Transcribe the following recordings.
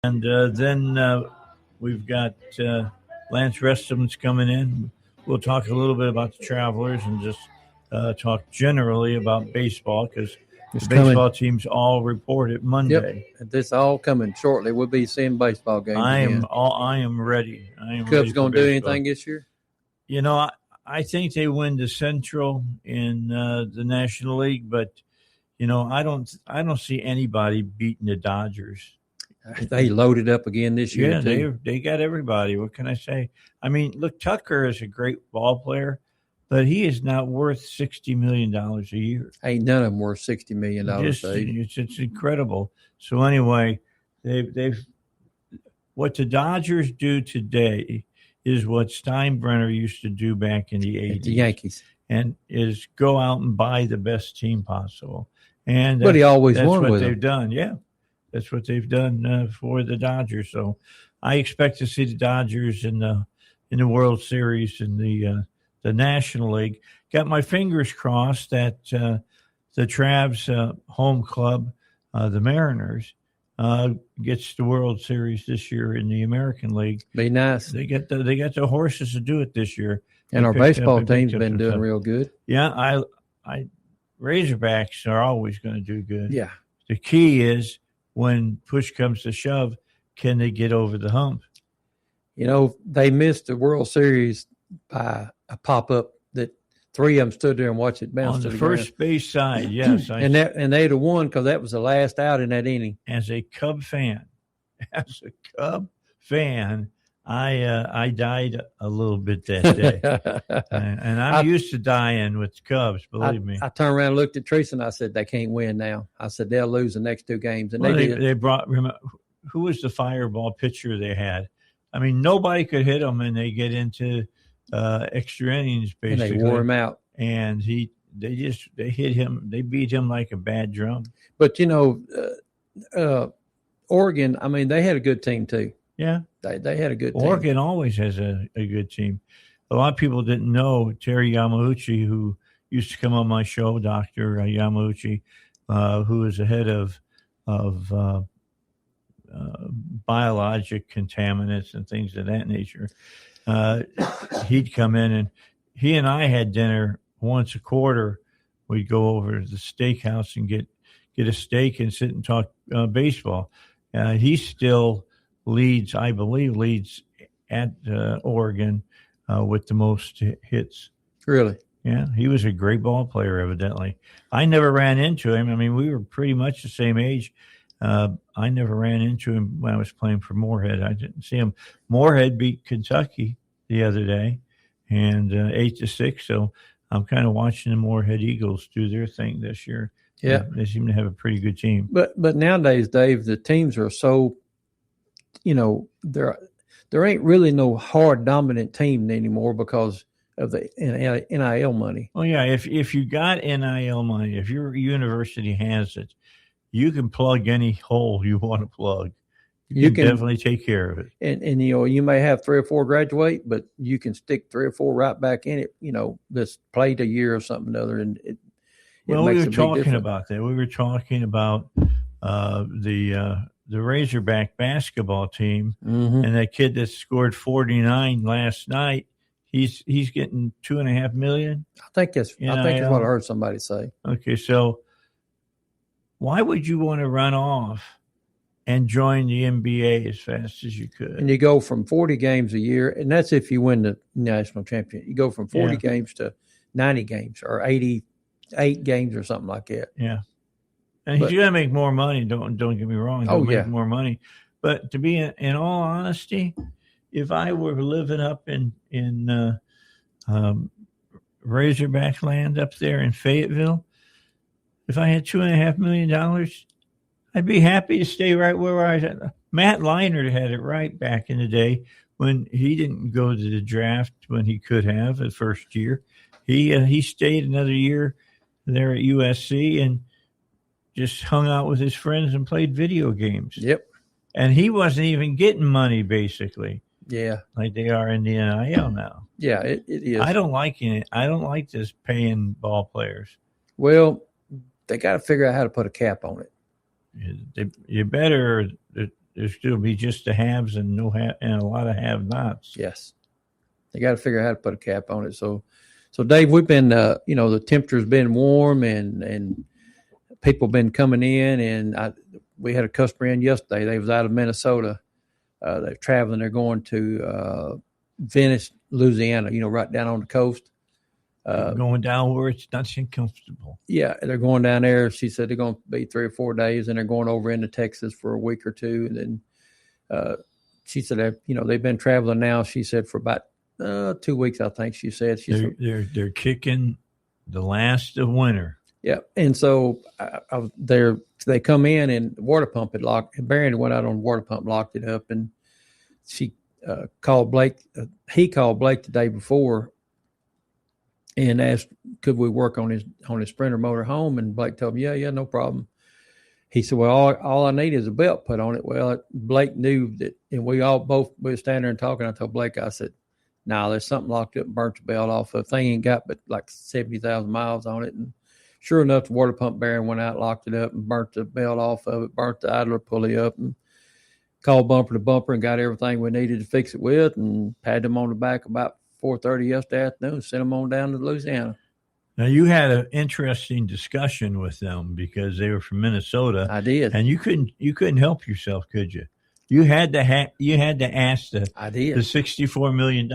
And then we've got Lance Restom's coming in. We'll talk a little bit about the Travelers and just talk generally about baseball because the baseball teams all report it Monday. Yep, this all coming shortly. We'll be seeing baseball games. I am ready. Cubs going to do anything this year? You know, I think they win the Central in the National League, but you know, I don't see anybody beating the Dodgers. They loaded up again this year. Yeah, too. they got everybody. What can I say? I mean, look, Tucker is a great ball player, but he is not worth $60 million a year. Ain't none of them worth $60 million. It's incredible. So anyway, they've what the Dodgers do today is what Steinbrenner used to do back in the 80s. The Yankees. And is go out and buy the best team possible. And but he always that's won what with they've them. done. Yeah, that's what they've done for the Dodgers. So I expect to see the Dodgers in the World Series in the National League. Got my fingers crossed that the Travs home club, the Mariners, gets the World Series this year in the American League. Be nice. They got the horses to do it this year. And our baseball team's been doing real good. Yeah, I Razorbacks are always going to do good. Yeah. The key is when push comes to shove, can they get over the hump? You know, they missed the World Series by a pop-up that three of them stood there and watched it bounce on to the ground. first base side. Yes, and they'd have won because that was the last out in that inning. As a Cub fan, I died a little bit that day, and I'm used to dying with Cubs. Believe me. I turned around and looked at Teresa and I said, "They can't win now." I said, "They'll lose the next two games." And they brought. Remember, who was the fireball pitcher they had? I mean, nobody could hit them, and they get into extra innings basically. And they wore him out, and they hit him. They beat him like a bad drum. But you know, Oregon. I mean, they had a good team too. Yeah. They had a good team. Oregon always has a good team. A lot of people didn't know Terry Yamauchi, who used to come on my show, Dr. Yamauchi, who is the head of biologic contaminants and things of that nature. He'd come in, and he and I had dinner once a quarter. We'd go over to the steakhouse and get a steak and sit and talk baseball. He still leads at Oregon with the most hits. Really? Yeah, he was a great ball player, evidently. I never ran into him. I mean, we were pretty much the same age. I never ran into him when I was playing for Moorhead. I didn't see him. Moorhead beat Kentucky the other day, and 8-6. So I'm kind of watching the Moorhead Eagles do their thing this year. Yeah, they seem to have a pretty good team. But nowadays, Dave, the teams are so, you know, there ain't really no hard dominant team anymore because of the NIL money. Oh yeah, if you got NIL money, if your university has it, you can plug any hole you want to plug. You can definitely take care of it. And you know, you may have 3 or 4 graduate, but you can stick 3 or 4 right back in it. You know, that's played a year or something or other, and it well, makes we were talking about that. We were talking about the Razorback basketball team, and that kid that scored 49 last night. He's getting $2.5 million. I think that's what I heard somebody say. Okay, so why would you want to run off and join the NBA as fast as you could? And you go from 40 games a year, and that's if you win the national championship. You go from 40 games to 90 games or 88 games or something like that. Yeah. And he's going to make more money. Don't get me wrong. He'll make more money. But to be in all honesty, if I were living up in Razorback land up there in Fayetteville, if I had $2.5 million, I'd be happy to stay right where I was at. Matt Leinart had it right back in the day when he didn't go to the draft when he could have the first year. He stayed another year there at USC and just hung out with his friends and played video games. Yep. And he wasn't even getting money, basically. Yeah. Like they are in the NIL now. Yeah, it is. I don't like it. I don't like this paying ball players. Well, they got to figure out how to put a cap on it. You better. there's still be just the haves and and a lot of have-nots. Yes. They got to figure out how to put a cap on it. So Dave, we've been, the temperature's been warm and people been coming in, and we had a customer in yesterday. They was out of Minnesota. They're traveling. They're going to Venice, Louisiana, right down on the coast. Going down where it's not uncomfortable. Yeah, they're going down there. She said they're going to be 3 or 4 days, and they're going over into Texas for a week or two. And then she said that, they've been traveling now. She said for about 2 weeks, I think she said. They're kicking the last of winter. Yeah, and so they come in, and the water pump had locked. And Barry went out on the water pump, locked it up, and she called Blake. He called Blake the day before and asked, could we work on his Sprinter motor home? And Blake told him, yeah, no problem. He said, well, all I need is a belt put on it. Well, Blake knew that, and we were standing there and talking. I told Blake, I said, there's something locked up and burnt the belt off. The thing ain't got but like 70,000 miles on it. And sure enough, the water pump bearing went out, locked it up, and burnt the belt off of it, burnt the idler pulley up, and called bumper to bumper and got everything we needed to fix it with, and had them on the back about 4:30 yesterday afternoon, sent them on down to Louisiana. Now, you had an interesting discussion with them because they were from Minnesota. I did. And you couldn't help yourself, could you? You had to ask the $64 million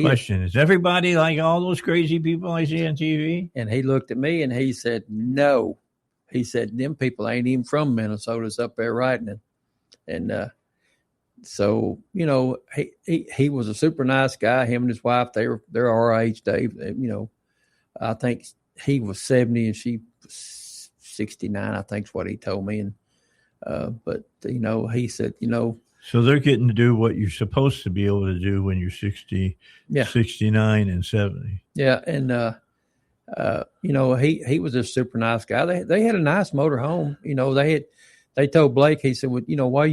question. Is everybody like all those crazy people I see on TV? And he looked at me and he said, no. He said, them people ain't even from Minnesota. It's up there writing it. And so, he was a super nice guy. Him and his wife, they're our age, Dave. I think he was 70 and she was 69, I think is what he told me. And but he said, so they're getting to do what you're supposed to be able to do when you're 60, 69 and 70. Yeah. And, he was a super nice guy. They had a nice motor home. They told Blake, he said, well, why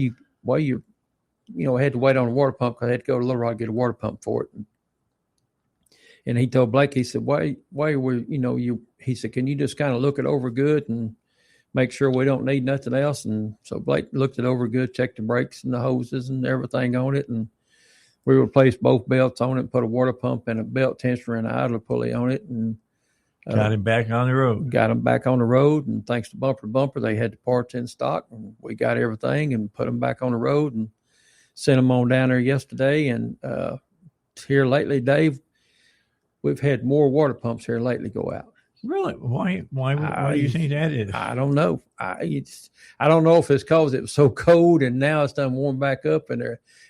you had to wait on a water pump, because I had to go to Little Rock and get a water pump for it. And he told Blake, he said, why were, he said, can you just kind of look it over good and make sure we don't need nothing else? And so Blake looked it over good, checked the brakes and the hoses and everything on it. And we replaced both belts on it and put a water pump and a belt tensioner and an idler pulley on it. And got him back on the road. Got him back on the road. And thanks to Bumper to Bumper, they had the parts in stock. And we got everything and put them back on the road and sent them on down there yesterday. And here lately, Dave, we've had more water pumps here lately go out. Really? Why do you think that is? I don't know. I don't know if it's because it was so cold and now it's done warm back up, and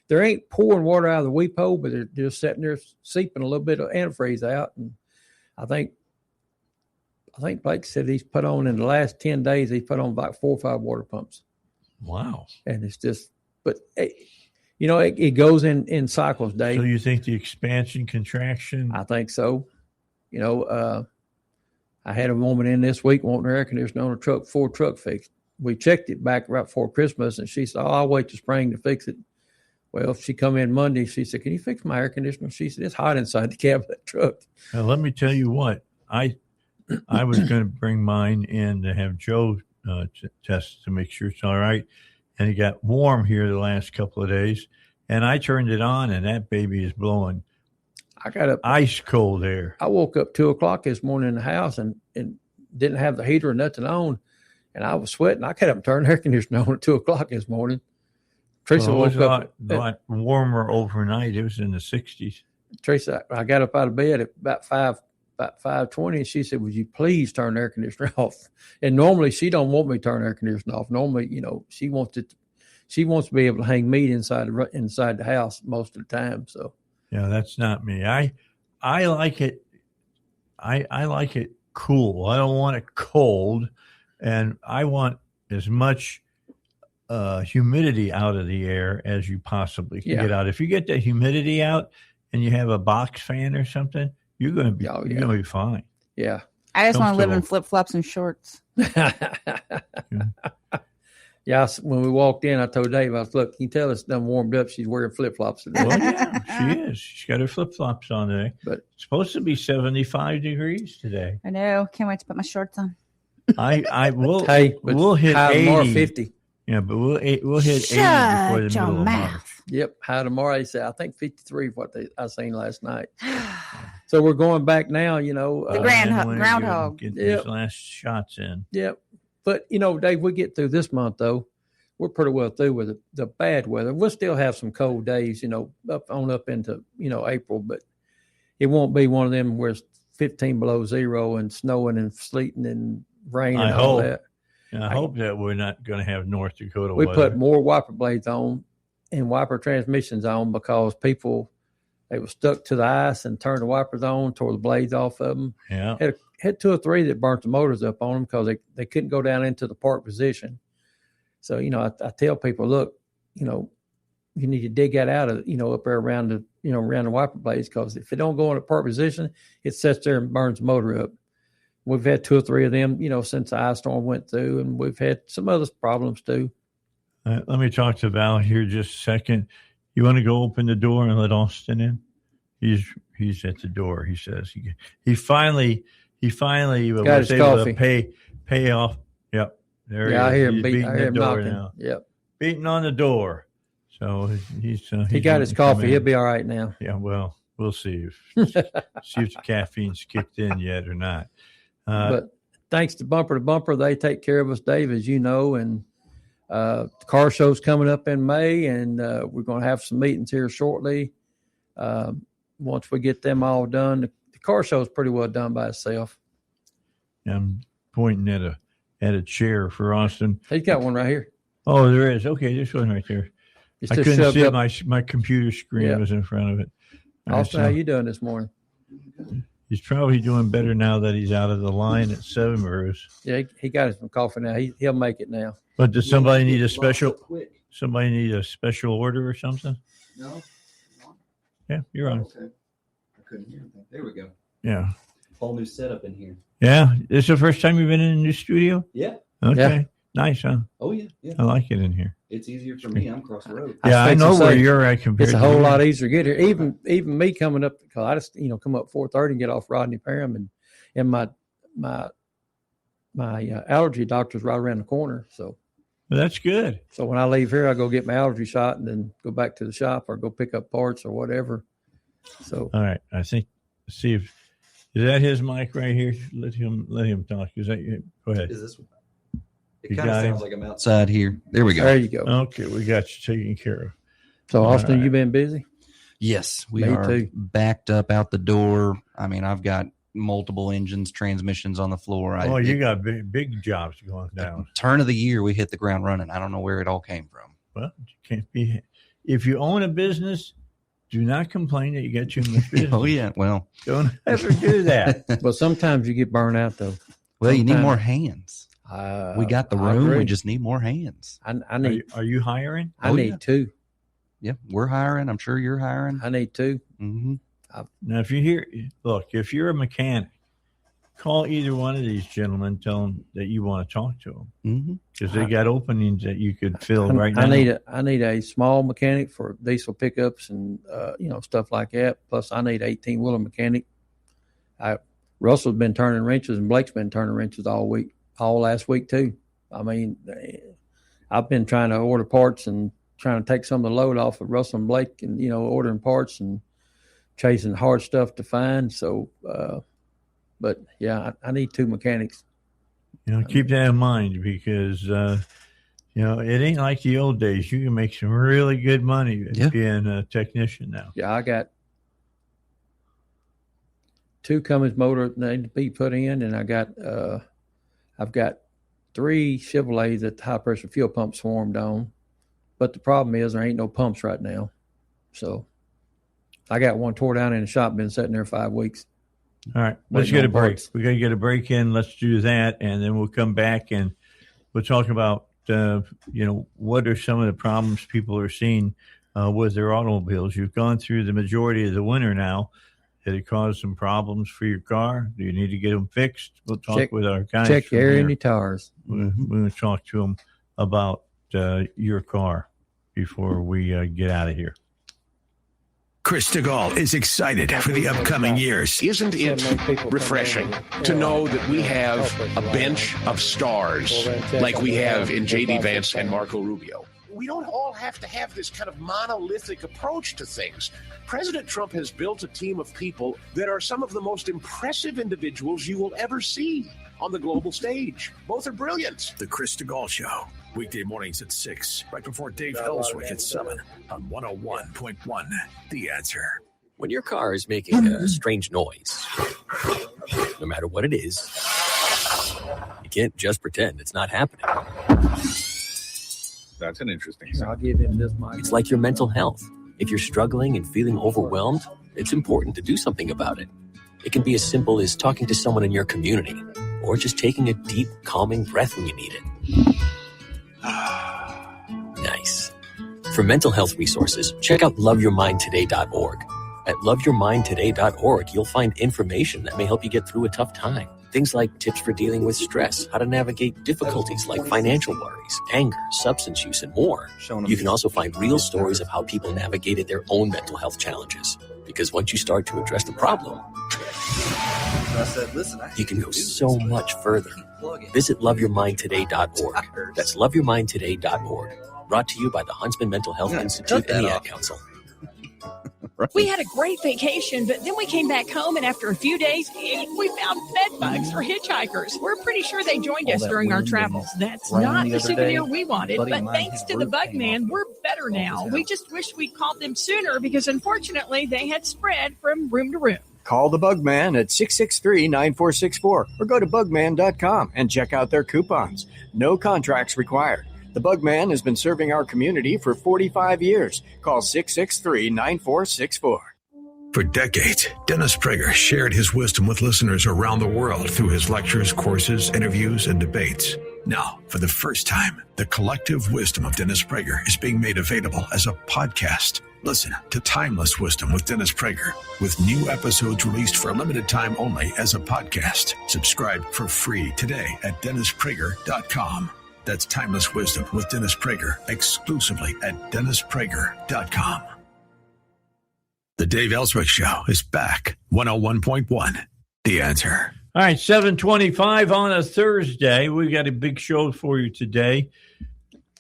there ain't pouring water out of the weep hole, but they're just sitting there seeping a little bit of antifreeze out. And I think Blake said he's put on, in the last 10 days, he's put on about 4 or 5 water pumps. Wow. And it's just, but it goes in cycles, Dave. So you think the expansion, contraction? I think so. I had a woman in this week wanting her air conditioner on a Ford truck fixed. We checked it back right before Christmas, and she said, I'll wait till spring to fix it. Well, she come in Monday. She said, can you fix my air conditioner? She said, it's hot inside the cab of that truck. Now, let me tell you what. I was going to bring mine in to have Joe test to make sure it's all right. And it got warm here the last couple of days. And I turned it on, and that baby is blowing. I got up ice cold air. I woke up 2:00 this morning in the house and didn't have the heater or nothing on, and I was sweating. I got up and turned the air conditioner on at 2:00 this morning. Teresa woke up a lot warmer overnight. It was in the 60s. Teresa, I got up out of bed at about 5:20, and she said, "Would you please turn the air conditioner off?" And normally she don't want me to turn the air conditioner off. Normally, she wants to be able to hang meat inside the house most of the time. So. Yeah, that's not me. I like it. I like it cool. I don't want it cold, and I want as much humidity out of the air as you possibly can get out. If you get the humidity out and you have a box fan or something, you're going to be you're going to be fine. Yeah, I just want to live in flip flops and shorts. Yeah, when we walked in, I told Dave, I was, look, can you tell it's done warmed up? She's wearing flip-flops today. Well, yeah, she is. She's got her flip-flops on today. But it's supposed to be 75 degrees today. I know. Can't wait to put my shorts on. I will. Hey, we'll hit 80. 50. Yeah, but we'll hit 80 before the Shut your middle of mouth. March. Yep. High tomorrow. They said, I think 53 is what I seen last night. So we're going back now, The And groundhog. Get Yep. these last shots in. Yep. But, Dave, we get through this month, though. We're pretty well through with the bad weather. We'll still have some cold days, up into, April, but it won't be one of them where it's 15 below zero and snowing and sleeting and rain and all that. And I hope that we're not going to have North Dakota We weather. put more wiper blades on and wiper transmissions on because people, they were stuck to the ice and turned the wipers on, tore the blades off of them. Yeah. Had 2 or 3 that burnt the motors up on them because they couldn't go down into the park position. So, I tell people, look, you need to dig that out of, up there around the wiper blades, because if it don't go in a park position, it sits there and burns the motor up. We've had 2 or 3 of them, since the ice storm went through, and we've had some other problems too. Let me talk to Val here just a second. You want to go open the door and let Austin in? He's at the door. He says he finally Got was his able coffee. to pay off. Yep. There Yeah, I he hear is. him He's beating the door knocking. now. Yep. Beating on the door. So he's He got his wanting to come coffee. in. He'll be all right now. Yeah, well, we'll see if the caffeine's kicked in yet or not. But thanks to Bumper, they take care of us, Dave, as you know. And the car show's coming up in May, and we're going to have some meetings here shortly. Once we get them all done, the car show's pretty well done by itself. I'm pointing at a chair for Austin. He's got one right here. Oh, there is. Okay, this one right there. It's I just couldn't shoved see it. up. My computer screen was in front of it. All right, Austin, how you doing this morning? He's probably doing better now that he's out of the line at 7 rows. Yeah, he got some coffee now. He'll make it now. But does somebody need a special order or something? No. Yeah, you're on. Okay. I couldn't hear anything. There we go. Yeah. Whole new setup in here. Yeah. This is the first time you've been in a new studio? Yeah. Okay. Yeah. Nice, huh? Oh yeah. Yeah. I like it in here. It's easier for me. I'm across the road. Yeah, I was know fixing to where say, you're at compared It's a to whole here. lot easier to get here. Even me coming up, because I just come up 4:30 and get off Rodney Parham, and my allergy doctor's right around the corner. So Well, that's good. So when I leave here, I go get my allergy shot and then go back to the shop or go pick up parts or whatever. So All right. I think, see if, is that his mic right here? Let him talk. Is that you? Go ahead. Is this one? You It kind of got sounds him? like I'm outside here. There we go. there you go. Okay. We got you taken care of. So Austin, All right. you been busy? Yes, we Me are too. backed up out the door. I mean, I've got multiple engines, transmissions on the floor. You got big jobs going down. Turn of the year, we hit the ground running. I don't know where it all came from. Well, you can't be. If you own a business, do not complain that you got too much business. Oh yeah, well, Don't ever do that. But sometimes you get burned out though. well, you need Sometimes- more hands. We got the I room. agree. We just need more hands. I need Are you hiring? I Oh, need yeah. 2. Yeah, we're hiring. I'm sure you're hiring. I need 2. Mm-hmm. Now, if you're a mechanic, call either one of these gentlemen. Tell them that you want to talk to them Mm-hmm. because they got openings that you could fill right now. I need a small mechanic for diesel pickups and stuff like that. Plus, I need 18-wheeler mechanic. Russell's been turning wrenches and Blake's been turning wrenches all last week too. I mean, I've been trying to order parts and trying to take some of the load off of Russell and Blake, and ordering parts and chasing hard stuff to find. So, but yeah, I need 2 mechanics. Keep that in mind because it ain't like the old days. You can make some really good money being a technician now. Yeah, I got 2 Cummins motors that need to be put in, and I've got 3 Chevrolets that the high pressure fuel pump swarmed on. But the problem is there ain't no pumps right now. So I got one tore down in the shop, been sitting there 5 weeks. All right, let's Waiting get a on break. parts. We got to get a break in. Let's do that, and then we'll come back and we'll talk about what are some of the problems people are seeing with their automobiles. You've gone through the majority of the winter now. Did it cause some problems for your car? Do you need to get them fixed? We'll talk with our guys. Check from air here. and the tires. We're going to talk to them about your car before we get out of here. Chris DeGaulle is excited for the upcoming years. Isn't it refreshing to know that we have a bench of stars like we have in J.D. Vance and Marco Rubio? We don't all have to have this kind of monolithic approach to things. President Trump has built a team of people that are some of the most impressive individuals you will ever see on the global stage. Both are brilliant. The Chris DeGaulle Show, weekday mornings at 6, right before Dave Ellswick at 7 on 101.1 The Answer. When your car is making a strange noise, no matter what it is, you can't just pretend it's not happening. That's an interesting I'll give him this mic. It's like your mental health. If you're struggling and feeling overwhelmed, it's important to do something about it. It can be as simple as talking to someone in your community, or just taking a deep, calming breath when you need it. Nice. For mental health resources, check out loveyourmindtoday.org. At loveyourmindtoday.org, you'll find information that may help you get through a tough time. Things like tips for dealing with stress, how to navigate difficulties like financial worries, anger, substance use, and more. You can also find real stories of how people navigated their own mental health challenges. Because once you start to address the problem, you can go so much further. Visit loveyourmindtoday.org. That's loveyourmindtoday.org. Brought to you by the Huntsman Mental Health Institute and the Ad Council. Right. We had a great vacation, but then we came back home, and after a few days, we found bed bugs for hitchhikers. We're pretty sure they joined us during our travels. That's not the souvenir we wanted, but thanks to the bug man, we're better now. We just wish we'd called them sooner because, unfortunately, they had spread from room to room. Call the Bugman at 663-9464 or go to bugman.com and check out their coupons. No contracts required. The Bugman has been serving our community for 45 years. Call 663-9464. For decades, Dennis Prager shared his wisdom with listeners around the world through his lectures, courses, interviews, and debates. Now, for the first time, the collective wisdom of Dennis Prager is being made available as a podcast. Listen to Timeless Wisdom with Dennis Prager, with new episodes released for a limited time only as a podcast. Subscribe for free today at DennisPrager.com. That's Timeless Wisdom with Dennis Prager, exclusively at DennisPrager.com. The Dave Ellswick Show is back. 101.1, The Answer. All right, 7:25 on a Thursday. We got a big show for you today.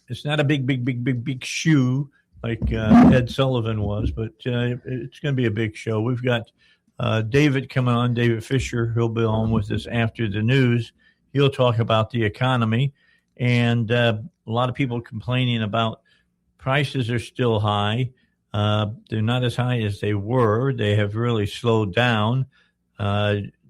It's not a big shoe like Ed Sullivan was, but it's going to be a big show. We've got David coming on, David Fisher. He'll be on with us after the news. He'll talk about the economy. And a lot of people complaining about prices are still high. They're not as high as they were. They have really slowed down.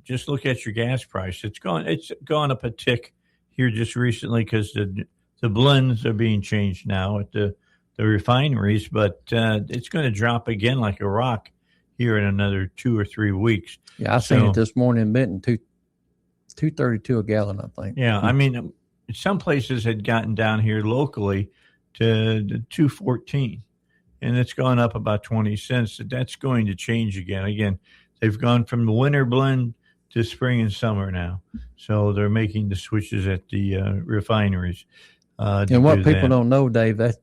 Just look at your gas price. It's gone up a tick here just recently because the blends are being changed now at the refineries. But it's going to drop again like a rock here in another 2 or 3 weeks. Yeah, I seen it this morning in Benton, $2.32 a gallon, I think. Yeah, I mean, some places had gotten down here locally to the $2.14, and it's gone up about 20 cents. That's going to change again. Again, they've gone from the winter blend to spring and summer now, so they're making the switches at the refineries. And what people don't know, Dave, that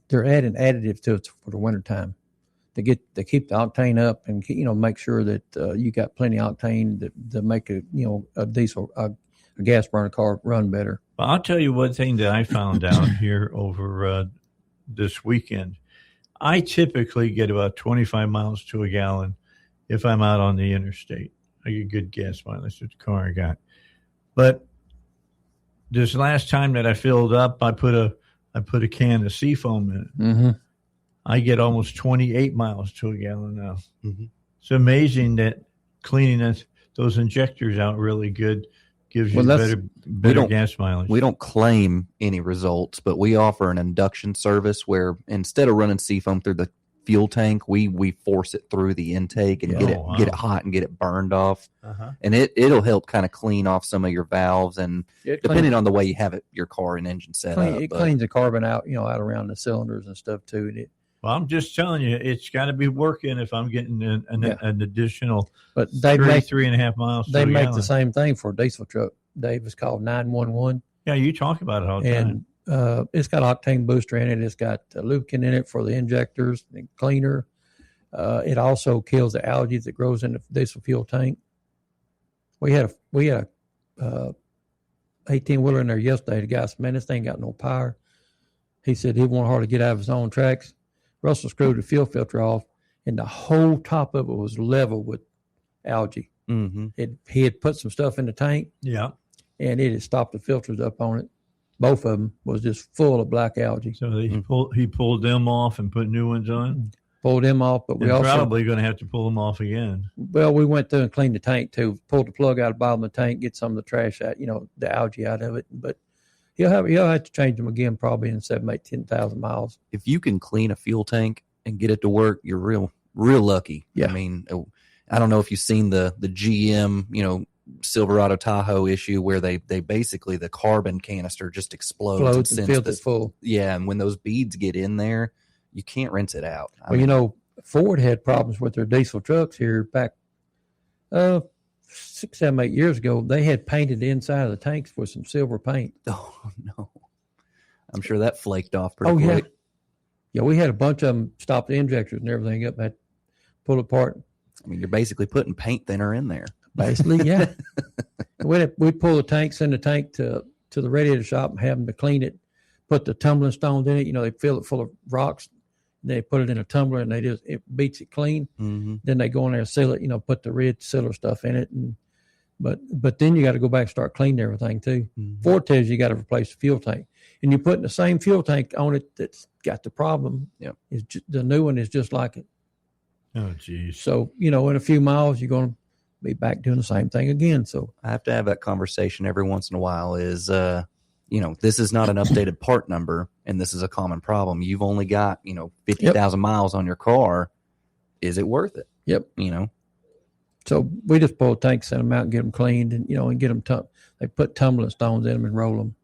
they're adding additives to it for the wintertime. They keep the octane up and make sure that you got plenty of octane to make a diesel a gas burner car run better. Well, I'll tell you one thing that I found out here over this weekend. I typically get about 25 miles to a gallon if I'm out on the interstate. I get good gas mileage with the car I got. But this last time that I filled up, I put a can of Seafoam in it. Mm-hmm. I get almost 28 miles to a gallon now. Mm-hmm. It's amazing that cleaning those injectors out really good gives you better gas mileage. We don't claim any results, but we offer an induction service where instead of running Seafoam through the fuel tank, we force it through the intake and get it hot and get it burned off. Uh-huh. And it'll help kind of clean off some of your valves and depending on the way you have your car and engine set up. It cleans the carbon out, out around the cylinders and stuff too. Well, I'm just telling you, it's got to be working if I'm getting an additional 3.5 miles. They make the same thing for a diesel truck, Dave. It's called 911. Yeah, you talk about it all the time. And it's got octane booster in it. It's got lubricant in it for the injectors, the cleaner. It also kills the algae that grows in the diesel fuel tank. We had a 18-wheeler in there yesterday. The guy said, "Man, this thing got no power." He said he won't hardly get out of his own tracks. Russell screwed the fuel filter off, and the whole top of it was level with algae. Mm-hmm. He had put some stuff in the tank, Yeah. and it had stopped the filters up on it. Both of them was just full of black algae. So he pulled them off and put new ones on. Pulled them off, but we They're also probably going to have to pull them off again. Well, we went through and cleaned the tank too. Pulled the plug out of the bottom of the tank, get some of the trash out, the algae out of it. But he'll have to change them again probably in 10,000 miles. If you can clean a fuel tank and get it to work, you're real lucky. Yeah. I mean, I don't know if you've seen the GM, Silverado Tahoe issue where they basically the carbon canister just explodes and fills it full. Yeah, and when those beads get in there, you can't rinse it out. I Well, mean, Ford had problems with their diesel trucks here back 6, 7, 8 years ago. They had painted the inside of the tanks with some silver paint. oh no, I'm sure that flaked off pretty Yeah. quick. Yeah, we had a bunch of them stop the injectors and everything up, had to pull apart. I mean, you're basically putting paint thinner in there. Basically, yeah. We'd pull the tank, send the tank to the radiator shop and have them to clean it, put the tumbling stones in it. They fill it full of rocks. They put it in a tumbler and it beats it clean. Mm-hmm. Then they go in there and seal it, put the red sealer stuff in it. But then you got to go back and start cleaning everything too. Mm-hmm. Ford tells you got to replace the fuel tank. And you're putting the same fuel tank on it that's got the problem. Yep. The new one is just like it. Oh, geez. So, in a few miles, you're going to be back doing the same thing again. So I have to have that conversation every once in a while is, this is not an updated part number and this is a common problem. You've only got, 50,000 miles on your car. Is it worth it? Yep. So we just pull tanks, send them out and get them cleaned and, and get them, they put tumbling stones in them and roll them.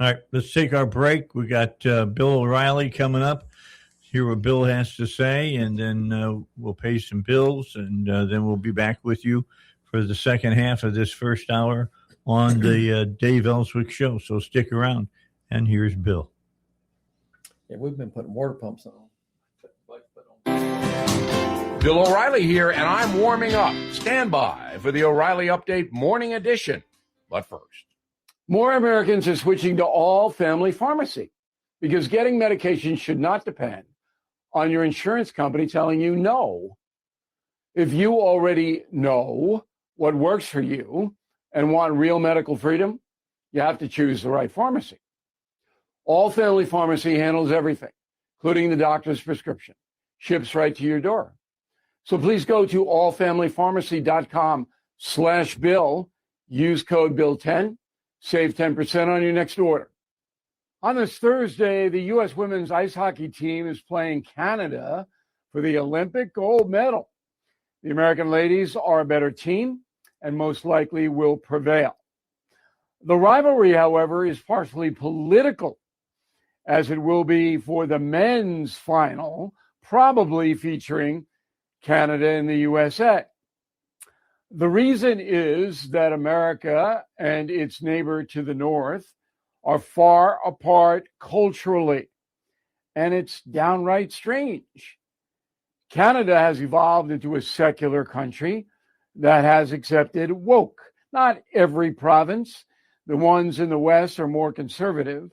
All right, let's take our break. We got Bill O'Reilly coming up. Hear what Bill has to say, and then we'll pay some bills, and then we'll be back with you for the second half of this first hour on the Dave Ellswick Show. So stick around, and here's Bill. Yeah, we've been putting water pumps on. Bill O'Reilly here, and I'm warming up. Stand by for the O'Reilly Update Morning Edition. But first, more Americans are switching to all-family pharmacy because getting medication should not depend on your insurance company telling you no. If you already know what works for you and want real medical freedom, you have to choose the right pharmacy. All Family Pharmacy handles everything, including the doctor's prescription, ships right to your door. So please go to allfamilypharmacy.com/bill, use code BILL10, save 10% on your next order. On this Thursday, the U.S. women's ice hockey team is playing Canada for the Olympic gold medal. The American ladies are a better team and most likely will prevail. The rivalry, however, is partially political, as it will be for the men's final, probably featuring Canada and the USA. The reason is that America and its neighbor to the north are far apart culturally, and it's downright strange. Canada has evolved into a secular country that has accepted woke. Not every province. The ones in the West are more conservative,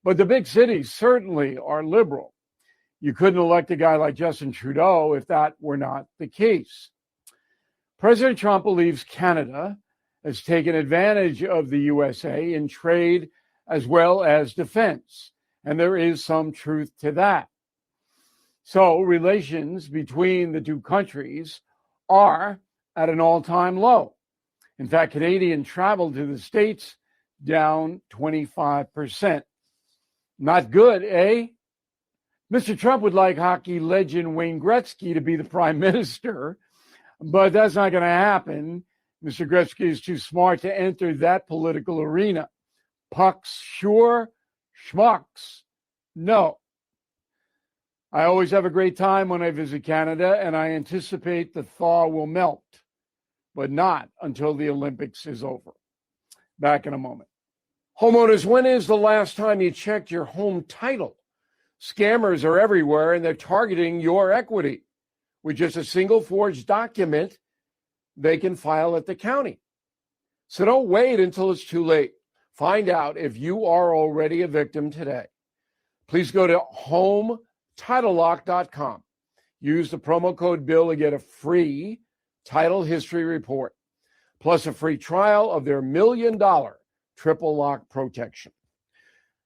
but the big cities certainly are liberal. You couldn't elect a guy like Justin Trudeau if that were not the case. President Trump believes Canada has taken advantage of the USA in trade as well as defense, and there is some truth to that. So relations between the two countries are at an all-time low. In fact, Canadian travel to the States down 25%. Not good, eh? Mr. Trump would like hockey legend Wayne Gretzky to be the prime minister, but that's not going to happen. Mr. Gretzky is too smart to enter that political arena. Pucks, sure. Schmucks, no. I always have a great time when I visit Canada, and I anticipate the thaw will melt, but not until the Olympics is over. Back in a moment. Homeowners, when is the last time you checked your home title? Scammers are everywhere, and they're targeting your equity. with just a single forged document they can file at the county. So don't wait until it's too late. Find out if you are already a victim today. Please go to HomeTitleLock.com. Use the promo code BILL to get a free title history report, plus a free trial of their $1 million triple lock protection.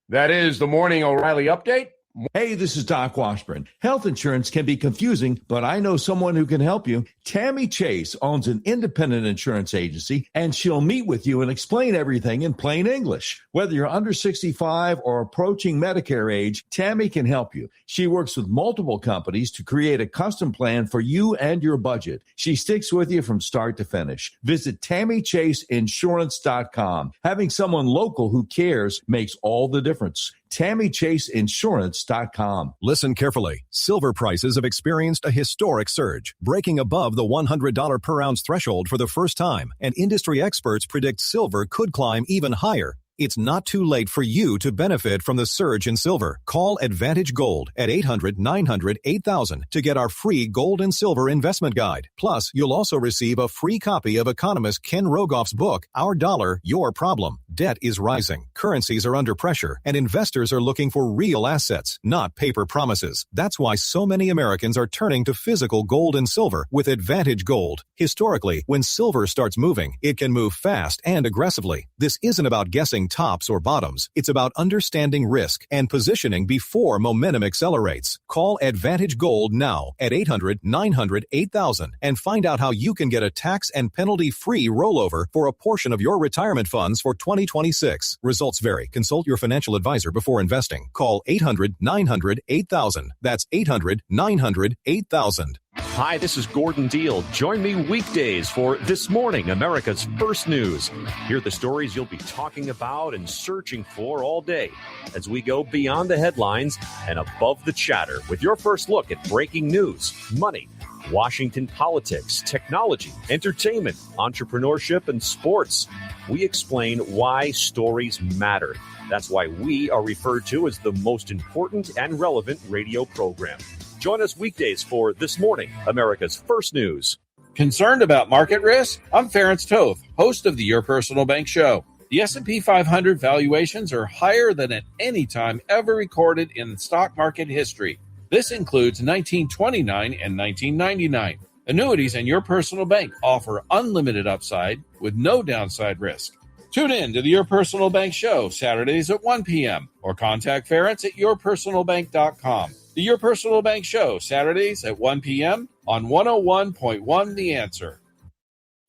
That is the Morning O'Reilly Update. Hey, this is Doc Washburn. Health insurance can be confusing, but I know someone who can help you. Tammy Chase owns an independent insurance agency, and she'll meet with you and explain everything in plain English. Whether you're under 65 or approaching Medicare age, Tammy can help you. She works with multiple companies to create a custom plan for you and your budget. She sticks with you from start to finish. Visit TammyChaseInsurance.com. Having someone local who cares makes all the difference. TammyChaseInsurance.com. Listen carefully. Silver prices have experienced a historic surge, breaking above the $100 per ounce threshold for the first time, and industry experts predict silver could climb even higher. It's not too late for you to benefit from the surge in silver. Call Advantage Gold at 800-900-8000 to get our free gold and silver investment guide. Plus, you'll also receive a free copy of economist Ken Rogoff's book, Our Dollar, Your Problem. Debt is rising, currencies are under pressure, and investors are looking for real assets, not paper promises. That's why so many Americans are turning to physical gold and silver with Advantage Gold. Historically, when silver starts moving, it can move fast and aggressively. This isn't about guessing tops or bottoms. It's about understanding risk and positioning before momentum accelerates. Call Advantage Gold now at 800-900-8000 and find out how you can get a tax and penalty-free rollover for a portion of your retirement funds for 2026. Results vary. Consult your financial advisor before investing. Call 800-900-8000. That's 800-900-8000. Hi, this is Gordon Deal. Join me weekdays for This Morning, America's First News. Hear the stories you'll be talking about and searching for all day as we go beyond the headlines and above the chatter with your first look at breaking news, money, Washington politics, technology, entertainment, entrepreneurship, and sports. We explain why stories matter. That's why we are referred to as the most important and relevant radio program. Join us weekdays for This Morning, America's First News. Concerned about market risk? I'm Ference Toth, host of the Your Personal Bank Show. The S&P 500 valuations are higher than at any time ever recorded in stock market history. This includes 1929 and 1999. Annuities and Your Personal Bank offer unlimited upside with no downside risk. Tune in to the Your Personal Bank Show Saturdays at 1 p.m. or contact Ference at yourpersonalbank.com. The Your Personal Bank Show, Saturdays at 1 p.m. on 101.1 The Answer.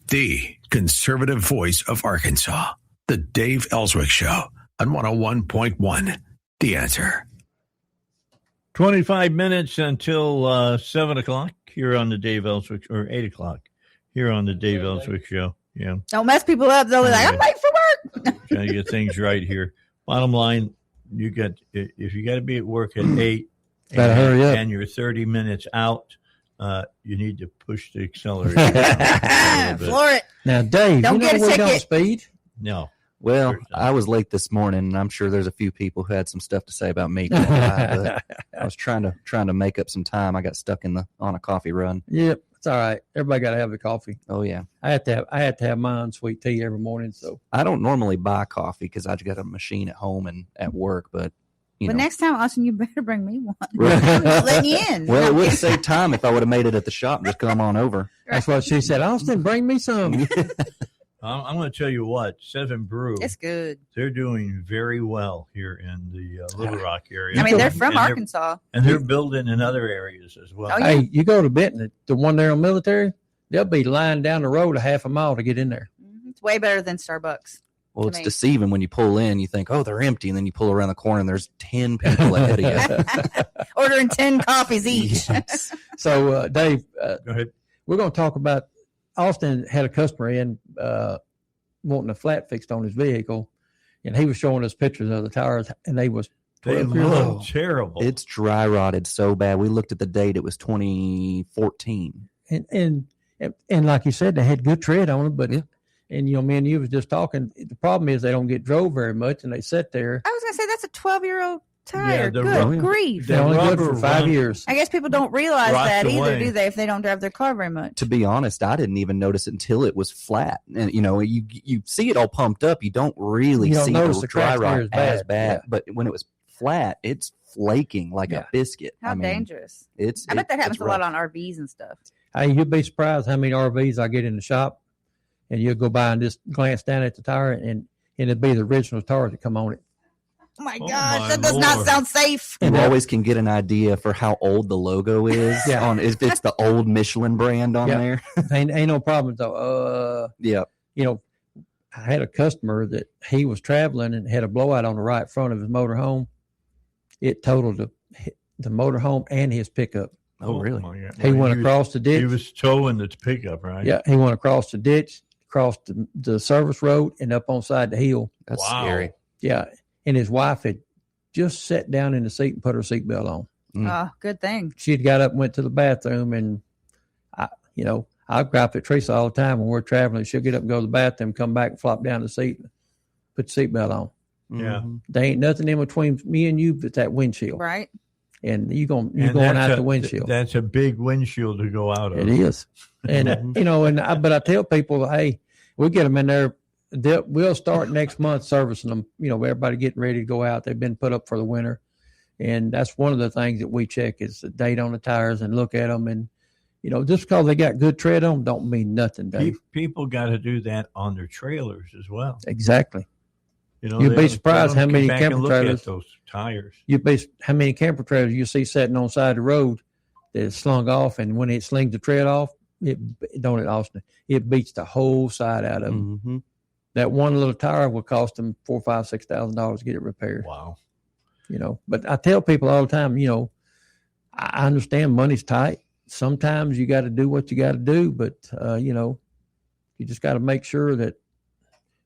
The conservative voice of Arkansas. The Dave Ellswick Show on 101.1 The Answer. 25 minutes until 7 o'clock here on the Dave Ellswick, or 8 o'clock here on the Dave Ellswick Show. Yeah. Don't mess people up. They'll be like, I'm late for work. Trying to get things right here. Bottom line, if you got to be at work at 8, Gotta hurry up. And you're 30 minutes out, you need to push the accelerator. Floor it. Now, Dave, don't you know we don't speed? No. Well, I was late this morning, and I'm sure there's a few people who had some stuff to say about me. But I was trying to make up some time. I got stuck on a coffee run. Yep, it's all right. Everybody got to have the coffee. Oh yeah, I had to have my sweet tea every morning. So I don't normally buy coffee because I've got a machine at home and at work, but. But next time, Austin, you better bring me one. I'm just letting you in. Well, it would save time if I would have made it at the shop and just come on over. That's what she said. Austin, bring me some. I'm going to tell you what, Seven Brew. It's good. They're doing very well here in the Little Rock area. I mean, they're from Arkansas. And they're building in other areas as well. Oh, yeah. Hey, you go to Benton, the one there on Military, they'll be lying down the road a half a mile to get in there. It's way better than Starbucks. Well, it's deceiving when you pull in. You think, oh, they're empty. And then you pull around the corner and there's 10 people ahead of you. Ordering 10 coffees each. Yes. So, Dave, go ahead. We're going to talk about Austin had a customer in wanting a flat fixed on his vehicle. And he was showing us pictures of the tires, and they look terrible. It's dry rotted so bad. We looked at the date. It was 2014. And like you said, they had good tread on it, but and me and you was just talking. The problem is they don't get drove very much, and they sit there. I was gonna say that's a 12-year-old tire. the Good rubber- grief. They're only good for 5 years. I guess people don't realize rots that either, away. do they? If they don't drive their car very much. To be honest, I didn't even notice it until it was flat. And you see it all pumped up. You don't really You don't see notice the the dry cracks rot near as as bad. bad. Yeah. But when it was flat, it's flaking like a biscuit. How dangerous. It's. I bet that happens it's a lot rough. on RVs and stuff. Hey, you'd be surprised how many RVs I get in the shop, and you'll go by and just glance down at the tire, and it'd be the original tire that come on it. Oh my Oh gosh, my that does not Lord. sound safe. You always can get an idea for how old the logo is Yeah. on if it's the old Michelin brand on Yeah. there. ain't no problem though. Yeah. I had a customer that he was traveling and had a blowout on the right front of his motorhome. It totaled the motorhome and his pickup. Oh, really? my God. He went was- across the ditch. He was towing the pickup, right? Yeah, he went across the ditch, crossed the service road, and up on side the hill. That's Wow. scary. Yeah, and his wife had just sat down in the seat and put her seatbelt on. Oh, good thing. She'd got up and went to the bathroom, and I gripe at Teresa all the time when we're traveling. She'll get up and go to the bathroom, come back and flop down the seat, put the seatbelt on. Yeah. There ain't nothing in between me and you but that windshield. Right. And you're going And out that's the windshield. That's a big windshield to go out of. It is. And, but I tell people, hey, we get them in there. We'll start next month servicing them. Everybody getting ready to go out. They've been put up for the winter. And that's one of the things that we check is the date on the tires and look at them. And, just because they got good tread on them don't mean nothing, Dave. People got to do that on their trailers as well. Exactly. they You'd be don't- surprised they how don't many come back and camper look at trailers. those tires. You'd be how many camper trailers you see sitting on the side of the road that is slung off, and when it slings the tread off, it beats the whole side out of them. Mm-hmm. That one little tire will cost them $4,000, $5,000, $6,000 to get it repaired. Wow. But I tell people all the time, I understand money's tight. Sometimes you got to do what you got to do, but you just got to make sure that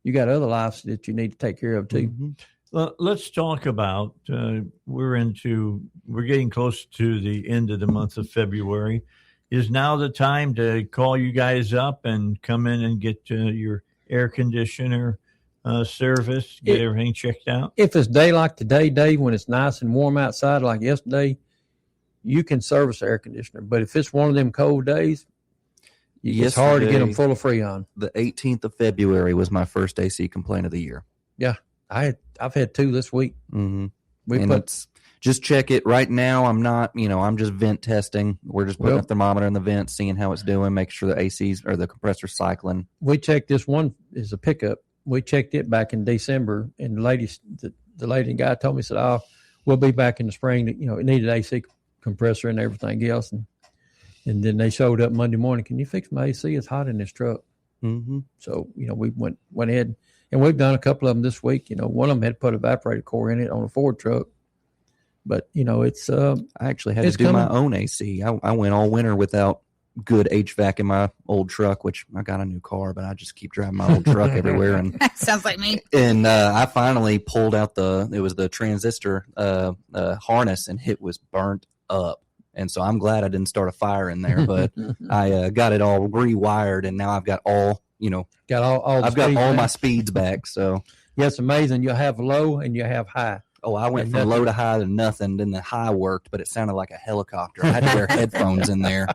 you got other lives that you need to take care of too. Mm-hmm. Well, let's talk about we're getting close to the end of the month of February. Is now the time to call you guys up and come in and get your air conditioner service, get everything checked out? If it's day like today, Dave, when it's nice and warm outside like yesterday, you can service the air conditioner. But if it's one of them cold days, it's hard to get them full of Freon. The 18th of February was my first AC complaint of the year. Yeah, I've had 2 this week. Mm-hmm. Just check it right now. I'm not, I'm just vent testing. We're just putting a thermometer in the vent, seeing how it's doing, make sure the ACs or the compressor's cycling. We checked this one is a pickup. We checked it back in December, and the lady and guy told me, said, "Oh, we'll be back in the spring." It needed AC compressor and everything else, and then they showed up Monday morning. Can you fix my AC? It's hot in this truck. Mm-hmm. So we went ahead, and we've done a couple of them this week. One of them had put an evaporator core in it on a Ford truck, but it's. I actually had to do my own AC. I went all winter without good HVAC in my old truck, which I got a new car, but I just keep driving my old truck everywhere. And sounds like me. And I finally pulled out the transistor harness, and it was burnt up. And so I'm glad I didn't start a fire in there, but I got it all rewired, and now I've got all I've got all my speeds back. So yeah, it's amazing. You have low and you have high. Oh, I went from low to high to nothing. Then the high worked, but it sounded like a helicopter. I had to wear headphones in there.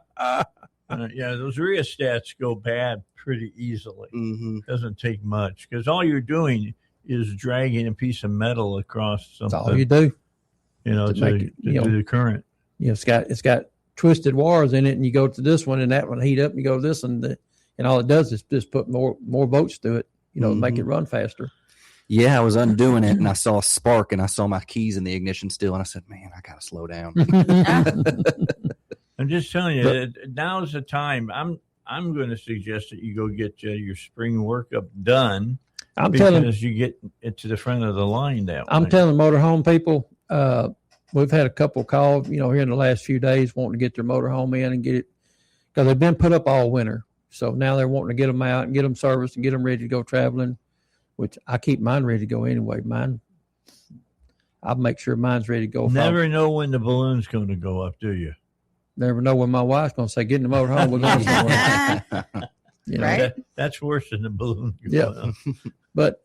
Yeah, those rheostats go bad pretty easily. Mm-hmm. Doesn't take much because all you're doing is dragging a piece of metal across something. That's all you do. To do the current. It's got twisted wires in it, and you go to this one, and that one heat up, and you go to this one, and all it does is just put more volts through it, make it run faster. Yeah, I was undoing it, and I saw a spark, and I saw my keys in the ignition still, and I said, "Man, I gotta slow down." I'm just telling you, now's the time. I'm going to suggest that you go get your spring workup done. Because you get it to the front of the line that way. I'm telling motorhome people, we've had a couple calls, here in the last few days wanting to get their motorhome in and get it because they've been put up all winter. So now they're wanting to get them out and get them serviced and get them ready to go traveling, which I keep mine ready to go anyway. I'll make sure mine's ready to go. Never know when the balloon's going to go up, do you? Never know when my wife's going to say, "Get in the motorhome, we're going somewhere." That's worse than the balloon. Yeah. But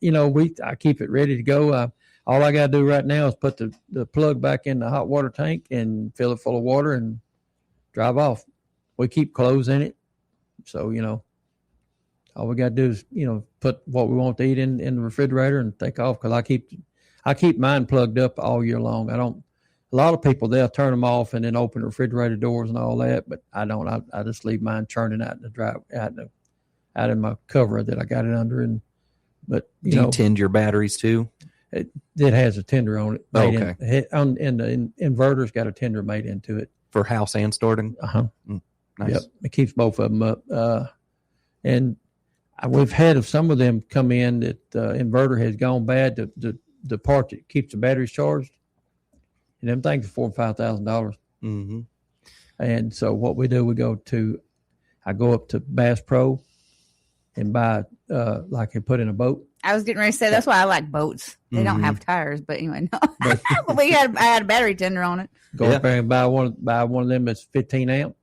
I keep it ready to go. All I got to do right now is put the plug back in the hot water tank and fill it full of water and drive off. We keep clothes in it. So, all we got to do is, put what we want to eat in the refrigerator and take off, because I keep mine plugged up all year long. A lot of people, they'll turn them off and then open the refrigerator doors and all that, but I don't. I just leave mine churning out in the drive, out in my cover that I got it under. But do you tend your batteries too? It has a tender on it. Okay. And the inverter's got a tender made into it for house and starting. Nice. Yep, it keeps both of them up. And we've had some of them come in that the inverter has gone bad. The part that keeps the batteries charged, and them things are $4,000 and $5,000. Mm-hmm. And so what we do, I go up to Bass Pro and buy like they put in a boat. I was getting ready to say that's why I like boats. They don't have tires, but anyway, no. But I had a battery tender on it. Go up there and buy one of them that's 15 amp,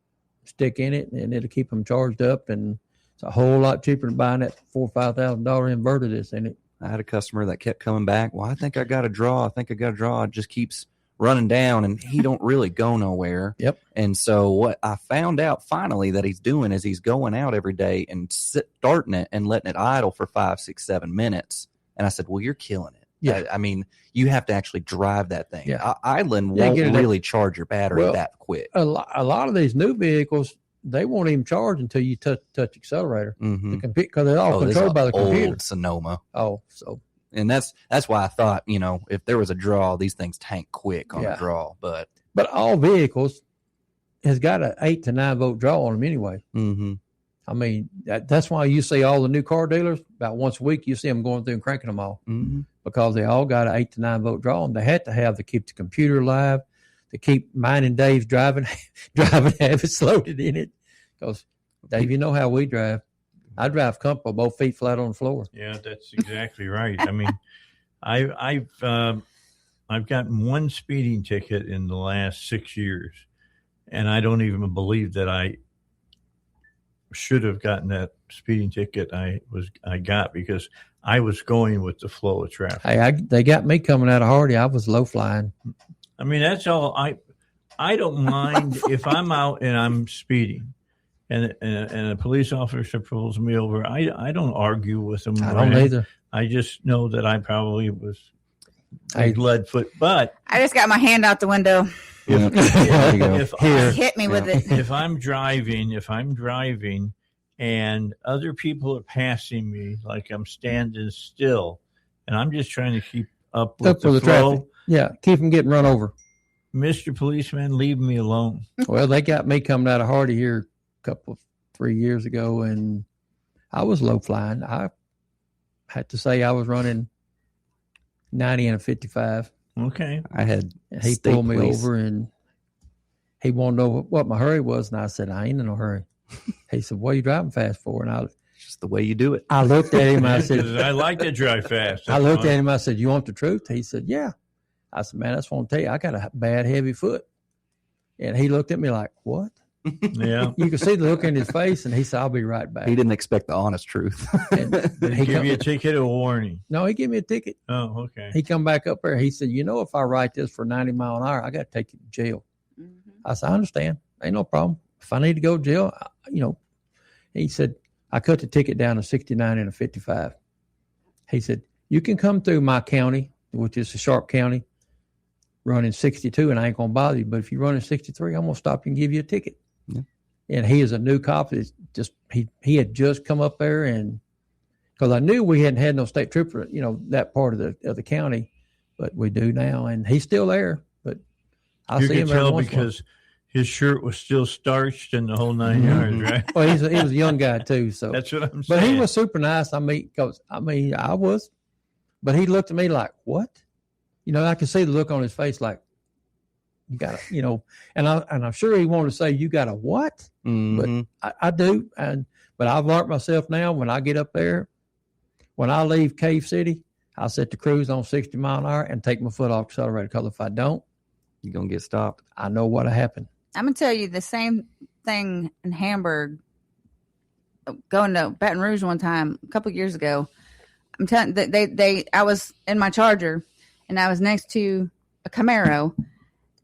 stick in it, and it'll keep them charged up. And it's a whole lot cheaper than buying that $4,000 or $5,000 inverter that's in it. I had a customer that kept coming back. Well, I think I got a draw. It just keeps running down, and he don't really go nowhere. Yep. And so what I found out finally that he's doing is he's going out every day and starting it and letting it idle for 5, 6, 7 minutes. And I said, well, you're killing it. Yeah. I mean, you have to actually drive that thing. Yeah. Idling won't really charge your battery that quick. A lot of these new vehicles, they won't even charge until you touch accelerator. Mm-hmm. Because they're all controlled by the computer. Old Sonoma. Oh, so. And that's why I thought, if there was a draw, these things tank quick on a draw. But all vehicles has got an 8 to 9 volt draw on them anyway. Mm-hmm. I mean, that's why you see all the new car dealers about once a week. You see them going through and cranking them all because they all got an 8 to 9 volt draw, and they had to have to keep the computer alive, to keep mine and Dave's driving habits loaded in it. Because Dave, you know how we drive. I drive comfortable, both feet flat on the floor. Yeah, that's exactly right. I mean, I've gotten one speeding ticket in the last 6 years, and I don't even believe that I should have gotten that speeding ticket I got, because I was going with the flow of traffic. Hey, they got me coming out of Hardy. I was low flying. I mean, that's all. I don't mind if I'm out and I'm speeding. And a police officer pulls me over. I don't argue with them. I don't either. I just know that I probably was lead foot. But I just got my hand out the window. If hit me with it. If I'm driving and other people are passing me, like I'm standing still, and I'm just trying to keep up with the flow. Traffic. Yeah, keep them getting run over. Mr. Policeman, leave me alone. Well, they got me coming out of Hardy here 3 years ago, and I was low flying. I had to say I was running 90 and a 55. Okay. He pulled me over, and he wanted to know what my hurry was, and I said, I ain't in no hurry. He said, what are you driving fast for? And it's just the way you do it. I looked at him, I said, I like to drive fast. I looked at him, I said, you want the truth? He said, yeah. I said, man, I just want to tell you, I got a bad heavy foot. And he looked at me like, what? Yeah. You could see the look in his face, and he said, I'll be right back. He didn't expect the honest truth. Did he give you a ticket or a warning? No, he gave me a ticket. Oh, okay. He come back up there. He said, if I write this for 90 mile an hour, I got to take you to jail. Mm-hmm. I said, I understand. Ain't no problem. If I need to go to jail, he said, I cut the ticket down to 69 and a 55. He said, you can come through my county, which is a Sharp County, running 62, and I ain't going to bother you. But if you run in 63, I'm going to stop you and give you a ticket. Yeah. And he is a new cop. It's just he had just come up there, and because I knew we hadn't had no state trooper, that part of the county, but we do now, and he's still there. But I see him every once in a while. Because his shirt was still starched and the whole 9 yards, right? Well, he was a young guy too, so that's what I'm saying. But he was super nice. I was, but he looked at me like, "What?" I could see the look on his face, like, "You got to," and I'm sure he wanted to say, "You got a what?" Mm-hmm. But I do, but I've learned myself now. When I get up there, when I leave Cave City, I set the cruise on 60 mile an hour and take my foot off the accelerator. Because if I don't, you're gonna get stopped. I know what'll happen. I'm gonna tell you the same thing in Hamburg. Going to Baton Rouge one time a couple of years ago. I'm telling I was in my Charger, and I was next to a Camaro,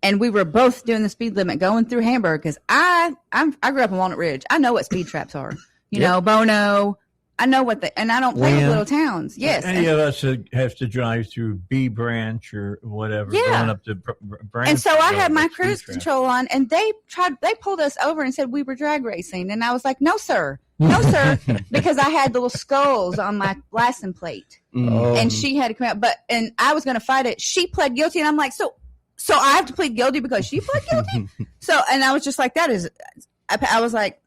and we were both doing the speed limit going through Hamburg because I grew up in Walnut Ridge. I know what speed traps are. You know, Bono. I know what and I don't play with little towns. Yes. Any of us have to drive through B Branch or whatever, going up to Branch. And so I had my cruise control on, and they pulled us over and said we were drag racing. And I was like, no, sir. No, sir. Because I had little skulls on my license plate. And she had to come out. And I was going to fight it. She pled guilty. And I'm like, so I have to plead guilty because she pled guilty? And I was just like, I was like,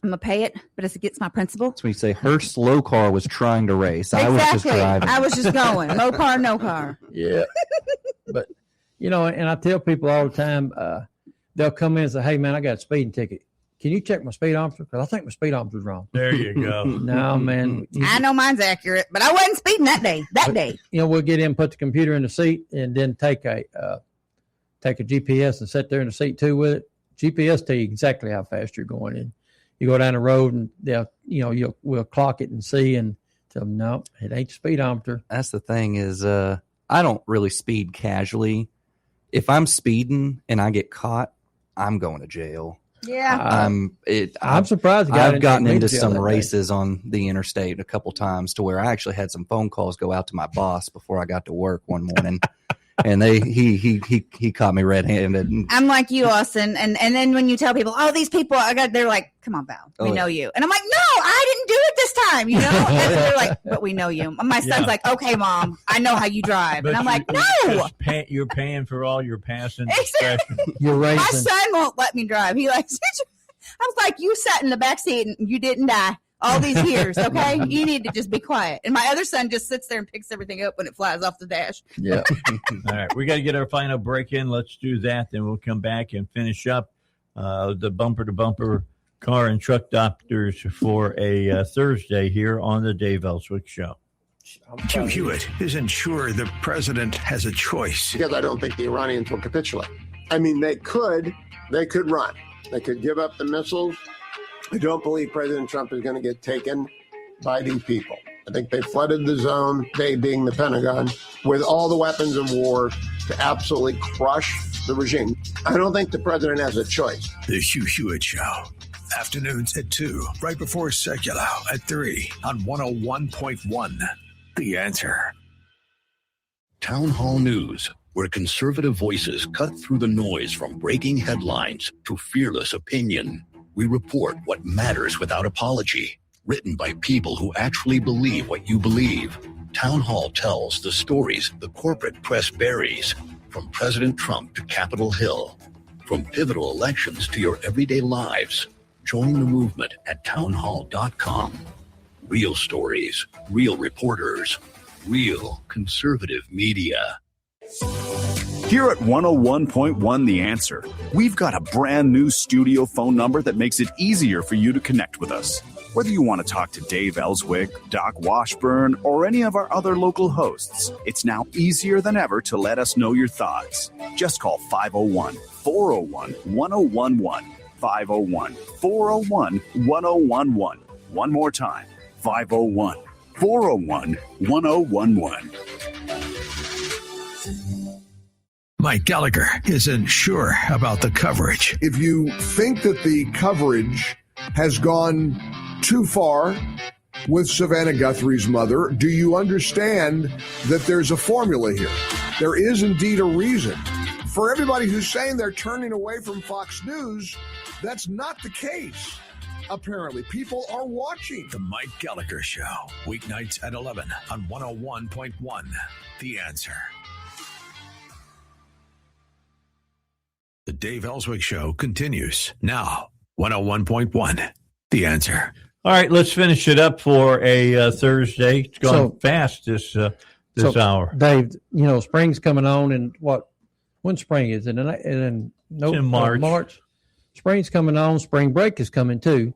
I'm going to pay it, but it's against my principle. That's when you say her slow car was trying to race. I was just driving. I was just going. No car, no car. Yeah. But, and I tell people all the time, they'll come in and say, hey, man, I got a speeding ticket. Can you check my speedometer? Because I think my speedometer's wrong. There you go. No, man. I know mine's accurate, but I wasn't speeding that day. We'll get in, put the computer in the seat, and then take a GPS and sit there in the seat too with it. GPS tell you exactly how fast you're going in. You go down the road and we'll clock it and see and tell them, no, it ain't the speedometer. That's the thing is, I don't really speed casually. If I'm speeding and I get caught, I'm going to jail. Yeah. I'm surprised. I've gotten into some races on the interstate a couple times to where I actually had some phone calls go out to my boss before I got to work one morning. And he caught me red-handed. I'm like you, Austin. And then when you tell people, these people, they're like, come on, Val, we know you. And I'm like, no, I didn't do it this time, And they're like, but we know you. My son's like, okay, Mom, I know how you drive. But and I'm like, no. You're paying for all your passing discretion. You're racing. My son won't let me drive. He I was like, you sat in the back seat and you didn't die all these years, okay? You need to just be quiet. And my other son just sits there and picks everything up when it flies off the dash. Yeah. All right. We got to get our final break in. Let's do that. Then we'll come back and finish up the bumper-to-bumper car and truck doctors for a Thursday here on the Dave Ellswick Show. Hugh Hewitt isn't sure the president has a choice. Because I don't think the Iranians will capitulate. I mean, they could run. They could give up the missiles. I don't believe President Trump is going to get taken by these people. I think they flooded the zone, they being the Pentagon, with all the weapons of war to absolutely crush the regime. I don't think the president has a choice. The Hugh Hewitt Show. Afternoons at 2, right before Secular at 3 on 101.1. The Answer. Town Hall News, where conservative voices cut through the noise from breaking headlines to fearless opinion. We report what matters without apology, written by people who actually believe what you believe. Town Hall tells the stories the corporate press buries, from President Trump to Capitol Hill, from pivotal elections to your everyday lives. Join the movement at townhall.com. Real stories, real reporters, real conservative media. Here at 101.1 The Answer, we've got a brand new studio phone number that makes it easier for you to connect with us. Whether you want to talk to Dave Ellswick, Doc Washburn, or any of our other local hosts, it's now easier than ever to let us know your thoughts. Just call 501-401-1011. 501-401-1011. One more time, 501-401-1011. Mike Gallagher isn't sure about the coverage. If you think that the coverage has gone too far with Savannah Guthrie's mother, do you understand that there's a formula here? There is indeed a reason. For everybody who's saying they're turning away from Fox News, that's not the case. Apparently, people are watching. The Mike Gallagher Show, weeknights at 11 on 101.1. The Answer. The Dave Ellswick Show continues now. 101.1. The Answer. All right, let's finish it up for a Thursday. It's gone fast this hour. Dave, spring's coming on, and when spring is it? In March. March. Spring's coming on. Spring break is coming too.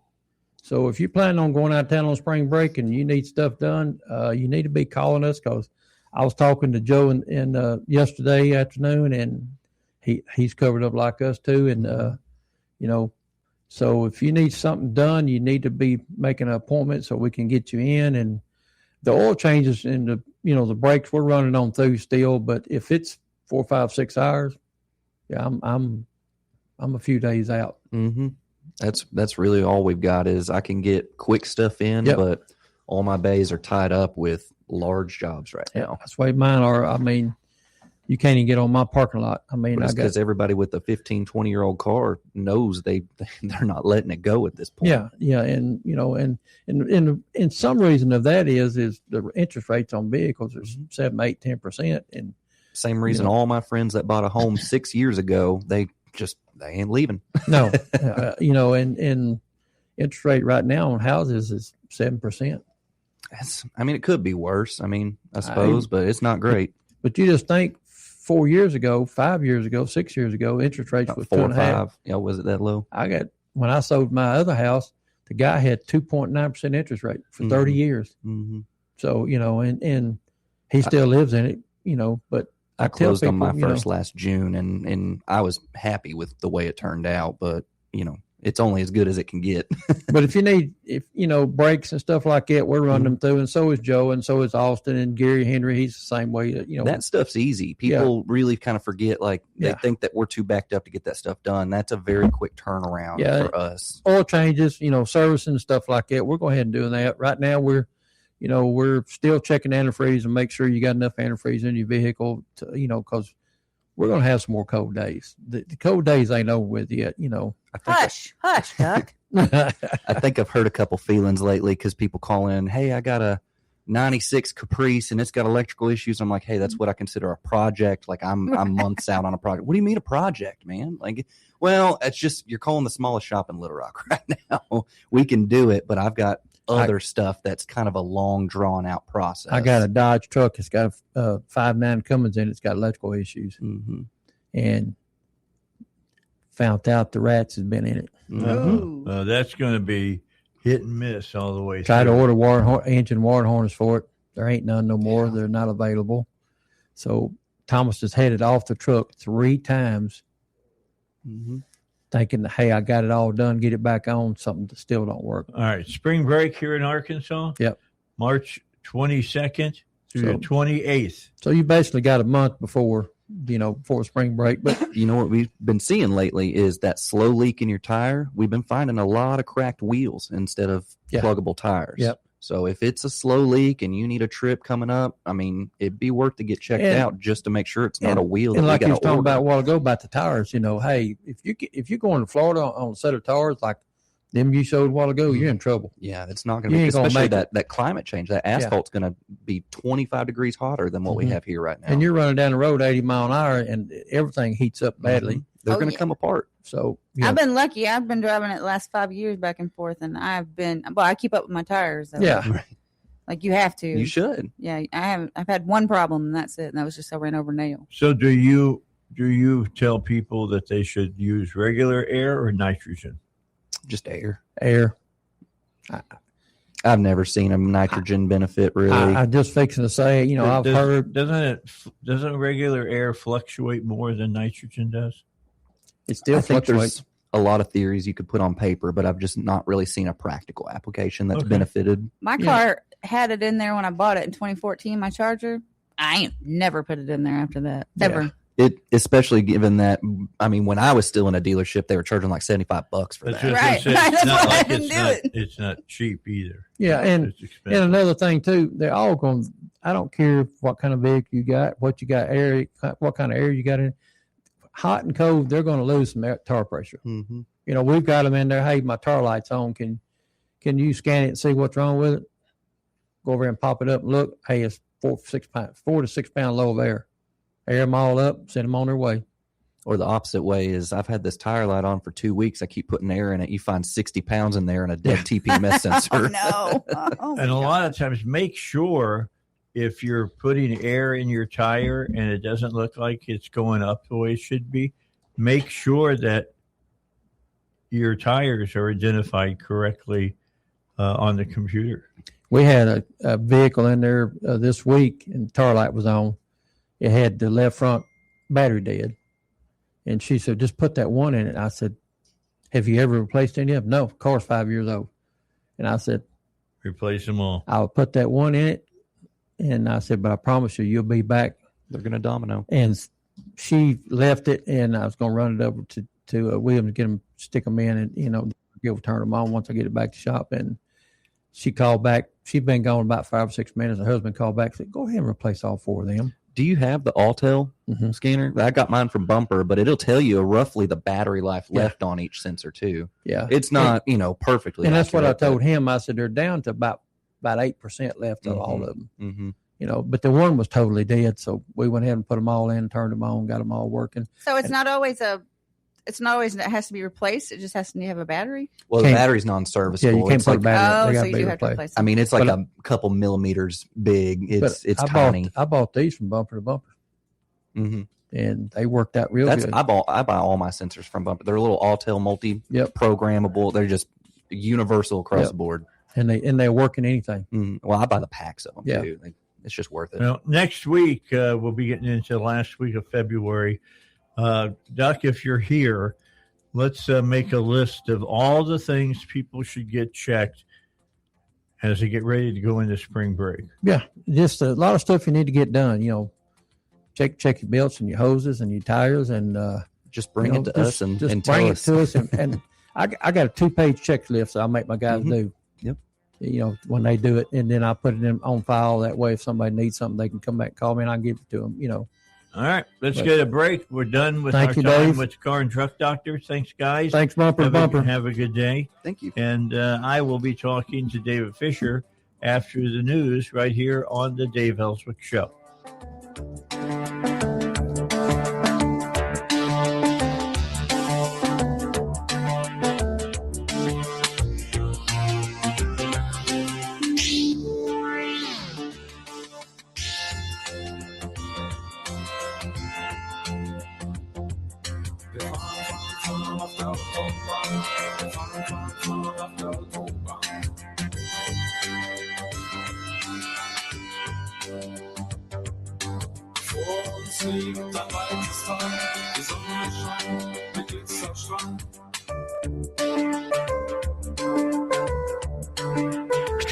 So if you're planning on going out of town on spring break and you need stuff done, you need to be calling us, because I was talking to Joe in yesterday afternoon, and he's covered up like us too. And, so if you need something done, you need to be making an appointment so we can get you in. And the oil changes and the brakes we're running on through still. But if it's 4, 5, 6 hours, yeah, I'm a few days out. Mm-hmm. That's really all we've got is I can get quick stuff in, but all my bays are tied up with large jobs right now. That's the way mine are. I mean, you can't even get on my parking lot. I mean, because everybody with a 15, 20-year-old car knows they're not letting it go at this point. Yeah, and and some reason of that is the interest rates on vehicles are 7, 8, 10%, and same reason all my friends that bought a home 6 years ago they ain't leaving. No, and interest rate right now on houses is 7%. It could be worse. I suppose, but it's not great. But you just think 4 years ago, 5 years ago, 6 years ago, interest rates was 4 or 2.5. Yeah, was it that low? When I sold my other house, the guy had 2.9% interest rate for 30 years. Mm-hmm. So and he still lives in it. But I closed on my first last June, and I was happy with the way it turned out. But it's only as good as it can get. But if you need, brakes and stuff like that, we're running them through, and so is Joe, and so is Austin and Gary Henry. He's the same way. That stuff's easy. People really kind of forget. They think that we're too backed up to get that stuff done. That's a very quick turnaround for us. Oil changes, servicing and stuff like that. We're going ahead and doing that right now. We're still checking antifreeze and make sure you got enough antifreeze in your vehicle to, because we're going to have some more cold days. The cold days ain't over with yet, Hush, Duck. I think I've heard a couple feelings lately because people call in, hey, I got a 96 Caprice and it's got electrical issues. I'm like, hey, that's what I consider a project. Like I'm months out on a project. What do you mean a project, man? Well, it's just you're calling the smallest shop in Little Rock right now. We can do it, but I've got other stuff that's kind of a long, drawn out process. I got a Dodge truck. It's got a 5.9 Cummins in it. It's got electrical issues. Mm-hmm. And found out the rats has been in it. Mm-hmm. That's going to be hit and miss all the way through. Tried to order engine water harness for it. There ain't none no more. They're not available. So Thomas has had it off the truck 3 times, thinking, hey, I got it all done, get it back on, something that still don't work. All right, spring break here in Arkansas. Yep. March 22nd through the 28th. So you basically got a month before spring break. But what we've been seeing lately is that slow leak in your tire. We've been finding a lot of cracked wheels instead of pluggable tires. Yep. So if it's a slow leak and you need a trip coming up, it'd be worth to get checked out just to make sure it's not a wheel. And like you was talking about a while ago about the tires, hey, if you're going to Florida on a set of tires like them you showed a while ago, you're in trouble. Yeah, it's not going to be, especially that climate change. That asphalt's going to be 25 degrees hotter than what we have here right now. And you're running down the road 80 mile an hour, and everything heats up badly. They're going to come apart. So I've been lucky. I've been driving it the last 5 years back and forth, and I keep up with my tires. Though. Yeah. Like you have to. You should. Yeah, I've had one problem, and that's it. And that was just I ran over a nail. So do you tell people that they should use regular air or nitrogen? Just air. I've never seen a nitrogen benefit really. I just fixing to say, I've heard. Doesn't regular air fluctuate more than nitrogen does? It still fluctuates. There's a lot of theories you could put on paper, but I've just not really seen a practical application that's benefited. My car had it in there when I bought it in 2014, my Charger. I ain't never put it in there after that. Ever. It, especially given that, when I was still in a dealership, they were charging like $75 for that. Right. That's why I didn't do it. It's not cheap either. Yeah, and another thing too, they're all going. I don't care what kind of vehicle you got, what you got, what kind of air you got in. Hot and cold, they're going to lose some tire pressure. Mm-hmm. We've got them in there. Hey, my tire light's on. Can you scan it and see what's wrong with it? Go over and pop it up and look. Hey, it's 4 to 6 pound low of air. Air them all up, send them on their way. Or the opposite way is I've had this tire light on for 2 weeks. I keep putting air in it. You find 60 pounds in there and a dead TPMS sensor. No. And a lot of times make sure if you're putting air in your tire and it doesn't look like it's going up the way it should be, make sure that your tires are identified correctly on the computer. We had a vehicle in there this week and the tire light was on. It had the left front battery dead. And she said, just put that one in it. I said, have you ever replaced any of them? No, the car's 5 years old. And I said, replace them all. I'll put that one in it. And I said, but I promise you, you'll be back. They're going to domino. And she left it, and I was going to run it over to William to get them, stick them in, and, you'll turn them on once I get it back to shop. And she called back. She'd been gone about 5 or 6 minutes. Her husband called back and said, go ahead and replace all 4 of them. Do you have the Autel scanner? I got mine from Bumper, but it'll tell you roughly the battery life left on each sensor too. Yeah. It's not, perfectly. And that's what I accurate, told him. I said, they're down to about 8% left of all of them. Mm-hmm. But the one was totally dead. So we went ahead and put them all in, turned them on, got them all working. So it has to be replaced. It just has to have a battery. Well, the battery's non-serviceable. Yeah, you can't put a battery. So you do have to replace it. I mean, it's like a couple millimeters big. It's tiny. I bought these from Bumper to Bumper. Mm-hmm. And they worked out real good. I buy all my sensors from Bumper. They're a little Autel programmable. They're just universal across the board. And they work in anything. Mm-hmm. Well, I buy the packs of them too. It's just worth it. Well, next week we'll be getting into the last week of February. Duck, if you're here, let's make a list of all the things people should get checked as they get ready to go into spring break. Yeah, just a lot of stuff you need to get done. Check your belts and your hoses and your tires, and just bring it to us and bring tell it us. to us. And I got a 2-page checklist I'll make my guys do. Yep. When they do it, and then I put it on file. That way, if somebody needs something, they can come back and call me, and I can give it to them. All right, let's get a break. We're done with our time Dave. with the Car and Truck Doctor. Thanks, guys. Thanks, Bumper. Have a good day. Thank you. And I will be talking to David Fisher after the news right here on the Dave Ellswick Show.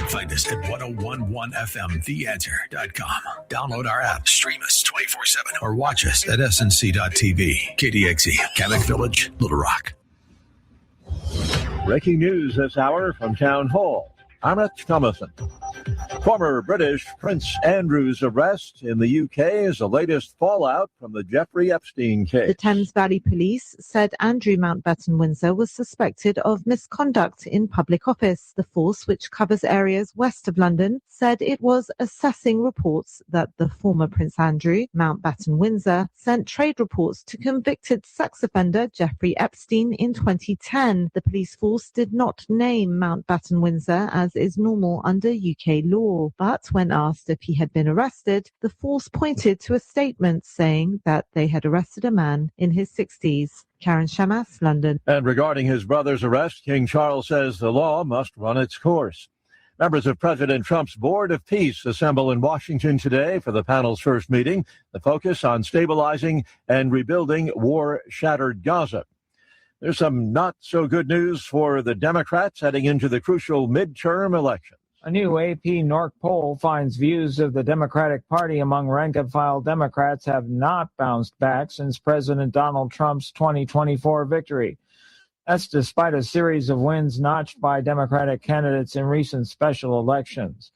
Find us at 1011fmtheanswer.com. Download our app, stream us 24/7, or watch us at snc.tv. KDXE, Kamek Village, Little Rock. Breaking news this hour from Town Hall. Amit Thomason. Former British Prince Andrew's arrest in the UK is the latest fallout from the Jeffrey Epstein case. The Thames Valley Police said Andrew Mountbatten Windsor was suspected of misconduct in public office. The force, which covers areas west of London, said it was assessing reports that the former Prince Andrew Mountbatten Windsor sent trade reports to convicted sex offender Jeffrey Epstein in 2010. The police force did not name Mountbatten Windsor, as is normal under UK law. But when asked if he had been arrested, the force pointed to a statement saying that they had arrested a man in his 60s. Karen Shamas, London. And regarding his brother's arrest, King Charles says the law must run its course. Members of President Trump's Board of Peace assemble in Washington today for the panel's first meeting. The focus on stabilizing and rebuilding war-shattered Gaza. There's some not-so-good news for the Democrats heading into the crucial midterm election. A new AP NORC poll finds views of the Democratic Party among rank-and-file Democrats have not bounced back since President Donald Trump's 2024 victory. That's despite a series of wins notched by Democratic candidates in recent special elections.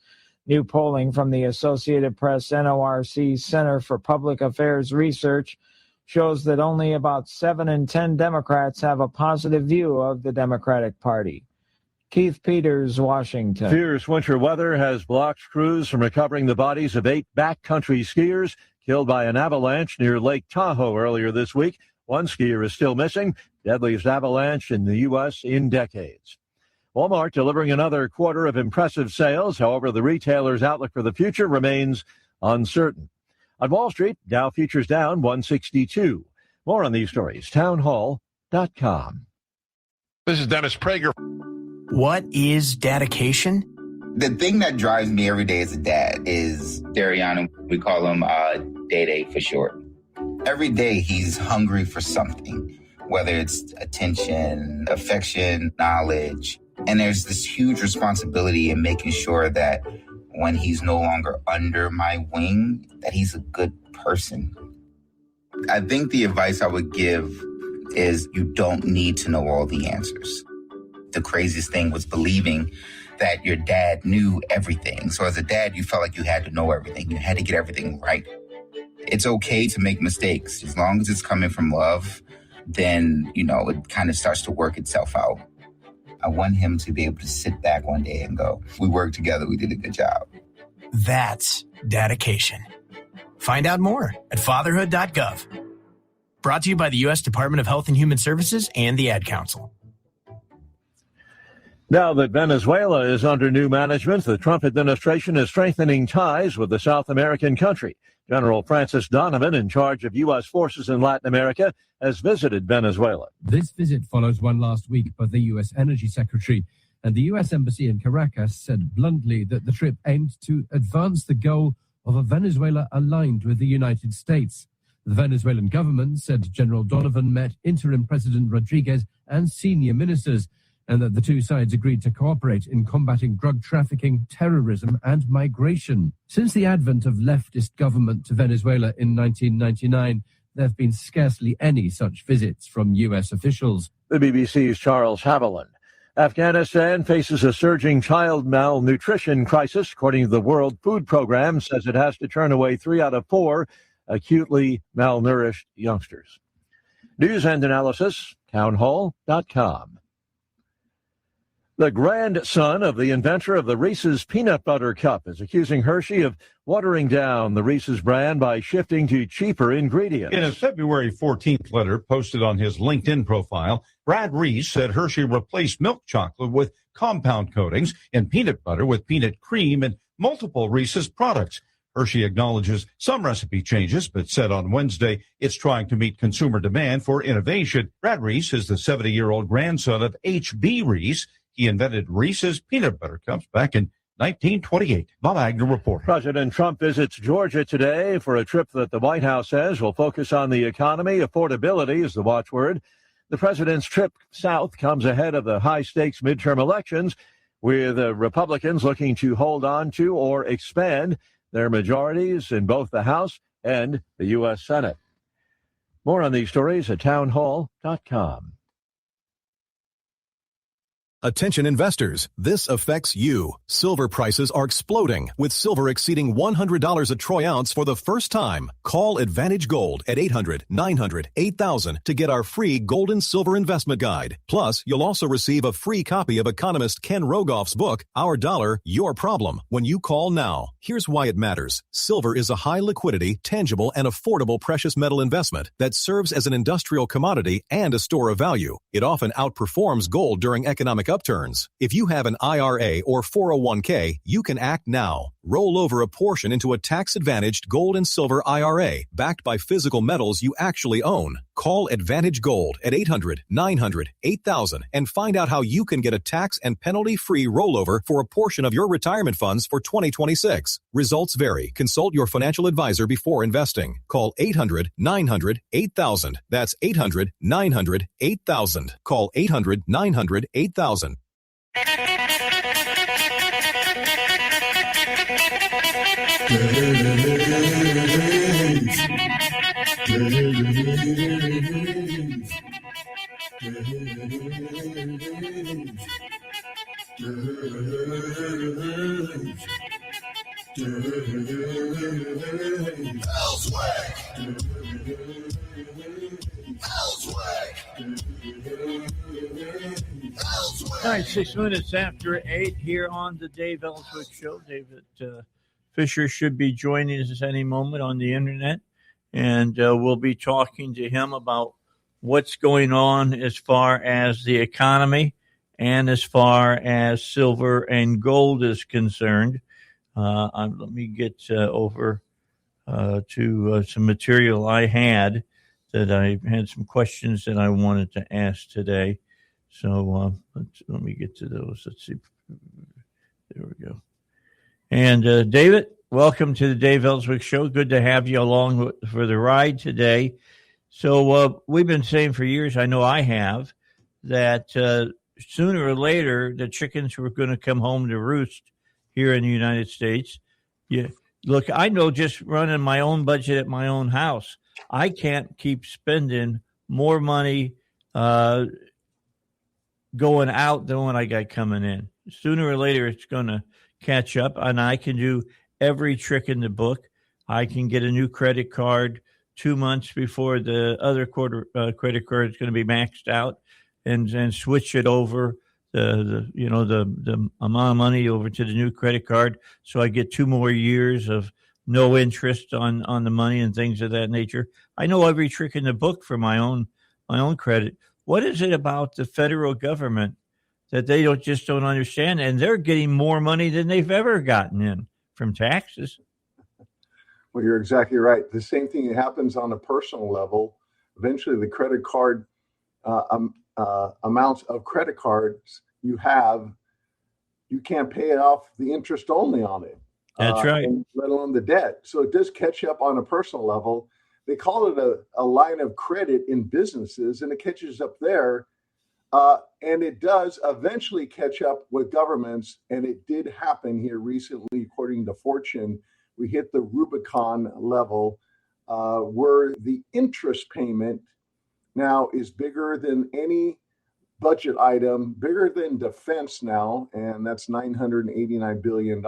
New polling from the Associated Press NORC Center for Public Affairs Research shows that only about 7 in 10 Democrats have a positive view of the Democratic Party. Keith Peters, Washington. Fierce winter weather has blocked crews from recovering the bodies of 8 backcountry skiers killed by an avalanche near Lake Tahoe earlier this week. One skier is still missing, deadliest avalanche in the U.S. in decades. Walmart delivering another quarter of impressive sales. However, the retailer's outlook for the future remains uncertain. On Wall Street, Dow futures down 162. More on these stories, townhall.com. This is Dennis Prager. What is dedication? The thing that drives me every day as a dad is Darian. We call him Day for short. Every day he's hungry for something, whether it's attention, affection, knowledge. And there's this huge responsibility in making sure that when he's no longer under my wing, that he's a good person. I think the advice I would give is you don't need to know all the answers. The craziest thing was believing that your dad knew everything. So as a dad, you felt like you had to know everything. You had to get everything right. It's okay to make mistakes. As long as it's coming from love, then, it kind of starts to work itself out. I want him to be able to sit back one day and go, we worked together, we did a good job. That's dedication. Find out more at fatherhood.gov. Brought to you by the U.S. Department of Health and Human Services and the Ad Council. Now that Venezuela is under new management, the Trump administration is strengthening ties with the South American country. General Francis Donovan, in charge of U.S. forces in Latin America, has visited Venezuela. This visit follows one last week by the U.S. Energy Secretary, and the U.S. Embassy in Caracas said bluntly that the trip aimed to advance the goal of a Venezuela aligned with the United States. The Venezuelan government said General Donovan met interim President Rodriguez and senior ministers, and that the two sides agreed to cooperate in combating drug trafficking, terrorism, and migration. Since the advent of leftist government to Venezuela in 1999, there have been scarcely any such visits from U.S. officials. The BBC's Charles Haviland. Afghanistan faces a surging child malnutrition crisis. According to the World Food Program, says it has to turn away 3 out of 4 acutely malnourished youngsters. News and analysis, townhall.com. The grandson of the inventor of the Reese's Peanut Butter Cup is accusing Hershey of watering down the Reese's brand by shifting to cheaper ingredients. In a February 14th letter posted on his LinkedIn profile, Brad Reese said Hershey replaced milk chocolate with compound coatings and peanut butter with peanut cream and multiple Reese's products. Hershey acknowledges some recipe changes, but said on Wednesday it's trying to meet consumer demand for innovation. Brad Reese is the 70-year-old grandson of H.B. Reese. He invented Reese's Peanut Butter Cups back in 1928. Bob Agnew reporting. President Trump visits Georgia today for a trip that the White House says will focus on the economy. Affordability is the watchword. The president's trip south comes ahead of the high-stakes midterm elections, with Republicans looking to hold on to or expand their majorities in both the House and the U.S. Senate. More on these stories at townhall.com. Attention investors, this affects you. Silver prices are exploding, with silver exceeding $100 a troy ounce for the first time. Call Advantage Gold at 800-900-8000 to get our free gold and silver investment guide. Plus, you'll also receive a free copy of economist Ken Rogoff's book, Our Dollar, Your Problem, when you call now. Here's why it matters. Silver is a high liquidity, tangible, and affordable precious metal investment that serves as an industrial commodity and a store of value. It often outperforms gold during economic upturns. If you have an IRA or 401k, you can act now. Roll over a portion into a tax-advantaged gold and silver IRA backed by physical metals you actually own. Call Advantage Gold at 800-900-8000 and find out how you can get a tax and penalty-free rollover for a portion of your retirement funds for 2026. Results vary. Consult your financial advisor before investing. Call 800-900-8000. That's 800-900-8000. Call 800-900-8000. All right, 6 minutes after 8 here on the Dave Ellswick Show. David Fisher should be joining us any moment on the internet, and we'll be talking to him about what's going on as far as the economy and as far as silver and gold is concerned. Let me get over to some material I had that I had some questions that I wanted to ask today. So let me get to those. Let's see. There we go. And David, welcome to the Dave Ellswick Show. Good to have you along for the ride today. So we've been saying for years, I know I have, that sooner or later the chickens were going to come home to roost here in the United States. Yeah, look, I know just running my own budget at my own house, I can't keep spending more money going out than what I got coming in. Sooner or later, it's going to catch up, and I can do every trick in the book. I can get a new credit card 2 months before the other credit card is going to be maxed out, and switch it over the amount of money over to the new credit card, so I get 2 more years of no interest on the money and things of that nature. I know every trick in the book for my own credit. What is it about the federal government that they don't understand? And they're getting more money than they've ever gotten in from taxes. Well, you're exactly right. The same thing happens on a personal level. Eventually, the credit card amounts of credit cards you have, you can't pay off the interest only on it. That's right. Let alone the debt. So it does catch up on a personal level. They call it a line of credit in businesses, and it catches up there. And it does eventually catch up with governments. And it did happen here recently, according to Fortune. We hit the Rubicon level where the interest payment now is bigger than any budget item, bigger than defense now, and that's $989 billion.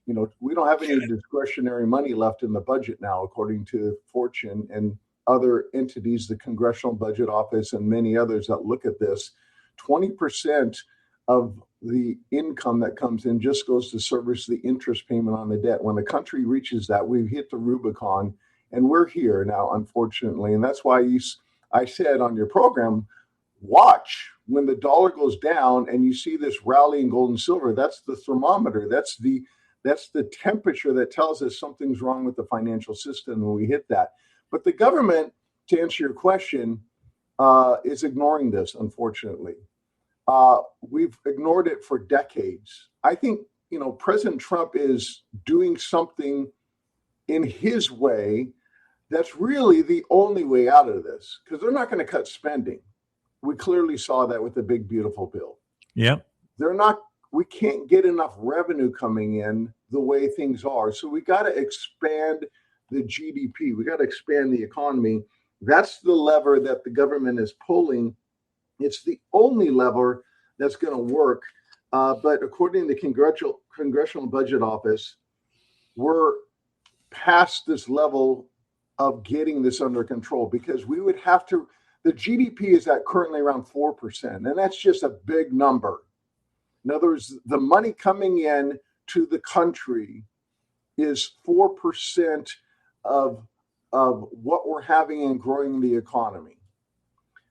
You know, we don't have any discretionary money left in the budget now, according to Fortune and other entities, the Congressional Budget Office and many others that look at this. 20% of the income that comes in just goes to service the interest payment on the debt. When the country reaches that, we've hit the Rubicon, and we're here now, unfortunately. And that's why I said on your program, watch when the dollar goes down and you see this rally in gold and silver. That's the thermometer. That's the temperature that tells us something's wrong with the financial system when we hit that. But the government, to answer your question, is ignoring this, unfortunately. We've ignored it for decades. I think, President Trump is doing something in his way that's really the only way out of this, because they're not going to cut spending. We clearly saw that with the big, beautiful bill. Yep. We can't get enough revenue coming in the way things are. So we got to expand the GDP. We got to expand the economy. That's the lever that the government is pulling. It's the only lever that's going to work. But according to the Congressional Budget Office, we're past this level of getting this under control, because we would have to, the GDP is at currently around 4%, and that's just a big number. In other words, the money coming in to the country is 4% of what we're having in growing the economy.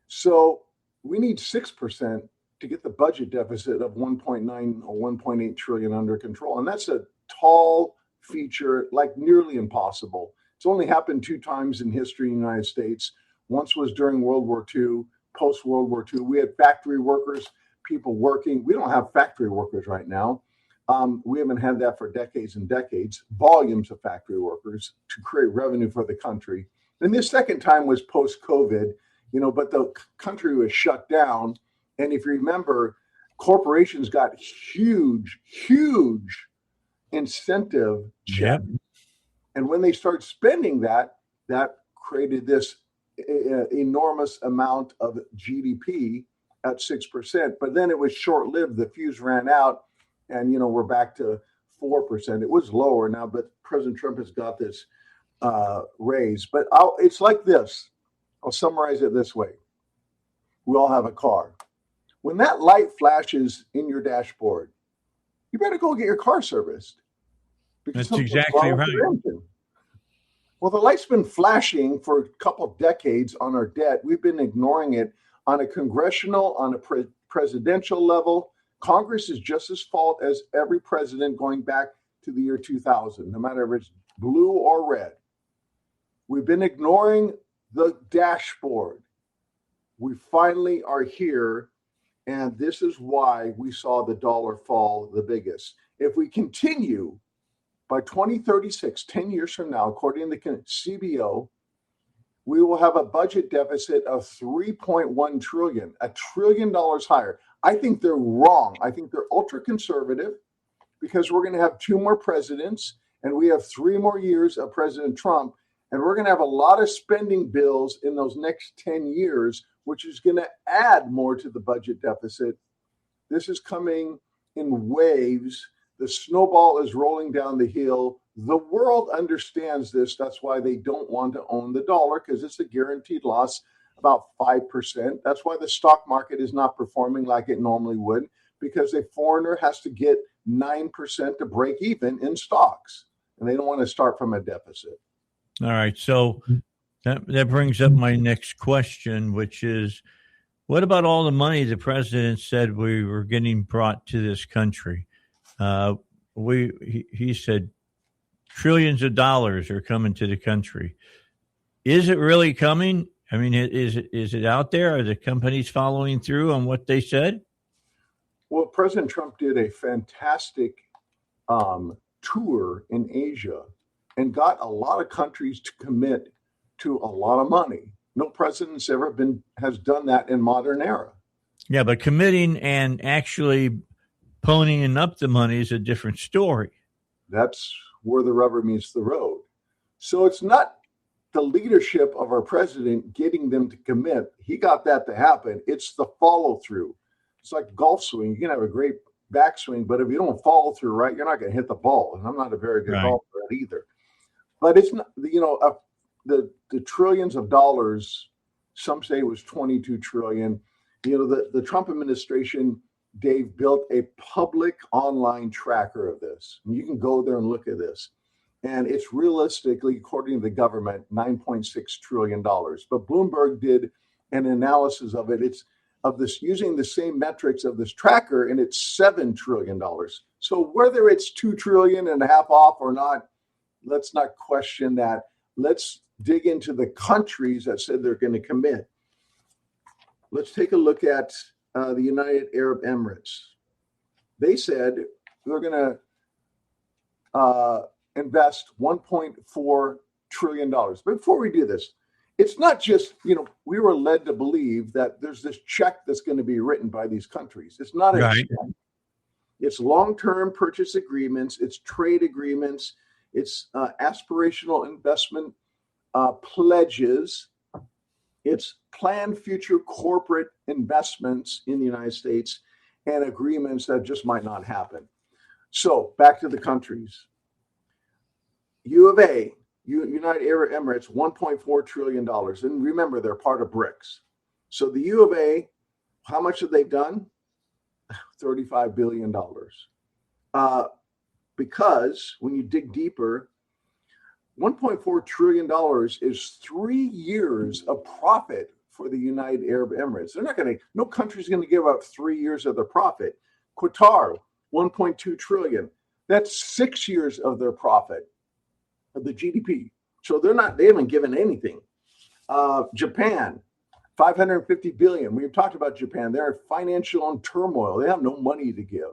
So we need 6% to get the budget deficit of 1.9 or 1.8 trillion under control. And that's a tall feature, like nearly impossible. It's only happened 2 times in history in the United States. Once was during World War II, post-World War II. We had factory workers, people working. We don't have factory workers right now. We haven't had that for decades and decades. Volumes of factory workers to create revenue for the country. And this second time was post-COVID, but the country was shut down. And if you remember, corporations got huge incentive checks. Yep. And when they start spending that created this enormous amount of GDP at 6%. But then it was short-lived. The fuse ran out, and we're back to 4%. It was lower now, but President Trump has got this raise. But it's like this. I'll summarize it this way. We all have a car. When that light flashes in your dashboard, you better go get your car serviced. That's exactly right. Well, the light's been flashing for a couple of decades on our debt. We've been ignoring it on a congressional, on a presidential level. Congress is just as fault as every president going back to the year 2000, no matter if it's blue or red. We've been ignoring the dashboard. We finally are here, and this is why we saw the dollar fall the biggest. If we continue, by 2036, 10 years from now, according to the CBO, we will have a budget deficit of $3.1 trillion, $1 trillion higher. I think they're wrong. I think they're ultra conservative, because we're going to have 2 more presidents, and we have 3 more years of President Trump, and we're going to have a lot of spending bills in those next 10 years, which is going to add more to the budget deficit. This is coming in waves. The snowball is rolling down the hill. The world understands this. That's why they don't want to own the dollar, because it's a guaranteed loss, about 5%. That's why the stock market is not performing like it normally would, because a foreigner has to get 9% to break even in stocks, and they don't want to start from a deficit. All right. So that brings up my next question, which is, what about all the money the president said we were getting brought to this country? He said trillions of dollars are coming to the country. Is it really coming? I mean, is it out there? Are the companies following through on what they said? Well, President Trump did a fantastic tour in Asia and got a lot of countries to commit to a lot of money. No president's has done that in modern era. Yeah, but committing and actually ponying up the money is a different story. That's where the rubber meets the road. So it's not the leadership of our president getting them to commit. He got that to happen. It's the follow through. It's like golf swing. You can have a great backswing, but if you don't follow through right, you're not going to hit the ball. And I'm not a very good golfer either. But it's not, the trillions of dollars, some say it was 22 trillion. The Trump administration, Dave, built a public online tracker of this. And you can go there and look at this. And it's realistically, according to the government, $9.6 trillion. But Bloomberg did an analysis of it. It's of this using the same metrics of this tracker, and it's $7 trillion. So whether it's $2.5 trillion off or not, let's not question that. Let's dig into the countries that said they're going to commit. Let's take a look at the United Arab Emirates. They said they're going to invest $1.4 trillion. But before we do this, it's not just, we were led to believe that there's this check that's going to be written by these countries. It's not a check. It's long-term purchase agreements. It's trade agreements. It's aspirational investment pledges. It's planned future corporate investments in the United States and agreements that just might not happen. So back to the countries. U of A, United Arab Emirates, $1.4 trillion. And remember, they're part of BRICS. So the U of A, how much have they done? $35 billion. Because when you dig deeper, $1.4 trillion is 3 years of profit for the United Arab Emirates. No country's going to give up 3 years of their profit. Qatar, $1.2 trillion. That's 6 years of their profit, of the GDP. So they haven't given anything. Japan, $550 billion. We've talked about Japan. They're financial in turmoil. They have no money to give.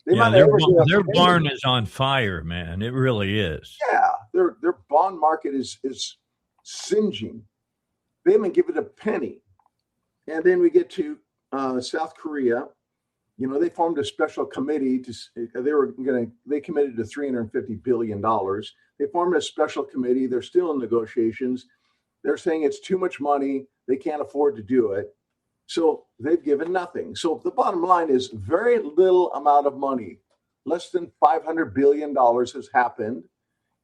Their barn is on fire, man. It really is. Yeah, their bond market is singeing. They haven't given a penny. And then we get to South Korea. They formed a special committee they committed to $350 billion. They formed a special committee. They're still in negotiations. They're saying it's too much money. They can't afford to do it. So they've given nothing. So the bottom line is very little amount of money, less than $500 billion has happened.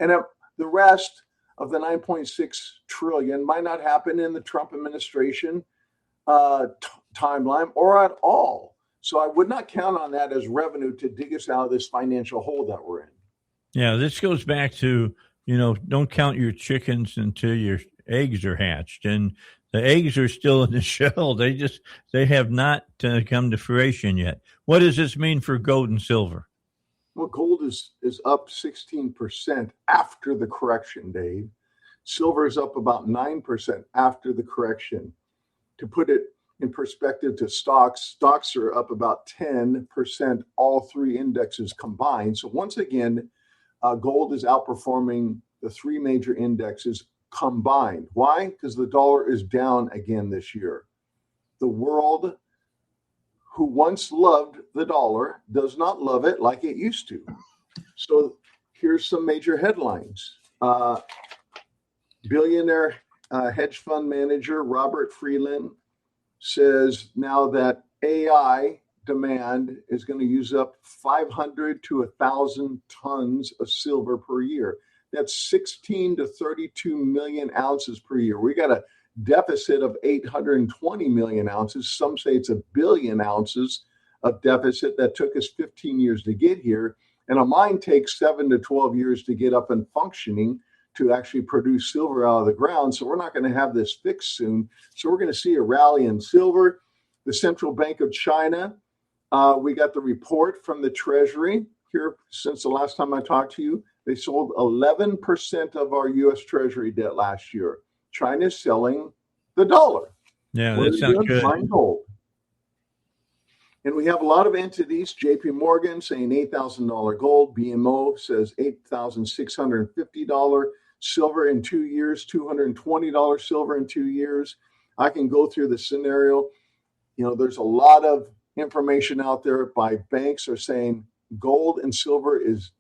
And the rest of the $9.6 trillion might not happen in the Trump administration timeline or at all. So I would not count on that as revenue to dig us out of this financial hole that we're in. Yeah, this goes back to, don't count your chickens until your eggs are hatched. And the eggs are still in the shell. They have not come to fruition yet. What does this mean for gold and silver? Well, gold is up 16% after the correction, Dave. Silver is up about 9% after the correction. To put it in perspective to stocks are up about 10%, all three indexes combined. So once again, gold is outperforming the three major indexes combined. Why? Because the dollar is down again this year. The world, who once loved the dollar, does not love it like it used to. So here's some major headlines. Billionaire hedge fund manager Robert Freeland says now that AI demand is going to use up 500 to 1,000 tons of silver per year. That's 16 to 32 million ounces per year. We got a deficit of 820 million ounces. Some say it's 1 billion ounces of deficit that took us 15 years to get here. And a mine takes 7 to 12 years to get up and functioning to actually produce silver out of the ground. So we're not going to have this fixed soon. So we're going to see a rally in silver. The Central Bank of China, we got the report from the Treasury here since the last time I talked to you. They sold 11% of our U.S. Treasury debt last year. China's selling the dollar. Yeah, What that's not good. Buying gold. And we have a lot of entities, JP Morgan saying $8,000 gold, BMO says $8,650 silver in 2 years, $220 silver in 2 years. I can go through the scenario. You know, there's a lot of information out there by banks are saying gold and silver is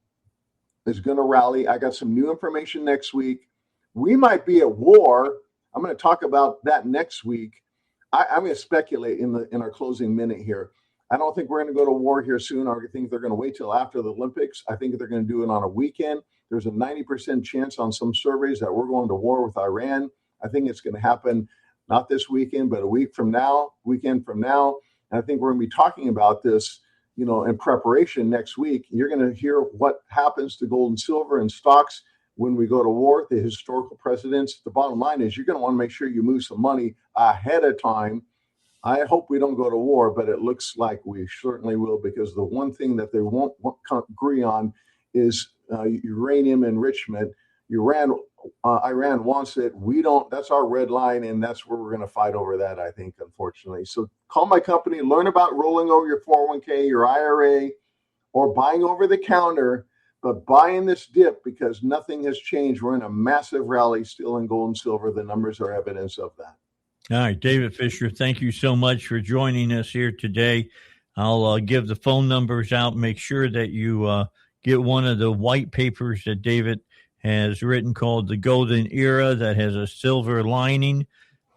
going to rally. I got some new information next week. We might be at war. I'm going to talk about that next week. I'm going to speculate in our closing minute here. I don't think we're going to go to war here soon. I think they're going to wait till after the Olympics. I think they're going to do it on a weekend. There's a 90% chance on some surveys that we're going to war with Iran. I think it's going to happen not this weekend, but a weekend from now. And I think we're going to be talking about this, you know, in preparation next week. You're going to hear what happens to gold and silver and stocks when we go to war, the historical precedents. The bottom line is you're going to want to make sure you move some money ahead of time. I hope we don't go to war, but it looks like we certainly will, because the one thing that they won't agree on is uranium enrichment. Iran wants it. We don't. That's our red line, and that's where we're going to fight over that, I think, unfortunately. So call my company, learn about rolling over your 401k, your IRA, or buying over the counter, but buying this dip because nothing has changed. We're in a massive rally still in gold and silver. The numbers are evidence of that. All right, David Fisher, thank you so much for joining us here today. I'll give the phone numbers out. Make sure that you get one of the white papers that David has written called The Golden Era that has a silver lining.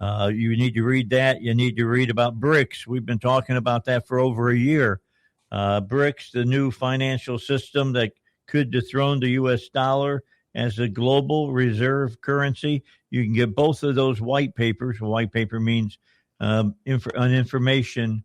You need to read that. You need to read about BRICS. We've been talking about that for over a year. BRICS, the new financial system that could dethrone the U.S. dollar as a global reserve currency. You can get both of those white papers. A white paper means an information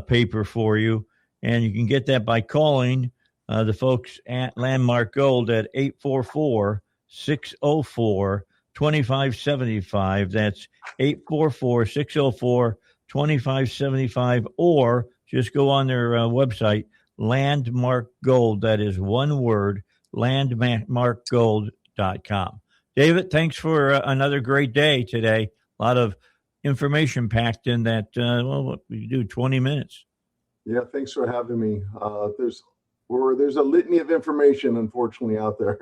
paper for you. And you can get that by calling the folks at Landmark Gold at 844-604-2575. That's 844-604-2575. Or just go on their website, Landmark Gold. That is one word, landmarkgold.com. David, thanks for another great day today. A lot of information packed in that, what we do, 20 minutes. Yeah, thanks for having me. There's a litany of information, unfortunately, out there,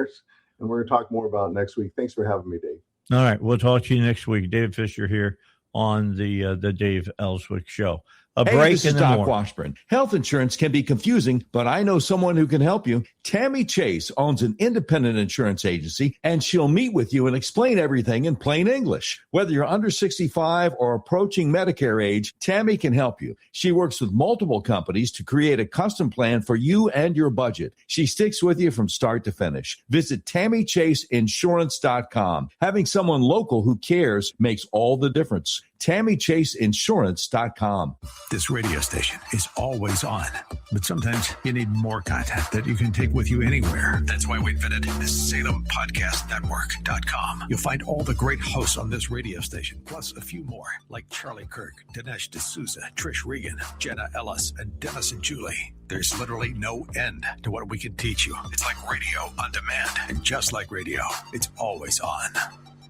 and we're going to talk more about it next week. Thanks for having me, Dave. All right, we'll talk to you next week. Dave Fisher here on the Dave Ellswick Show. This is Doc Washburn. Health insurance can be confusing, but I know someone who can help you. Tammy Chase owns an independent insurance agency, and she'll meet with you and explain everything in plain English. Whether you're under 65 or approaching Medicare age, Tammy can help you. She works with multiple companies to create a custom plan for you and your budget. She sticks with you from start to finish. Visit TammyChaseInsurance.com. Having someone local who cares makes all the difference. TammyChaseInsurance.com. This radio station is always on, but sometimes you need more content that you can take with you anywhere. That's why we invented the SalemPodcastNetwork.com. You'll find all the great hosts on this radio station, plus a few more, like Charlie Kirk, Dinesh D'Souza, Trish Regan, Jenna Ellis, and Dennis and Julie. There's literally no end to what we can teach you. It's like radio on demand, and just like radio, it's always on.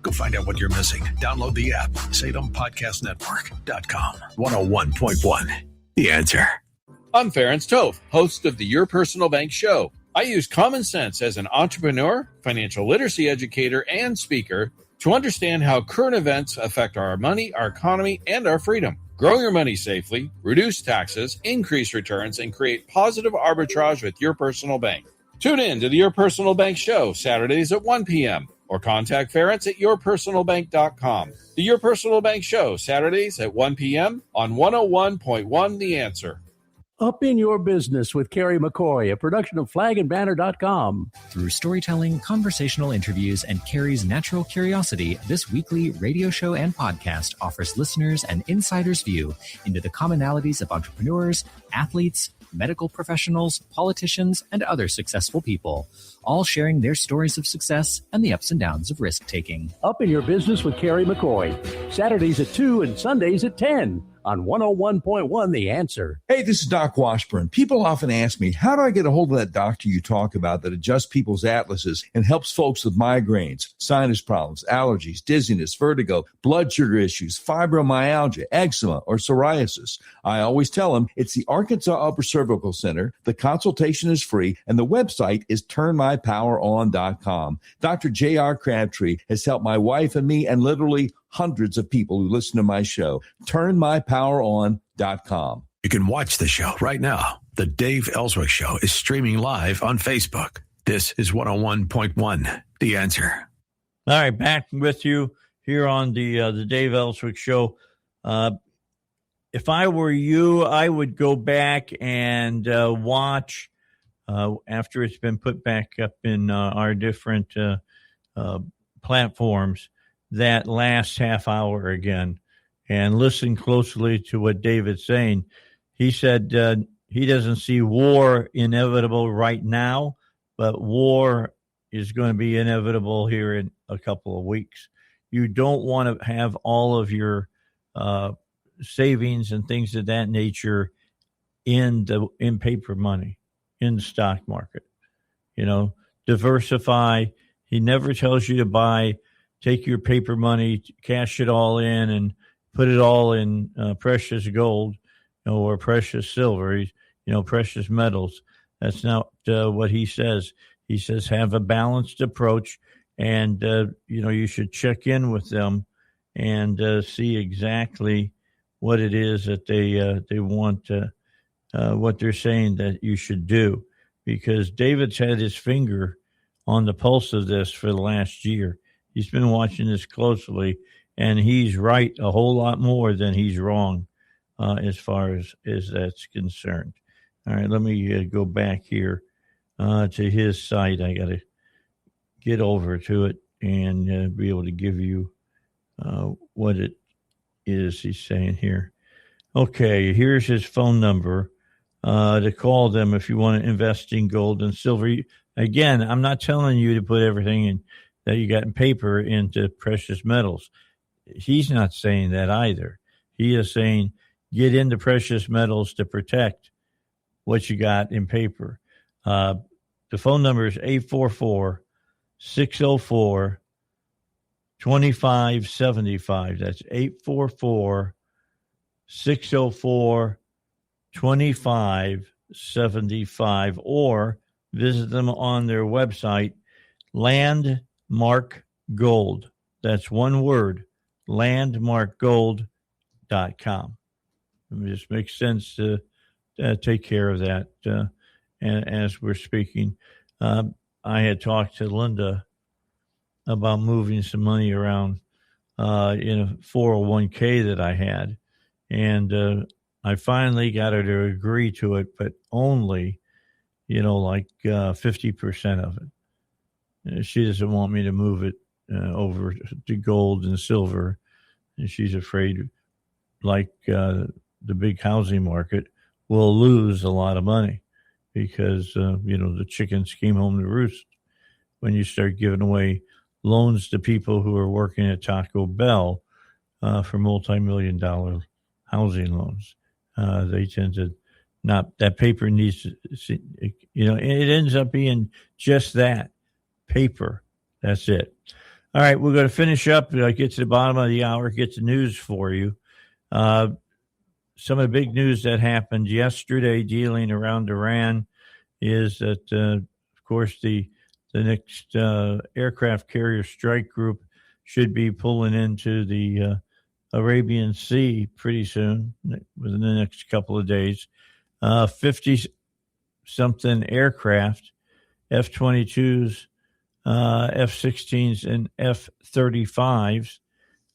Go find out what you're missing. Download the app, SalemPodcastNetwork.com. 101.1. The Answer. I'm Ference Toth, host of the Your Personal Bank Show. I use common sense as an entrepreneur, financial literacy educator, and speaker to understand how current events affect our money, our economy, and our freedom. Grow your money safely, reduce taxes, increase returns, and create positive arbitrage with your personal bank. Tune in to the Your Personal Bank Show, Saturdays at 1 p.m. or contact Ference at yourpersonalbank.com. The Your Personal Bank Show, Saturdays at 1 p.m. on 101.1 The Answer. Up in Your Business with Carrie McCoy, a production of flagandbanner.com. Through storytelling, conversational interviews, and Carrie's natural curiosity, this weekly radio show and podcast offers listeners an insider's view into the commonalities of entrepreneurs, athletes, medical professionals, politicians, and other successful people, all sharing their stories of success and the ups and downs of risk-taking. Up in Your Business with Carrie McCoy, Saturdays at 2 and Sundays at 10 on 101.1 The Answer. Hey, this is Doc Washburn. People often ask me, how do I get a hold of that doctor you talk about that adjusts people's atlases and helps folks with migraines, sinus problems, allergies, dizziness, vertigo, blood sugar issues, fibromyalgia, eczema, or psoriasis? I always tell them it's the Arkansas Upper Cervical Center. The consultation is free, and the website is turnmypoweron.com. Dr. J.R. Crabtree has helped my wife and me and literally hundreds of people who listen to my show. Turnmypoweron.com. You can watch the show right now. The Dave Ellswick Show is streaming live on Facebook. This is 101.1 The Answer. All right, back with you here on the Dave Ellswick Show. If I were you, I would go back and watch after it's been put back up in our different platforms, that last half hour again, and listen closely to what David's saying. He said he doesn't see war inevitable right now, but war is going to be inevitable here in a couple of weeks. You don't want to have all of your savings and things of that nature in paper money, in the stock market. You know, diversify. He never tells you to take your paper money, cash it all in, and put it all in precious gold, or precious silver, precious metals. That's not what he says. He says have a balanced approach, and you should check in with them and see exactly what it is that they want, what they're saying that you should do, because David's had his finger on the pulse of this for the last year. He's been watching this closely, and he's right a whole lot more than he's wrong as far as that's concerned. All right, let me go back here to his site. I got to get over to it and be able to give you what it is he's saying here. Okay, here's his phone number to call them if you want to invest in gold and silver. Again, I'm not telling you to put everything in that you got in paper into precious metals. He's not saying that either. He is saying get into precious metals to protect what you got in paper. The phone number is 844-604-2575. That's 844-604-2575, or visit them on their website, Landmark Gold. That's one word, landmarkgold.com. It just makes sense to take care of that. And as we're speaking, I had talked to Linda about moving some money around in a 401k that I had. And I finally got her to agree to it, but only, 50% of it. She doesn't want me to move it over to gold and silver. And she's afraid, like the big housing market, will lose a lot of money because, the chickens came home to roost when you start giving away loans to people who are working at Taco Bell for multi-million-dollar housing loans. They tend to not, that paper needs to, it ends up being just that, paper. That's it. All right, we're going to finish up. Get to the bottom of the hour, get the news for you. Some of the big news that happened yesterday dealing around Iran is that, of course, the next aircraft carrier strike group should be pulling into the Arabian Sea pretty soon, within the next couple of days. 50-something aircraft F-22s, F-16s, and F-35s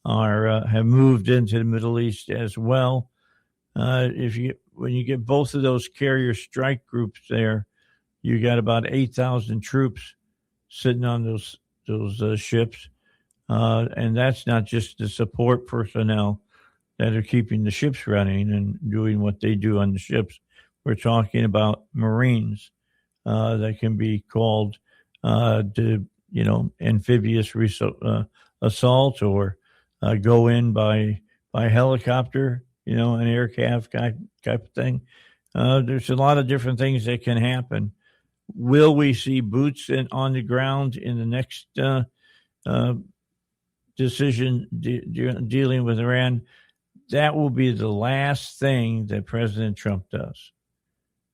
have moved into the Middle East as well. When you get both of those carrier strike groups there, you got about 8,000 troops sitting on those ships, and that's not just the support personnel that are keeping the ships running and doing what they do on the ships. We're talking about Marines that can be called to amphibious assault or go in by helicopter, an aircraft type of thing. There's a lot of different things that can happen. Will we see boots on the ground in the next decision dealing with Iran? That will be the last thing that President Trump does,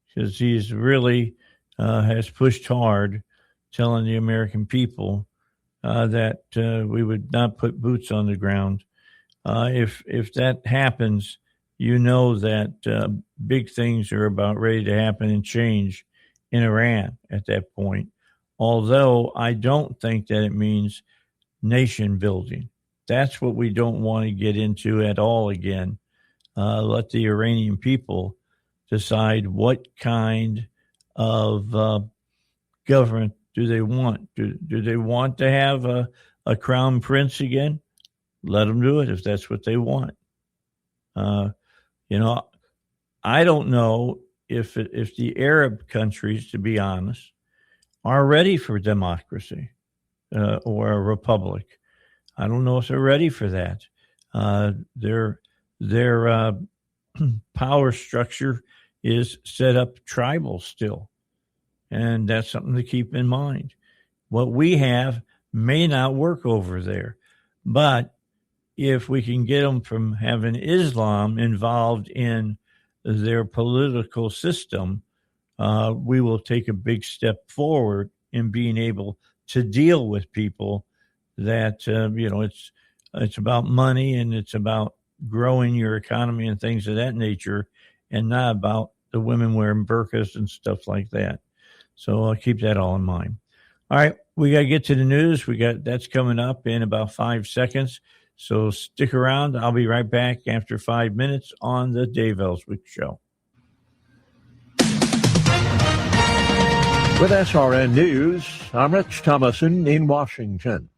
because he's really has pushed hard, telling the American people that we would not put boots on the ground. If that happens, that big things are about ready to happen and change in Iran at that point. Although I don't think that it means nation building. That's what we don't want to get into at all again. Let the Iranian people decide what kind of government do they want. Do they want to have a crown prince again? Let them do it if that's what they want. I don't know if the Arab countries, to be honest, are ready for democracy or a republic. I don't know if they're ready for that. Their power structure is set up tribal still, and that's something to keep in mind. What we have may not work over there, but if we can get them from having Islam involved in their political system, we will take a big step forward in being able to deal with people that, it's about money and it's about growing your economy and things of that nature, and not about the women wearing burqas and stuff like that. So I'll keep that all in mind. All right, we got to get to the news. That's coming up in about 5 seconds. So stick around. I'll be right back after 5 minutes on the Dave Ellswick Show. With SRN News, I'm Rich Thomason in Washington.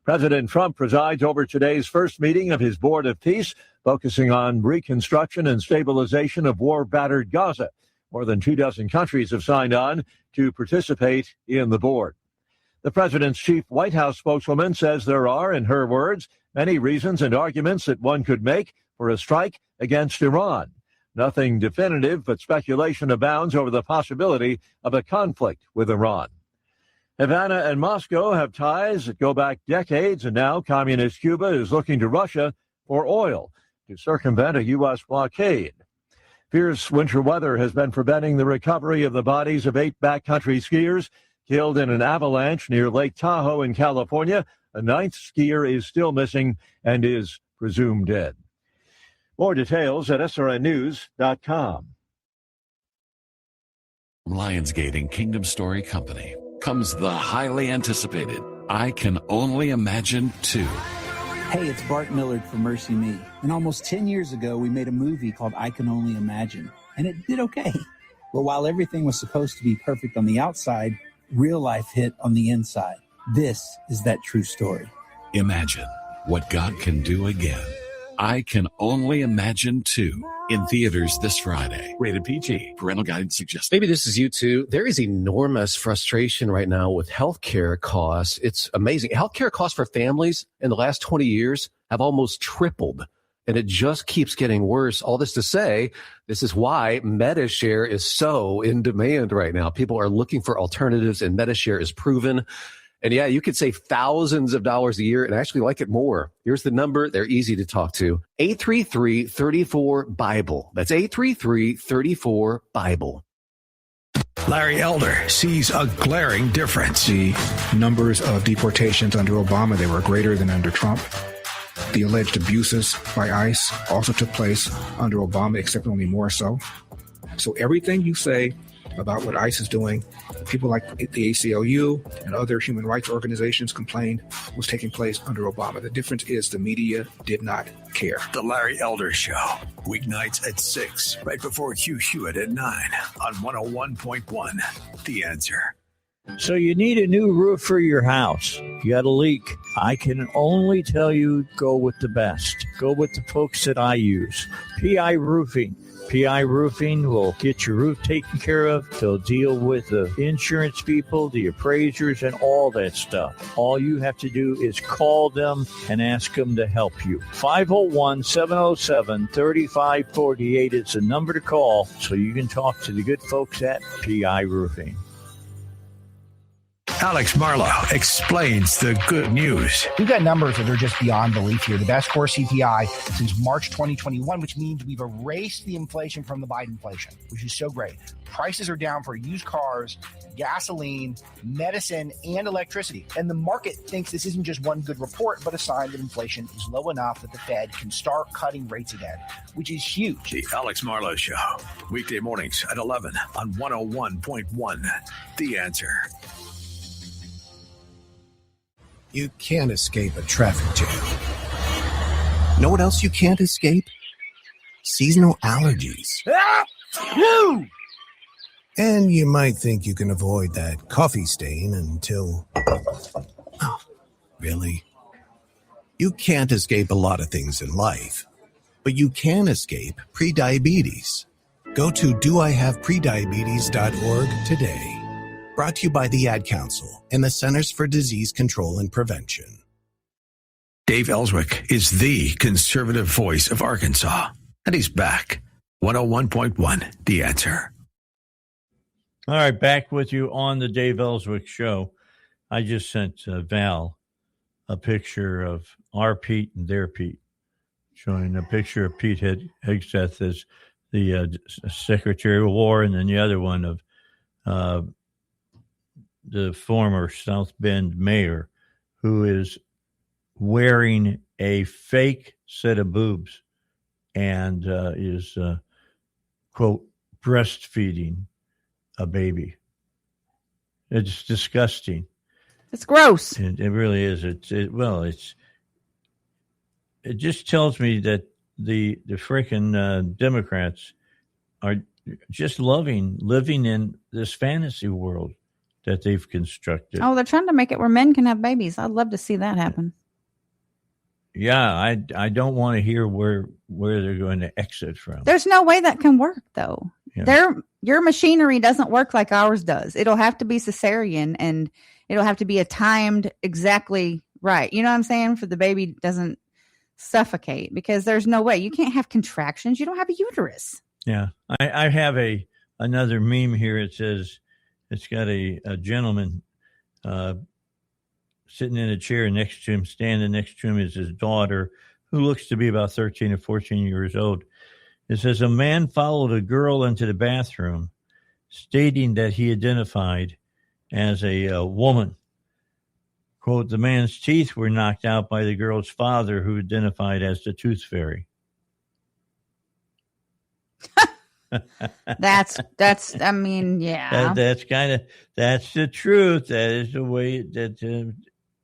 President Trump presides over today's first meeting of his Board of Peace, focusing on reconstruction and stabilization of war-battered Gaza. More than 24 countries have signed on to participate in the board. The president's chief White House spokeswoman says there are, in her words, many reasons and arguments that one could make for a strike against Iran. Nothing definitive, but speculation abounds over the possibility of a conflict with Iran. Havana and Moscow have ties that go back decades, and now communist Cuba is looking to Russia for oil to circumvent a U.S. blockade. Fierce winter weather has been preventing the recovery of the bodies of 8 backcountry skiers killed in an avalanche near Lake Tahoe in California. A 9th skier is still missing and is presumed dead. More details at srnnews.com. Lionsgate and Kingdom Story Company comes the highly anticipated I Can Only Imagine 2. Hey, it's Bart Millard from Mercy Me. And almost 10 years ago, we made a movie called I Can Only Imagine, and it did okay. But while everything was supposed to be perfect on the outside, real life hit on the inside. This is that true story. Imagine what God can do again. I Can Only Imagine 2. In theaters this Friday. Rated PG. Parental guidance suggested. Maybe this is you too. There is enormous frustration right now with healthcare costs. It's amazing. Healthcare costs for families in the last 20 years have almost tripled, and it just keeps getting worse. All this to say, this is why MediShare is so in demand right now. People are looking for alternatives, and MediShare is proven. And yeah, you could save thousands of dollars a year and actually like it more. Here's the number. They're easy to talk to. 833-34-BIBLE. That's 833-34-BIBLE. Larry Elder sees a glaring difference. The numbers of deportations under Obama, they were greater than under Trump. The alleged abuses by ICE also took place under Obama, except only more so. So everything you say about what ICE is doing. People like the ACLU and other human rights organizations complained was taking place under Obama. The difference is the media did not care. The Larry Elder Show, weeknights at 6, right before Hugh Hewitt at 9 on 101.1. The Answer. So you need a new roof for your house. You got a leak. I can only tell you, go with the best. Go with the folks that I use. PI Roofing. PI Roofing will get your roof taken care of. They'll deal with the insurance people, the appraisers, and all that stuff. All you have to do is call them and ask them to help you. 501-707-3548 is the number to call so you can talk to the good folks at PI Roofing. Alex Marlowe explains the good news. We've got numbers that are just beyond belief here. The best core CPI since March 2021, which means we've erased the inflation from the Biden inflation, which is so great. Prices are down for used cars, gasoline, medicine, and electricity. And the market thinks this isn't just one good report, but a sign that inflation is low enough that the Fed can start cutting rates again, which is huge. The Alex Marlowe Show, weekday mornings at 11 on 101.1. The Answer. You can't escape a traffic jam. Know what else you can't escape? Seasonal allergies. And you might think you can avoid that coffee stain until... Oh, really? You can't escape a lot of things in life, but you can escape prediabetes. Go to doihaveprediabetes.org today. Brought to you by the Ad Council and the Centers for Disease Control and Prevention. Dave Ellswick is the conservative voice of Arkansas, and he's back. 101.1, The Answer. All right, back with you on the Dave Ellswick Show. I just sent Val a picture of our Pete and their Pete, showing a picture of Pete Hegseth as the Secretary of War, and then the other one of the former South Bend mayor, who is wearing a fake set of boobs and is, quote, breastfeeding a baby. It's disgusting. It's gross. It really is. It just tells me that the freaking Democrats are just living in this fantasy world that they've constructed. Oh, they're trying to make it where men can have babies. I'd love to see that happen. Yeah, I don't want to hear where they're going to exit from. There's no way that can work, though. Yeah. Your machinery doesn't work like ours does. It'll have to be cesarean, and it'll have to be timed exactly right. You know what I'm saying? For the baby doesn't suffocate, because there's no way. You can't have contractions. You don't have a uterus. Yeah. I have another meme here. It says, it's got a gentleman sitting in a chair next to him. Standing next to him is his daughter, who looks to be about 13 or 14 years old. It says, a man followed a girl into the bathroom, stating that he identified as a woman. Quote, the man's teeth were knocked out by the girl's father, who identified as the tooth fairy. That's I mean, yeah. That's the truth. That is the way that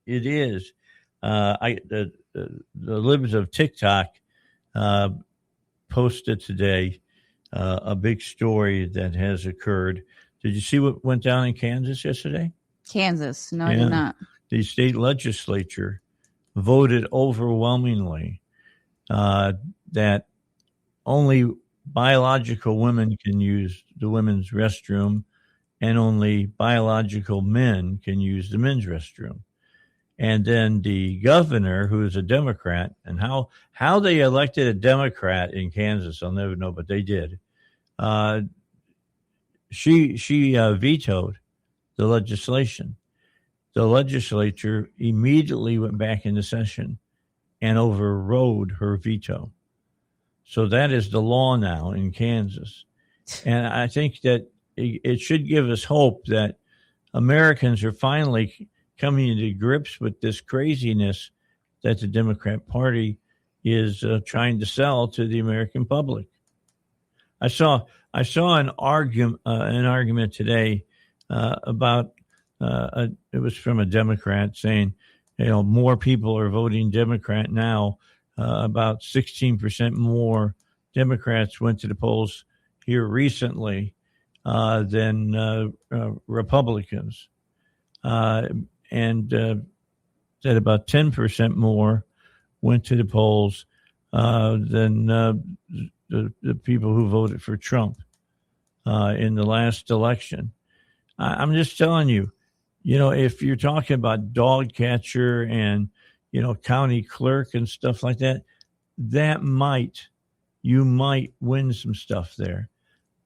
it is. The libs of TikTok posted today a big story that has occurred. Did you see what went down in Kansas yesterday? Kansas. No, I did not. The state legislature voted overwhelmingly that only biological women can use the women's restroom, and only biological men can use the men's restroom. And then the governor, who is a Democrat, and how they elected a Democrat in Kansas, I'll never know, but they did. She vetoed the legislation. The legislature immediately went back into session and overrode her veto. So that is the law now in Kansas. And I think that it should give us hope that Americans are finally coming to grips with this craziness that the Democrat Party is trying to sell to the American public. I saw I saw an argument today about it was from a Democrat saying, more people are voting Democrat now. About 16% more Democrats went to the polls here recently than Republicans, and that about 10% more went to the polls than the people who voted for Trump in the last election. I'm just telling you, if you're talking about dog catcher and, county clerk and stuff like that, you might win some stuff there.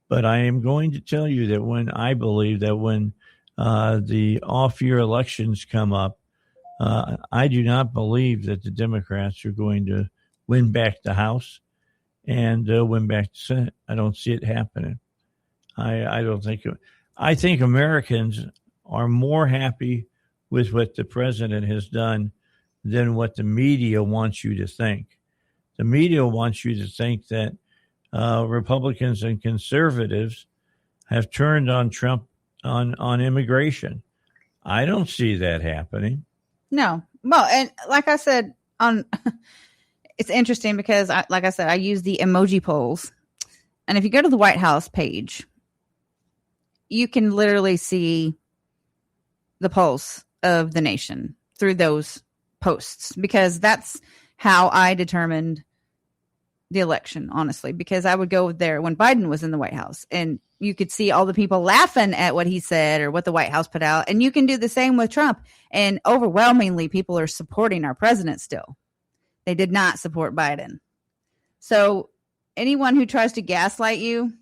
But I am going to tell you that when the off-year elections come up, I do not believe that the Democrats are going to win back the House and win back the Senate. I don't see it happening. I don't think it. I think Americans are more happy with what the president has done than what the media wants you to think. The media wants you to think that Republicans and conservatives have turned on Trump on immigration. I don't see that happening. No. Well, and like I said, it's interesting because, I use the emoji polls. And if you go to the White House page, you can literally see the pulse of the nation through those posts, because that's how I determined the election, honestly, because I would go there when Biden was in the White House and you could see all the people laughing at what he said or what the White House put out. And you can do the same with Trump. And overwhelmingly, people are supporting our president still. They did not support Biden. So anyone who tries to gaslight you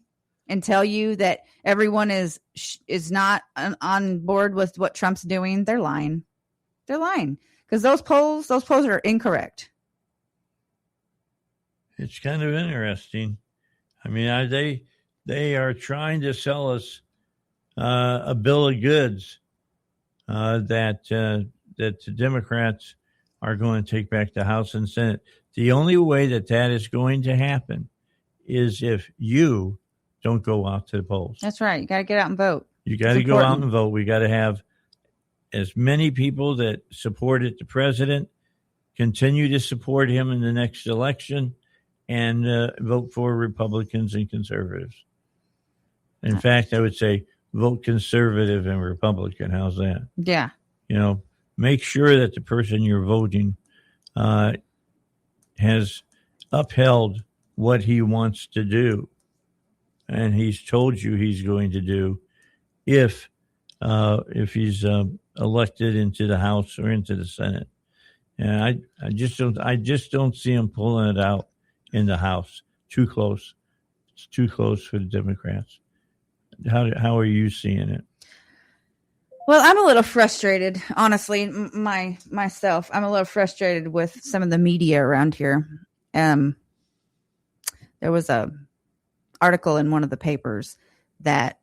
and tell you that everyone is not on board with what Trump's doing, they're lying. They're lying, because those polls are incorrect. It's kind of interesting. I mean, they are trying to sell us a bill of goods that the Democrats are going to take back the House and Senate. The only way that is going to happen is if you don't go out to the polls. That's right. You got to get out and vote. You got to go out and vote. We got to have as many people that supported the president continue to support him in the next election and vote for Republicans and conservatives. In fact, I would say vote conservative and Republican. How's that? Yeah. Make sure that the person you're voting has upheld what he wants to do, and he's told you he's going to do if he's elected into the House or into the Senate. And I just don't see him pulling it out in the House. Too close. It's too close for the Democrats. How are you seeing it? Well, I'm a little frustrated, honestly, myself. I'm a little frustrated with some of the media around here. There was a article in one of the papers that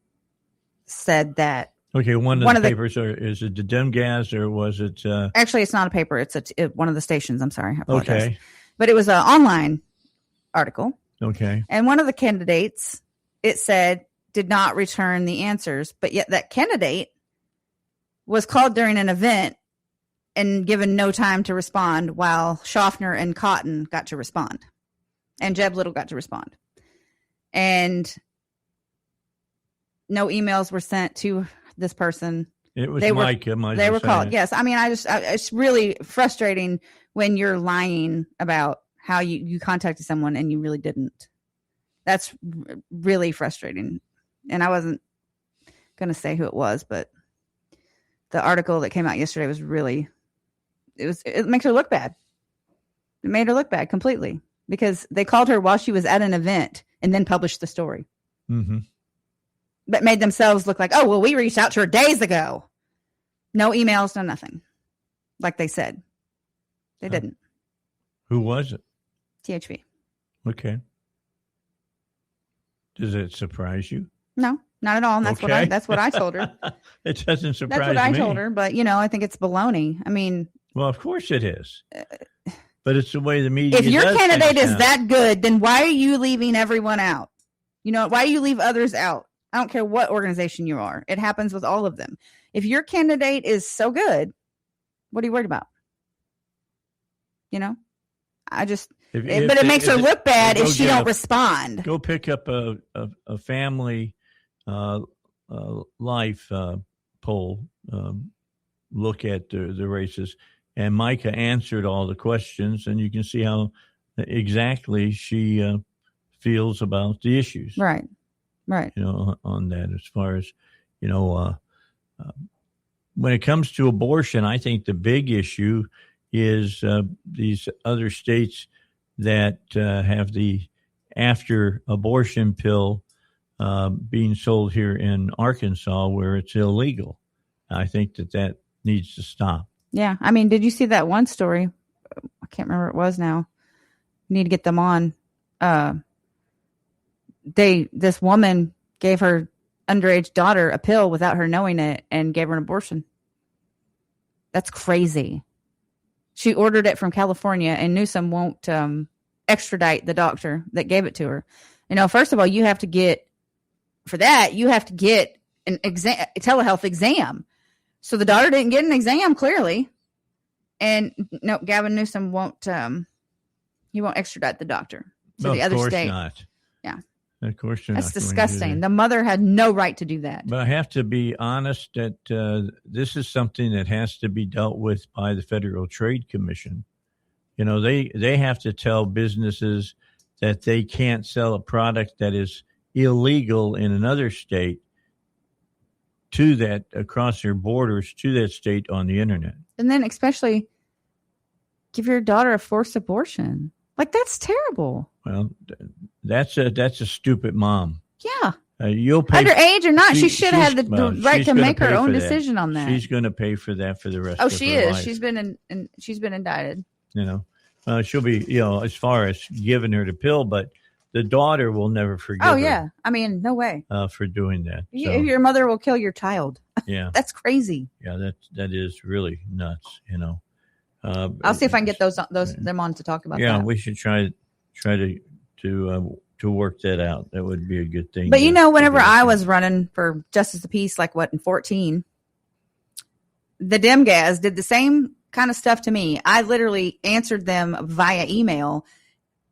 said that. Okay, one of the papers, is it the Demgas or was it? Actually, it's not a paper. It's one of the stations. I'm sorry. I apologize. Okay. But it was an online article. Okay. And one of the candidates, it said, did not return the answers. But yet that candidate was called during an event and given no time to respond, while Schaffner and Cotton got to respond. And Jeb Little got to respond. And no emails were sent to this person. It was Mike. They were called. Yes. I mean, it's really frustrating when you're lying about how you contacted someone and you really didn't. That's really frustrating. And I wasn't going to say who it was, but the article that came out yesterday was really, it makes her look bad. It made her look bad completely, because they called her while she was at an event and then published the story. Mm-hmm. But made themselves look like, oh, well, we reached out to her days ago. No emails, no nothing. Like they said. They didn't. Who was it? THV. Okay. Does it surprise you? No, not at all. And that's what I told her. It doesn't surprise me. That's what I told her. But, I think it's baloney. I mean. Well, of course it is. But it's the way the media If your candidate is that good, then why are you leaving everyone out? You know, why do you leave others out? I don't care what organization you are. It happens with all of them. If your candidate is so good, what are you worried about? You know, but it makes her look bad if she don't respond. Go pick up a family life poll. Look at the races, and Micah answered all the questions, and you can see how exactly she feels about the issues. Right. You know, on that, as far as, you know, when it comes to abortion, I think the big issue is these other states that have the after abortion pill being sold here in Arkansas, where it's illegal. I think that needs to stop. Yeah. I mean, did you see that one story? I can't remember what it was now. Need to get them on. This woman gave her underage daughter a pill without her knowing it and gave her an abortion. That's crazy. She ordered it from California, and Newsom won't extradite the doctor that gave it to her. You know, first of all, you have to get an exam, a telehealth exam. So the daughter didn't get an exam, clearly. And no, Gavin Newsom won't extradite the doctor to the other state. Not. Yeah. Of course not. That's disgusting. The mother had no right to do that. But I have to be honest that this is something that has to be dealt with by the Federal Trade Commission. You know, they have to tell businesses that they can't sell a product that is illegal in another state to that across their borders to that state on the internet. And then especially give your daughter a forced abortion. Like, that's terrible. Well, that's a stupid mom. Yeah. You'll pay underage or not. She should have the right to make her own decision on that. She's going to pay for that for the rest of her life. Oh, she is. She's been indicted. You know, she'll be, you know, as far as giving her the pill, but the daughter will never forgive her. Oh, yeah. I mean, no way. For doing that. So, your mother will kill your child. Yeah. That's crazy. Yeah, that is really nuts, you know. I'll see if I can get them on to talk about that. Yeah, we should try to work that out. That would be a good thing. But, you know, whenever I was running for Justice of the Peace, like in 2014, the Demgas did the same kind of stuff to me. I literally answered them via email,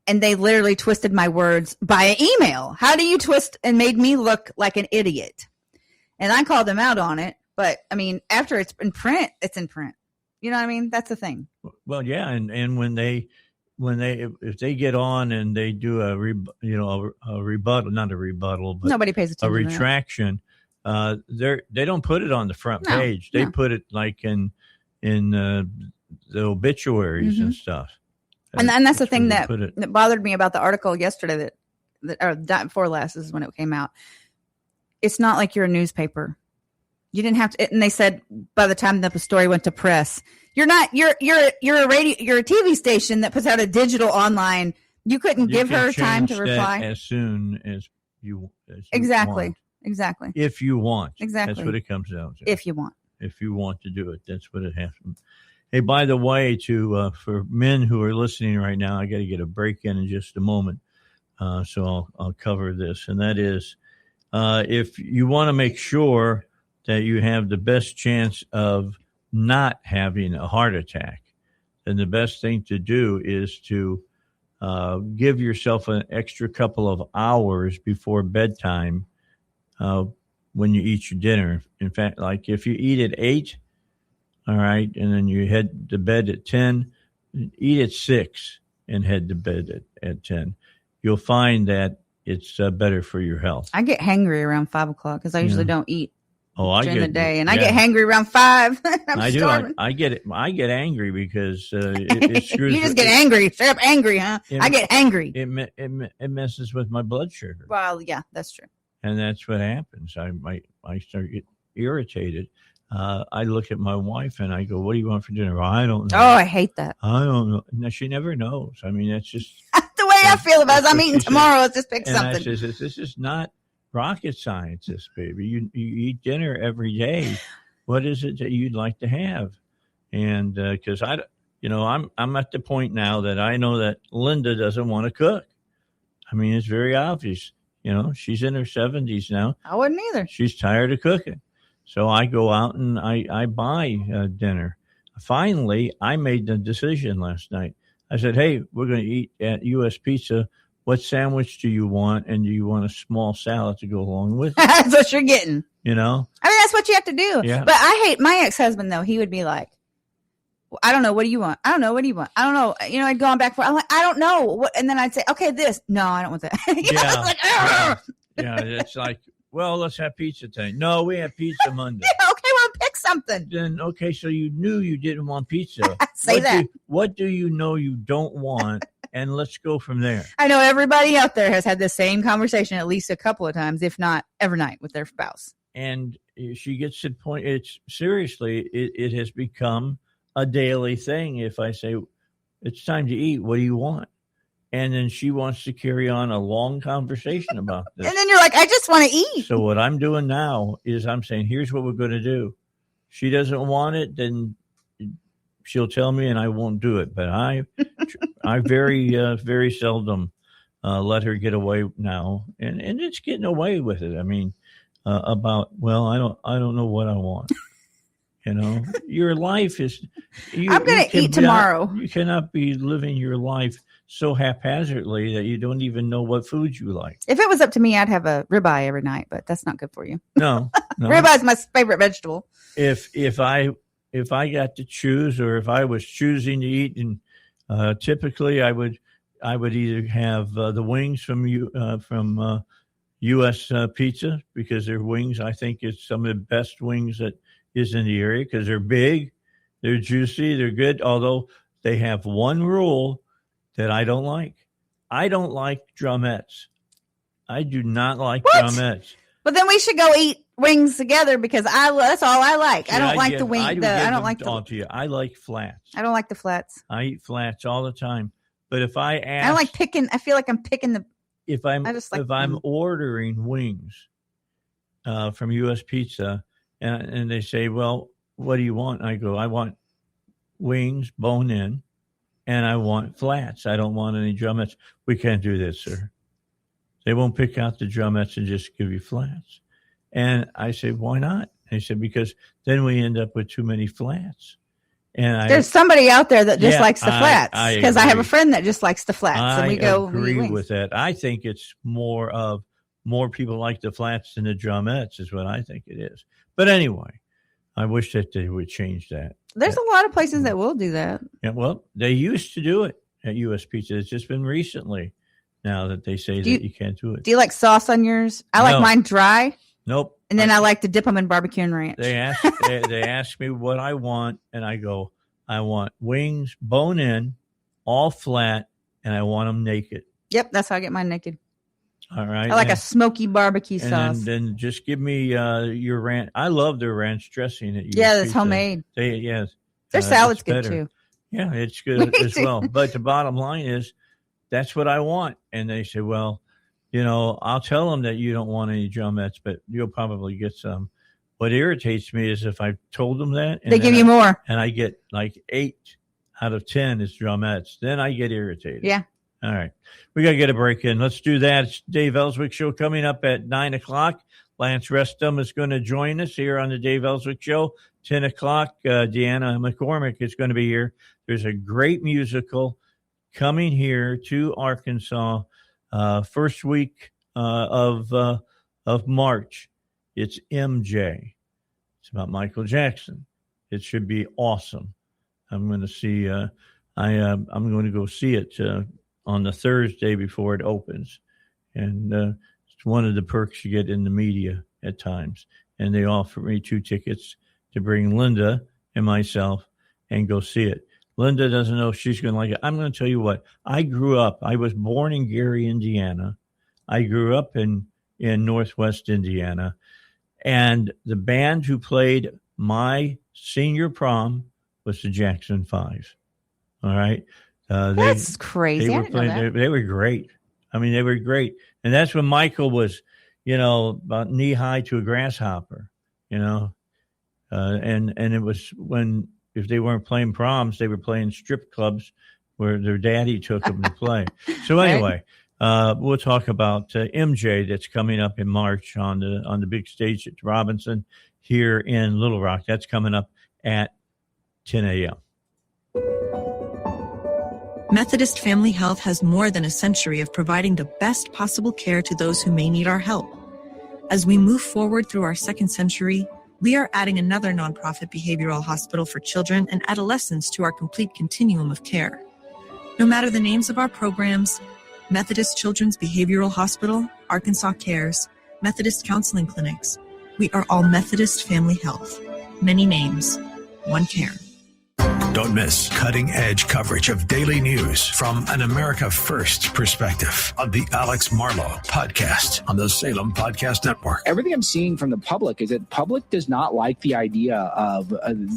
and they literally twisted my words via email. How do you twist and made me look like an idiot? And I called them out on it. But, I mean, after it's in print, it's in print. You know what I mean? That's the thing. Well, yeah, and if they get on and they do a rebuttal, not a rebuttal, but nobody pays attention. A retraction. They don't put it on the front page. They put it like in the obituaries and stuff. And that's the thing that bothered me about the article yesterday or before last is when it came out. It's not like you're a newspaper. You didn't have to, and they said by the time that the story went to press, you're a TV station that puts out a digital online. You couldn't give her time to reply as soon as you exactly want. Exactly. If you want. Exactly. That's what it comes down to. If you want. If you want to do it, that's what it has to. Hey, by the way, for men who are listening right now, I got to get a break in just a moment. So I'll cover this, and that is if you want to make sure that you have the best chance of not having a heart attack, then the best thing to do is to give yourself an extra couple of hours before bedtime when you eat your dinner. In fact, like if you eat at 8, all right, and then you head to bed at 10, eat at 6 and head to bed at 10. You'll find that it's better for your health. I get hangry around 5 o'clock because I usually don't eat. During the day, and I get hangry around 5. I do. I get it. I get angry because it screws. You just get angry. Straight up angry, huh? I get angry. It messes with my blood sugar. Well, yeah, that's true. And that's what happens. I start get irritated. I look at my wife and I go, "What do you want for dinner?" Well, I don't know. Oh, I hate that. I don't know. No, she never knows. I mean, that's just the way I feel about it. I'm eating tomorrow. Let's just pick something. I says, this is not rocket science, this baby. You eat dinner every day. What is it that you'd like to have? And because I'm at the point now that I know that Linda doesn't want to cook. I mean, it's very obvious. She's in her 70s now. I wouldn't either. She's tired of cooking. So I go out and I buy dinner. Finally, I made the decision last night. I said, hey, we're going to eat at U.S. Pizza. What sandwich do you want? And do you want a small salad to go along with it? That's what you're getting. I mean, that's what you have to do. Yeah. But I hate my ex-husband, though. He would be like, I don't know. What do you want? I don't know. What do you want? I don't know. I'd go on back for, I'm like, I don't know. What? And then I'd say, okay, this. No, I don't want that. Yeah. Like, yeah. It's like, well, let's have pizza today. No, we have pizza Monday. Yeah, okay, well, pick something. Then, okay, so you knew you didn't want pizza. Say that. What do you know you don't want? And let's go from there. I know everybody out there has had the same conversation at least a couple of times, if not every night, with their spouse. And she gets to the point, it has become a daily thing. If I say, it's time to eat, what do you want? And then she wants to carry on a long conversation about this. And then you're like, I just want to eat. So what I'm doing now is I'm saying, here's what we're going to do. She doesn't want it, then she'll tell me and I won't do it. But I very seldom let her get away now. And it's getting away with it. I mean, I don't know what I want. Your life is. I'm going to eat tomorrow. You cannot be living your life so haphazardly that you don't even know what foods you like. If it was up to me, I'd have a ribeye every night, but that's not good for you. No. Ribeye is my favorite vegetable. If I got to choose, or if I was choosing to eat, and typically I would either have the wings from U.S. Pizza, because their wings, I think, is some of the best wings that is in the area, because they're big, they're juicy, they're good. Although they have one rule that I don't like. I don't like drumettes. I do not like drumettes. But then we should go eat wings together, because that's all I like. See, I don't like the wing. I don't like all to you. I like flats. I don't like the flats. I eat flats all the time. But if I ask, I don't like picking. I feel like I'm picking the. If I'm ordering wings from U.S. Pizza, and they say, well, what do you want? And I go, I want wings, bone in, and I want flats. I don't want any drumettes. We can't do this, sir. They won't pick out the drumettes and just give you flats. And I said, why not? They said, because then we end up with too many flats. And there's somebody out there that just likes the flats, because I have a friend that just likes the flats, and we go. I agree with that. I think it's more people like the flats than the drumettes is what I think it is. But anyway, I wish that they would change that. There's a lot of places that will do that. Yeah, well, they used to do it at U.S. Pizza. It's just been recently now that they say that you can't do it. Do you like sauce on yours? I like mine dry. Nope. And then I like to dip them in barbecue and ranch. They ask me what I want, and I go, I want wings, bone in, all flat, and I want them naked. Yep, that's how I get mine naked. All right. I like a smoky barbecue sauce. And then just give me your ranch. I love their ranch dressing. That's homemade. Their salad's good too. Yeah, it's good as well. But the bottom line is, that's what I want. And they say, well, I'll tell them that you don't want any drumettes, but you'll probably get some. What irritates me is if I told them that, and they give you more, and I get like 8 out of 10 is drumettes, then I get irritated. Yeah. All right. We got to get a break in. Let's do that. It's Dave Ellswick Show coming up at 9 o'clock. Lance Restum is going to join us here on the Dave Ellswick Show. 10 o'clock, Deanna McCormick is going to be here. There's a great musical coming here to Arkansas first week of March. It's MJ. It's about Michael Jackson. It should be awesome. I'm going to see. I'm going to go see it on the Thursday before it opens, and it's one of the perks you get in the media at times. And they offer me 2 tickets to bring Linda and myself and go see it. Linda doesn't know if she's going to like it. I'm going to tell you what. I was born in Gary, Indiana. I grew up in Northwest Indiana. And the band who played my senior prom was the Jackson 5. All right. That's crazy. They were great. I mean, they were great. And that's when Michael was, about knee high to a grasshopper, and it was when, if they weren't playing proms, they were playing strip clubs where their daddy took them to play. So anyway, We'll talk about MJ that's coming up in March on the big stage at Robinson here in Little Rock. That's coming up at 10 a.m. Methodist Family Health has more than a century of providing the best possible care to those who may need our help. As we move forward through our second century, we are adding another nonprofit behavioral hospital for children and adolescents to our complete continuum of care. No matter the names of our programs, Methodist Children's Behavioral Hospital, Arkansas Cares, Methodist Counseling Clinics, we are all Methodist Family Health. Many names, one care. Don't miss cutting-edge coverage of daily news from an America First perspective on the Alex Marlowe podcast on the Salem Podcast Network. Everything I'm seeing from the public is that public does not like the idea of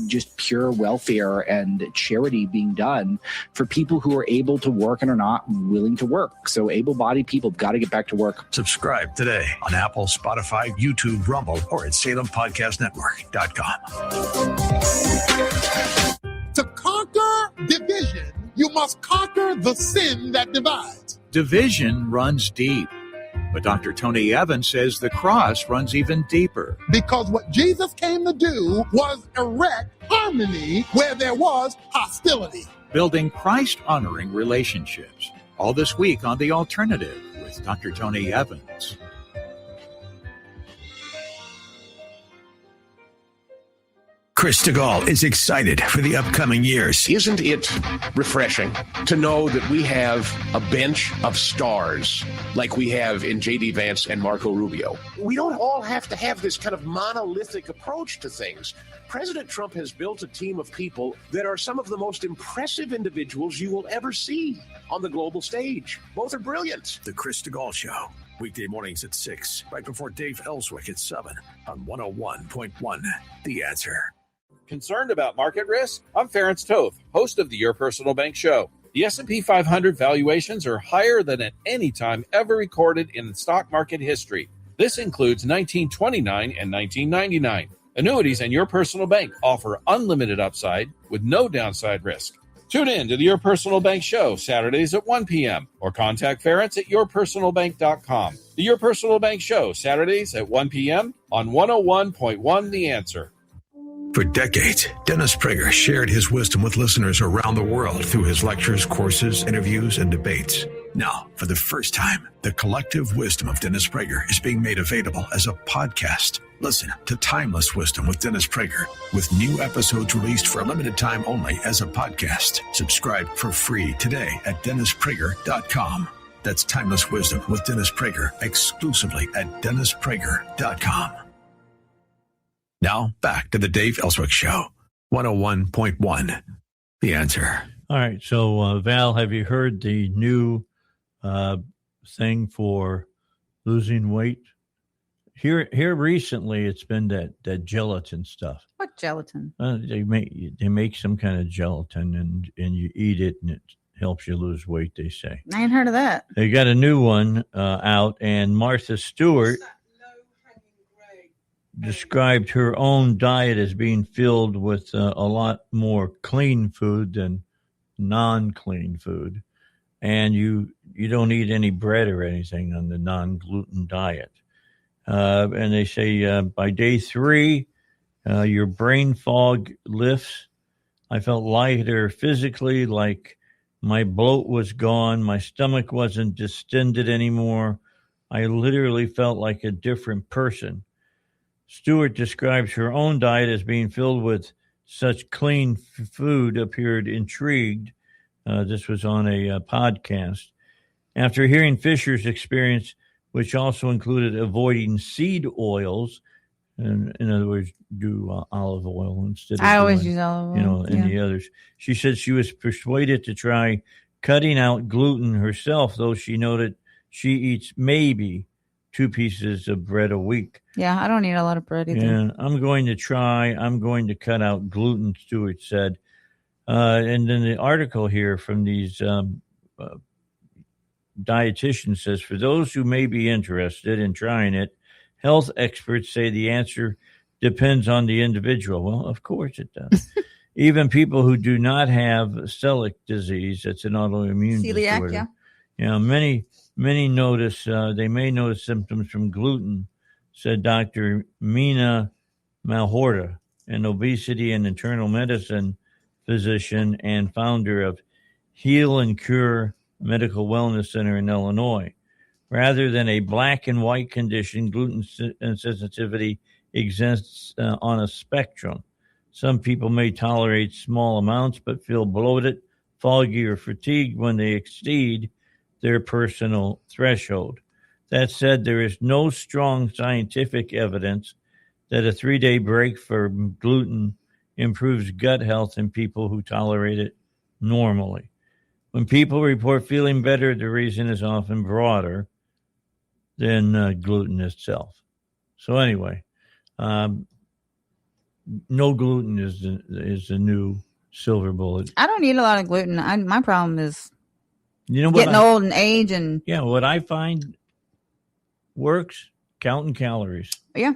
just pure welfare and charity being done for people who are able to work and are not willing to work. So able-bodied people got to get back to work. Subscribe today on Apple, Spotify, YouTube, Rumble, or at SalemPodcastNetwork.com. To conquer division, you must conquer the sin that divides. Division runs deep. But Dr. Tony Evans says the cross runs even deeper. Because what Jesus came to do was erect harmony where there was hostility. Building Christ-honoring relationships. All this week on The Alternative with Dr. Tony Evans. Chris DeGaulle is excited for the upcoming years. Isn't it refreshing to know that we have a bench of stars like we have in J.D. Vance and Marco Rubio? We don't all have to have this kind of monolithic approach to things. President Trump has built a team of people that are some of the most impressive individuals you will ever see on the global stage. Both are brilliant. The Chris DeGaulle Show, weekday mornings at 6, right before Dave Ellswick at 7 on 101.1 The Answer. Concerned about market risk? I'm Ference Toth, host of the Your Personal Bank Show. The S&P 500 valuations are higher than at any time ever recorded in stock market history. This includes 1929 and 1999. Annuities and Your Personal Bank offer unlimited upside with no downside risk. Tune in to the Your Personal Bank Show Saturdays at 1 p.m. or contact Ference at yourpersonalbank.com. The Your Personal Bank Show Saturdays at 1 p.m. on 101.1 The Answer. For decades, Dennis Prager shared his wisdom with listeners around the world through his lectures, courses, interviews, and debates. Now, for the first time, the collective wisdom of Dennis Prager is being made available as a podcast. Listen to Timeless Wisdom with Dennis Prager, with new episodes released for a limited time only as a podcast. Subscribe for free today at DennisPrager.com. That's Timeless Wisdom with Dennis Prager, exclusively at DennisPrager.com. Now, back to the Dave Ellswick Show, 101.1 The Answer. All right, so Val, have you heard the new thing for losing weight? Here recently, it's been that gelatin stuff. What gelatin? They make some kind of gelatin, and you eat it, and it helps you lose weight, they say. I ain't heard of that. They got a new one out, and Martha Stewart described her own diet as being filled with a lot more clean food than non-clean food. And you don't eat any bread or anything on the non-gluten diet. And they say by day 3, your brain fog lifts. I felt lighter physically, like my bloat was gone. My stomach wasn't distended anymore. I literally felt like a different person. Stewart describes her own diet as being filled with such clean food, appeared intrigued. This was on a podcast. After hearing Fisher's experience, which also included avoiding seed oils, and in other words, do olive oil instead of I always use olive oil. and the others. She said she was persuaded to try cutting out gluten herself, though she noted she eats maybe 2 pieces of bread a week. Yeah, I don't eat a lot of bread either. And I'm going to cut out gluten, Stewart said. And then the article here from these dietitians says, for those who may be interested in trying it, health experts say the answer depends on the individual. Well, of course it does. Even people who do not have celiac disease, that's an autoimmune Celiac, disorder, Many notice, they may notice symptoms from gluten, said Dr. Meena Malhotra, an obesity and internal medicine physician and founder of Heal and Cure Medical Wellness Center in Illinois. Rather than a black and white condition, gluten sensitivity exists on a spectrum. Some people may tolerate small amounts but feel bloated, foggy, or fatigued when they exceed their personal threshold. That said, there is no strong scientific evidence that a 3-day break for gluten improves gut health in people who tolerate it normally. When people report feeling better, the reason is often broader than gluten itself. So anyway, no gluten is the new silver bullet. I don't eat a lot of gluten. My problem is getting old and age. And what I find works, counting calories. Yeah.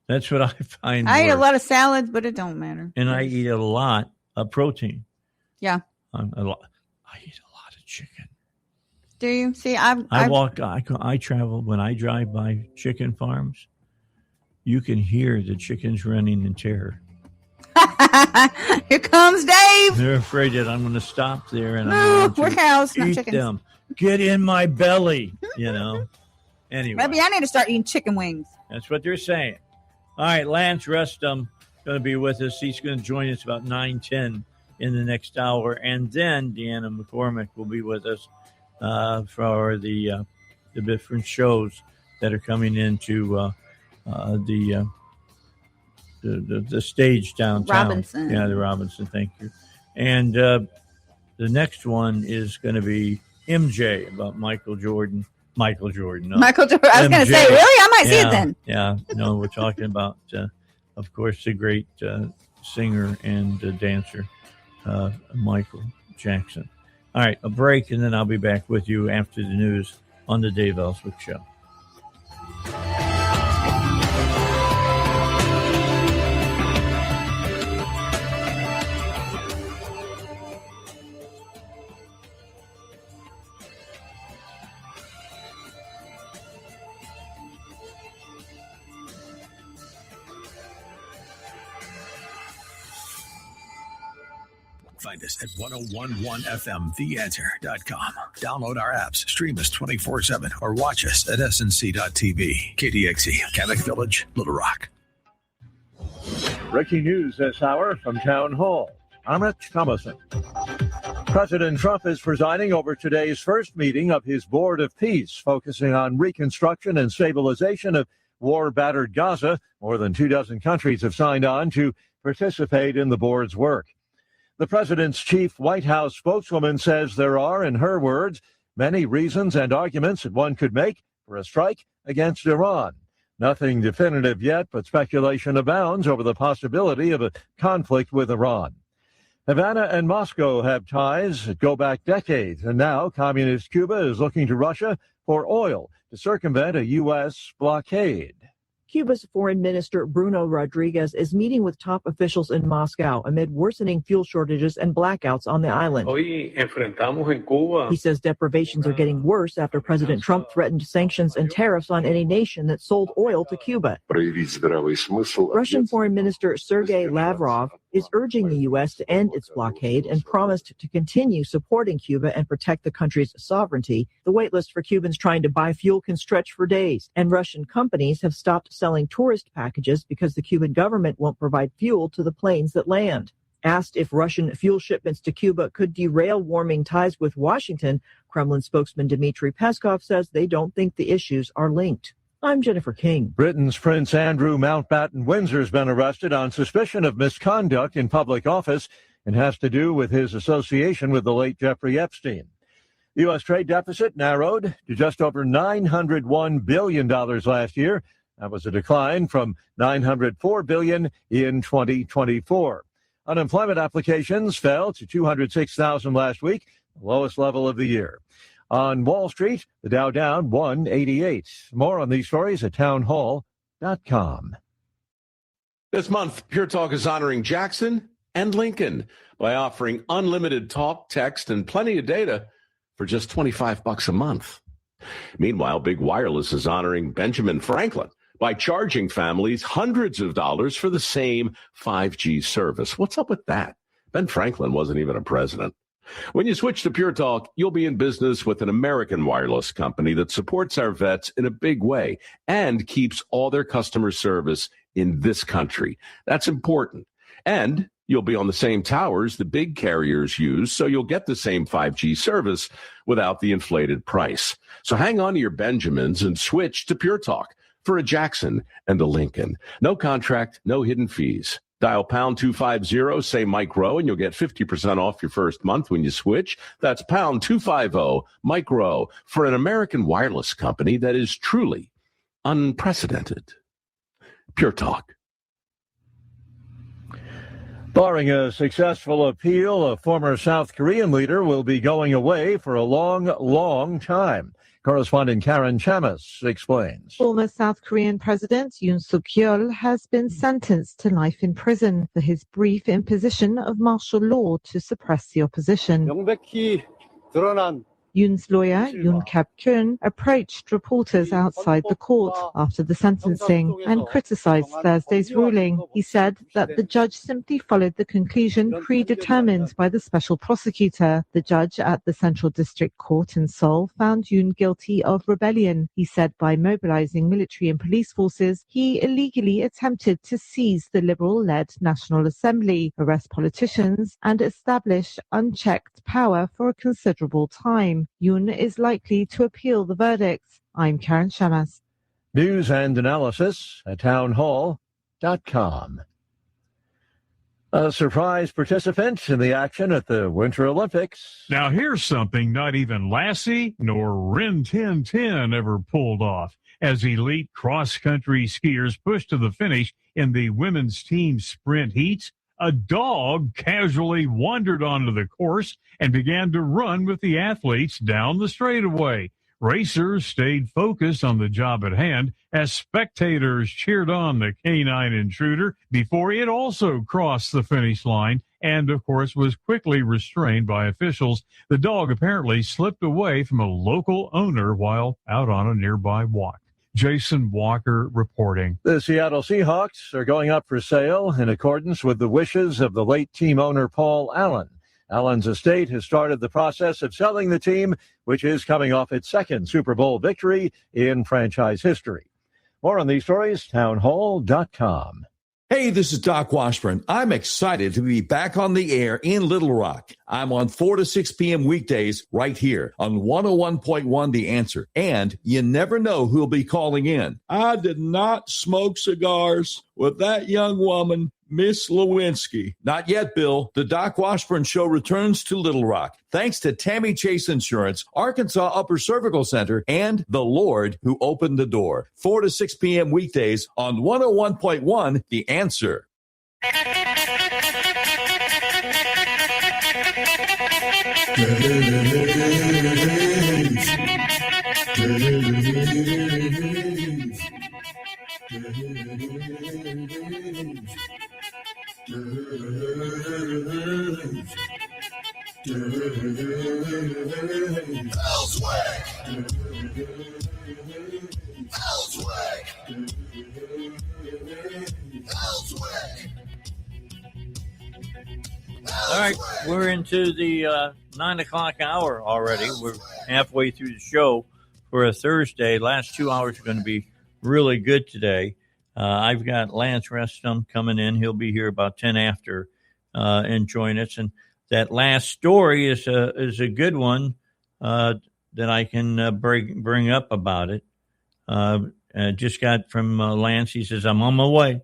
That's what I find I works. eat a lot of salads, but it don't matter. And I eat a lot of protein. Yeah. I eat a lot of chicken. Do you? See, I travel, when I drive by chicken farms, you can hear the chickens running in terror. Here comes Dave. They're afraid that I'm going to stop there and we're cows, not eat chickens. them. Get in my belly, Anyway. Maybe I need to start eating chicken wings. That's what they're saying. All right, Lance Rustum going to be with us. He's going to join us about 9:10 in the next hour. And then Deanna McCormick will be with us for the different shows that are coming into the stage downtown. Robinson. Yeah, the Robinson. Thank you. And the next one is going to be MJ about Michael Jordan. Michael Jordan. I was going to say, really? I might see it then. Yeah. No, we're talking about, of course, the great singer and dancer, Michael Jackson. All right, a break, and then I'll be back with you after the news on the Dave Ellswick Show. Find us at 1011fmtheanswer.com. Download our apps, stream us 24/7, or watch us at snc.tv. KDXE, Kamek Village, Little Rock. Breaking news this hour from Town Hall. I'm Rich Thomason. President Trump is presiding over today's first meeting of his Board of Peace, focusing on reconstruction and stabilization of war-battered Gaza. More than 24 countries have signed on to participate in the board's work. The president's chief White House spokeswoman says there are, in her words, many reasons and arguments that one could make for a strike against Iran. Nothing definitive yet, but speculation abounds over the possibility of a conflict with Iran. Havana and Moscow have ties that go back decades, and now communist Cuba is looking to Russia for oil to circumvent a U.S. blockade. Cuba's Foreign Minister Bruno Rodriguez is meeting with top officials in Moscow amid worsening fuel shortages and blackouts on the island. He says deprivations are getting worse after President Trump threatened sanctions and tariffs on any nation that sold oil to Cuba. Russian Foreign Minister Sergei Lavrov is urging the U.S. to end its blockade and promised to continue supporting Cuba and protect the country's sovereignty. The waitlist for Cubans trying to buy fuel can stretch for days, and Russian companies have stopped selling tourist packages because the Cuban government won't provide fuel to the planes that land. Asked if Russian fuel shipments to Cuba could derail warming ties with Washington, Kremlin spokesman Dmitry Peskov says they don't think the issues are linked. I'm Jennifer King. Britain's Prince Andrew Mountbatten Windsor has been arrested on suspicion of misconduct in public office and has to do with his association with the late Jeffrey Epstein. The U.S. trade deficit narrowed to just over $901 billion last year. That was a decline from $904 billion in 2024. Unemployment applications fell to 206,000 last week, the lowest level of the year. On Wall Street, the Dow down 188. More on these stories at townhall.com. This month, Pure Talk is honoring Jackson and Lincoln by offering unlimited talk, text, and plenty of data for just $25 a month. Meanwhile, Big Wireless is honoring Benjamin Franklin by charging families hundreds of dollars for the same 5G service. What's up with that? Ben Franklin wasn't even a president. When you switch to Pure Talk, you'll be in business with an American wireless company that supports our vets in a big way and keeps all their customer service in this country. That's important. And you'll be on the same towers the big carriers use, so you'll get the same 5G service without the inflated price. So hang on to your Benjamins and switch to Pure Talk for a Jackson and a Lincoln. No contract, no hidden fees. Dial pound 250, say Mike Rowe, and you'll get 50% off your first month when you switch. That's pound 250, Mike Rowe, for an American wireless company that is truly unprecedented. Pure Talk. Barring a successful appeal, a former South Korean leader will be going away for a long, long time. Correspondent Karen Chamas explains. Former South Korean President Yoon Suk-yeol has been sentenced to life in prison for his brief imposition of martial law to suppress the opposition. Yoon's lawyer, Yoon Kap-kyun, approached reporters outside the court after the sentencing and criticized Thursday's ruling. He said that the judge simply followed the conclusion predetermined by the special prosecutor. The judge at the Central District Court in Seoul found Yoon guilty of rebellion. He said by mobilizing military and police forces, he illegally attempted to seize the Liberal-led National Assembly, arrest politicians, and establish unchecked power for a considerable time. Yoon is likely to appeal the verdict. I'm Karen Shamas. News and analysis at townhall.com. A surprise participant in the action at the Winter Olympics. Now here's something not even Lassie nor Rin Tin Tin ever pulled off. As elite cross-country skiers pushed to the finish in the women's team sprint heats, a dog casually wandered onto the course and began to run with the athletes down the straightaway. Racers stayed focused on the job at hand as spectators cheered on the canine intruder before it also crossed the finish line and, of course, was quickly restrained by officials. The dog apparently slipped away from a local owner while out on a nearby walk. Jason Walker reporting. The Seattle Seahawks are going up for sale in accordance with the wishes of the late team owner Paul Allen. Allen's estate has started the process of selling the team, which is coming off its second Super Bowl victory in franchise history. More on these stories, townhall.com. Hey, this is Doc Washburn. I'm excited to be back on the air in Little Rock. I'm on 4 to 6 p.m. weekdays right here on 101.1 The Answer. And you never know who'll be calling in. I did not smoke cigars with that young woman, Miss Lewinsky. Not yet, Bill. The Doc Washburn Show returns to Little Rock, thanks to Tammy Chase Insurance, Arkansas Upper Cervical Center, and the Lord who opened the door. 4 to 6 p.m. weekdays on 101.1 The Answer. All right, we're into the 9 o'clock hour already. We're halfway through the show for a Thursday. Last 2 hours are going to be really good today. I've got Lance Reston coming in. He'll be here about 10 after and join us. And that last story is a good one that I can bring up about it. Just got from Lance. He says, I'm on my way.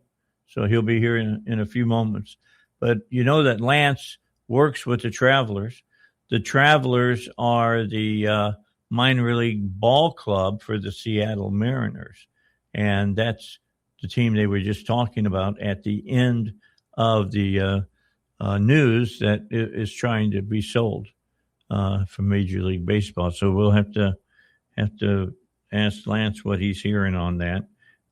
So he'll be here in a few moments. But you know that Lance works with the Travelers. The Travelers are the minor league ball club for the Seattle Mariners. And that's the team they were just talking about at the end of the news that is trying to be sold for Major League Baseball. So we'll have to ask Lance what he's hearing on that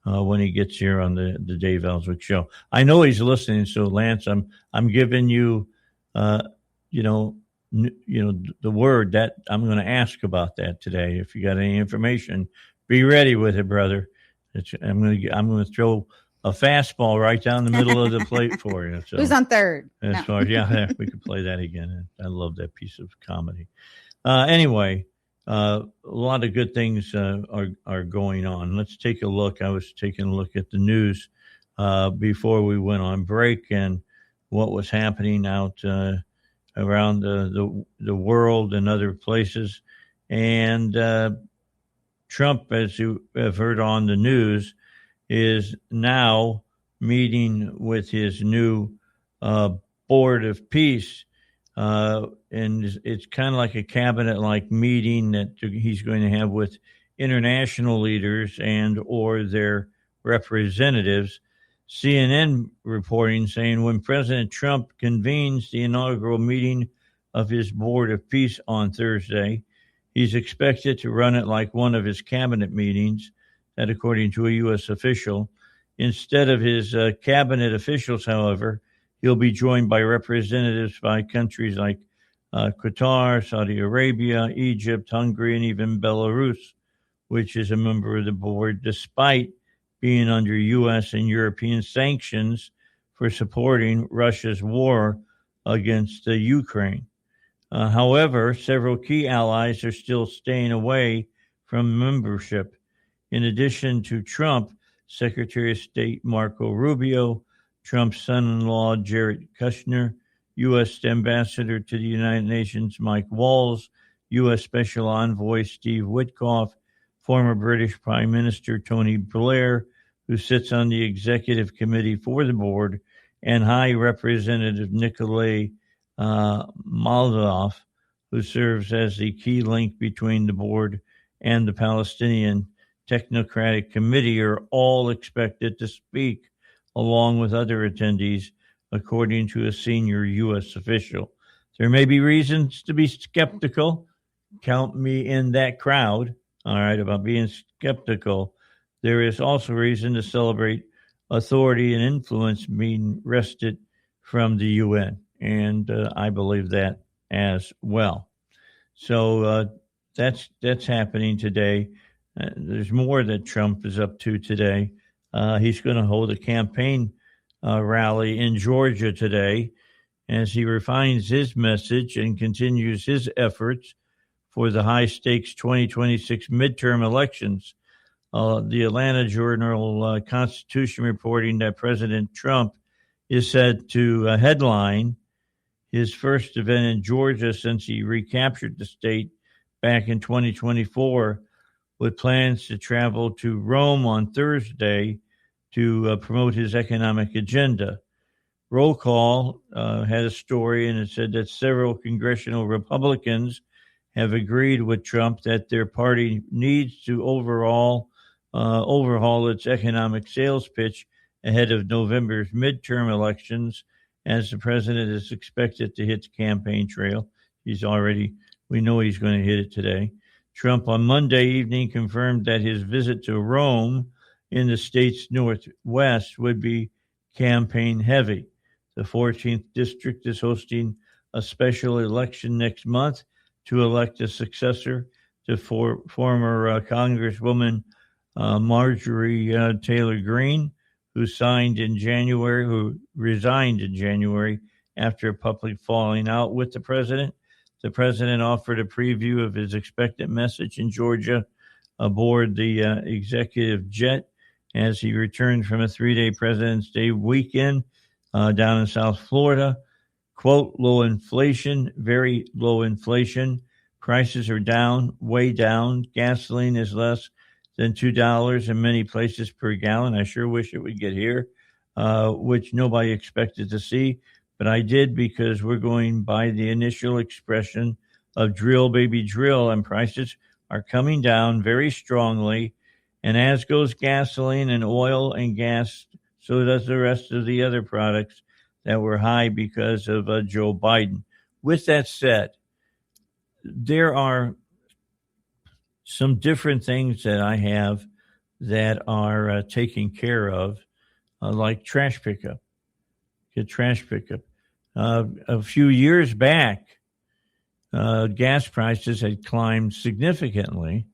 when he gets here on the Dave Ellswick Show. I know he's listening, so Lance, I'm giving you, the word that I'm going to ask about that today. If you got any information, be ready with it, brother. I'm going to throw a fastball right down the middle of the plate for you. So, who's on third? As far as we could play that again. I love that piece of comedy. Anyway, a lot of good things are going on. Let's take a look. I was taking a look at the news before we went on break and what was happening out around the world and other places. And Trump, as you have heard on the news, is now meeting with his new board of peace. And it's kind of like a cabinet-like meeting that he's going to have with international leaders and or their representatives. CNN reporting saying when President Trump convenes the inaugural meeting of his board of peace on Thursday, he's expected to run it like one of his cabinet meetings. That, according to a U.S. official. Instead of his cabinet officials, however, he'll be joined by representatives by countries like Qatar, Saudi Arabia, Egypt, Hungary, and even Belarus, which is a member of the board, despite being under U.S. and European sanctions for supporting Russia's war against Ukraine. However, several key allies are still staying away from membership. In addition to Trump, Secretary of State Marco Rubio, Trump's son-in-law Jared Kushner, U.S. Ambassador to the United Nations Mike Waltz, U.S. Special Envoy Steve Witkoff, former British Prime Minister Tony Blair, who sits on the executive committee for the board, and High Representative Nikolai Moldov, who serves as the key link between the board and the Palestinian Technocratic Committee, are all expected to speak along with other attendees, according to a senior U.S. official. There may be reasons to be skeptical. Count me in that crowd, all right, about being skeptical. There is also reason to celebrate authority and influence being wrested from the UN, and I believe that as well. So that's happening today. There's more that Trump is up to today. He's going to hold a campaign rally in Georgia today as he refines his message and continues his efforts for the high-stakes 2026 midterm elections. The Atlanta Journal-Constitution reporting that President Trump is set to headline his first event in Georgia since he recaptured the state back in 2024, with plans to travel to Rome on Thursday to promote his economic agenda. Roll Call had a story, and it said that several congressional Republicans have agreed with Trump that their party needs to overhaul its economic sales pitch ahead of November's midterm elections, as the president is expected to hit the campaign trail. We know he's going to hit it today. Trump on Monday evening confirmed that his visit to Rome in the state's northwest would be campaign heavy. The 14th district is hosting a special election next month to elect a successor to former Congresswoman Marjorie Taylor Greene, who resigned in January after a public falling out with the president. The president offered a preview of his expected message in Georgia aboard the executive jet as he returned from a 3-day President's Day weekend down in South Florida. Quote, low inflation, very low inflation. Prices are down, way down. Gasoline is less than $2 in many places per gallon. I sure wish it would get here, which nobody expected to see. But I did, because we're going by the initial expression of drill, baby, drill, and prices are coming down very strongly. And as goes gasoline and oil and gas, so does the rest of the other products that were high because of Joe Biden. With that said, there are some different things that I have that are taken care of, like trash pickup. Get trash pickup. A few years back, gas prices had climbed significantly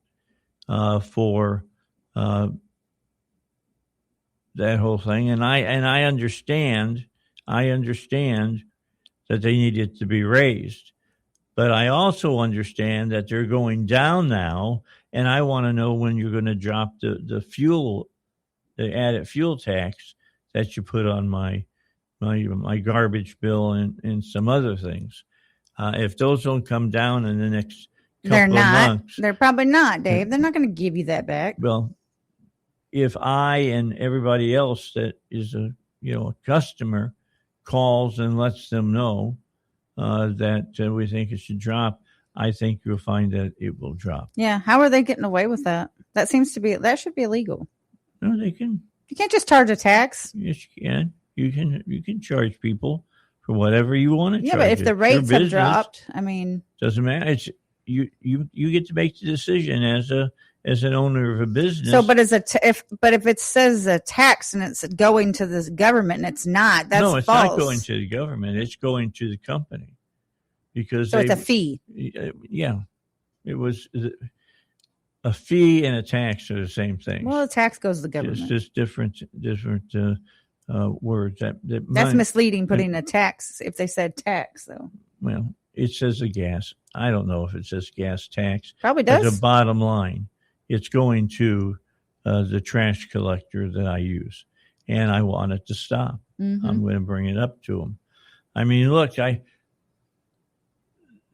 for that whole thing, and I understand that they needed to be raised, but I also understand that they're going down now, and I want to know when you're going to drop the added fuel tax that you put on my garbage bill and some other things. If those don't come down in the next couple of months, they're probably not, Dave. They're not going to give you that back. Well, if I and everybody else that is a customer calls and lets them know that we think it should drop, I think you'll find that it will drop. Yeah. How are they getting away with that? That should be illegal. No, they can. You can't just charge a tax. Yes, you can. You can charge people for whatever you want to charge. Yeah, but if the rates have dropped, I mean, doesn't matter. It's you get to make the decision as an owner of a business. So, but if it says a tax and it's going to this government and it's not, that's no, it's false. not going to the government. It's going to the company because it's a fee. Yeah, it was a fee and a tax are the same thing. Well, a tax goes to the government. It's just different words. That's misleading. Putting a tax if they said tax, though. Well, it says a gas. I don't know if it says gas tax. Probably does. But the bottom line, it's going to the trash collector that I use, and I want it to stop. Mm-hmm. I'm going to bring it up to them. I mean, look,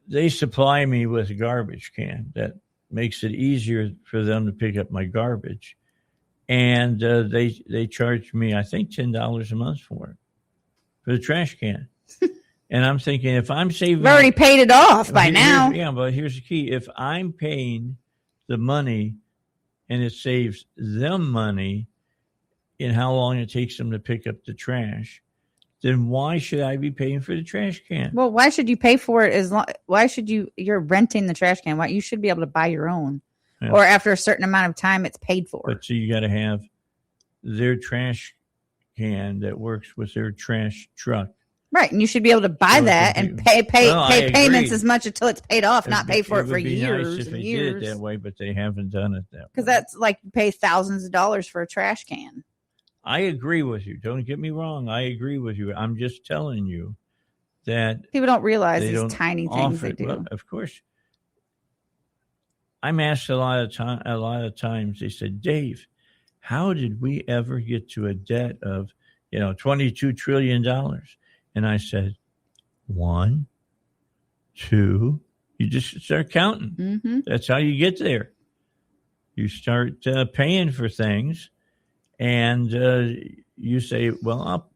they supply me with a garbage can that makes it easier for them to pick up my garbage, and they charge me, I think, $10 a month for the trash can. And I'm thinking, if I'm saving, I've already paid it off by now. Yeah, but here's the key: if I'm paying the money, and it saves them money in how long it takes them to pick up the trash, then why should I be paying for the trash can? Well, why should you pay for it? Why should you're renting the trash can? Why you should be able to buy your own, or after a certain amount of time, it's paid for. But so you got to have their trash can that works with their trash truck. Right, and you should be able to buy that and pay payments as much until it's paid off, not pay for it for years. Nice if they did it that way, but they haven't done it that way. Because that's like you pay thousands of dollars for a trash can. I agree with you. Don't get me wrong. I agree with you. I'm just telling you that people don't realize these tiny things they do. Well, of course, I'm asked a lot of times. They said, "Dave, how did we ever get to a debt of $22 trillion?" And I said, 1, 2, you just start counting. Mm-hmm. That's how you get there. You start paying for things, and you say, well,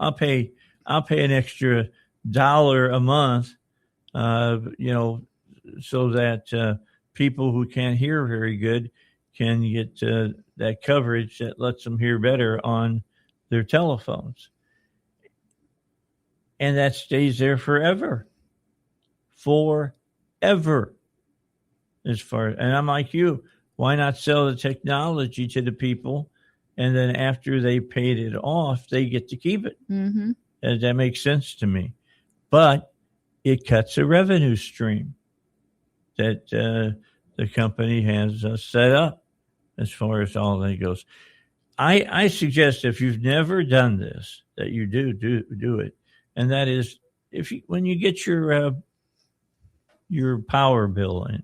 I'll pay an extra $1 a month, so that people who can't hear very good can get that coverage that lets them hear better on their telephones. And that stays there forever. And I'm like you. Why not sell the technology to the people, and then after they paid it off, they get to keep it? Mm-hmm. That makes sense to me. But it cuts a revenue stream that the company has set up as far as all that goes. I suggest if you've never done this, that you do it. And that is, when you get your power bill in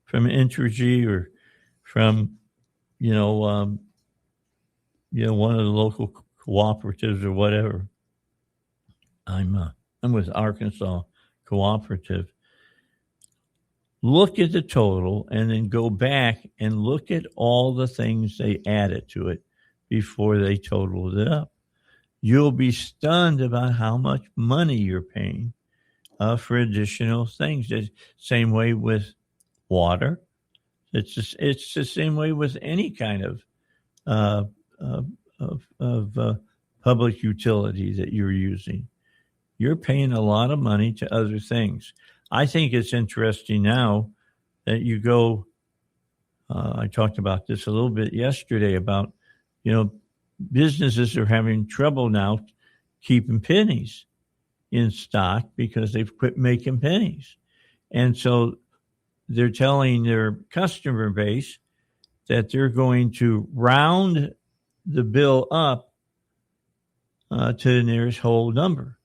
from Entergy or from one of the local cooperatives or whatever. I'm with Arkansas Cooperative. Look at the total and then go back and look at all the things they added to it before they totaled it up. You'll be stunned about how much money you're paying for additional things. It's the same way with water. It's the same way with any kind of public utility that you're using. You're paying a lot of money to other things. I think it's interesting now that you go. I talked about this a little bit yesterday about businesses are having trouble now keeping pennies. in stock because they've quit making pennies. And so they're telling their customer base that they're going to round the bill up to the nearest whole number.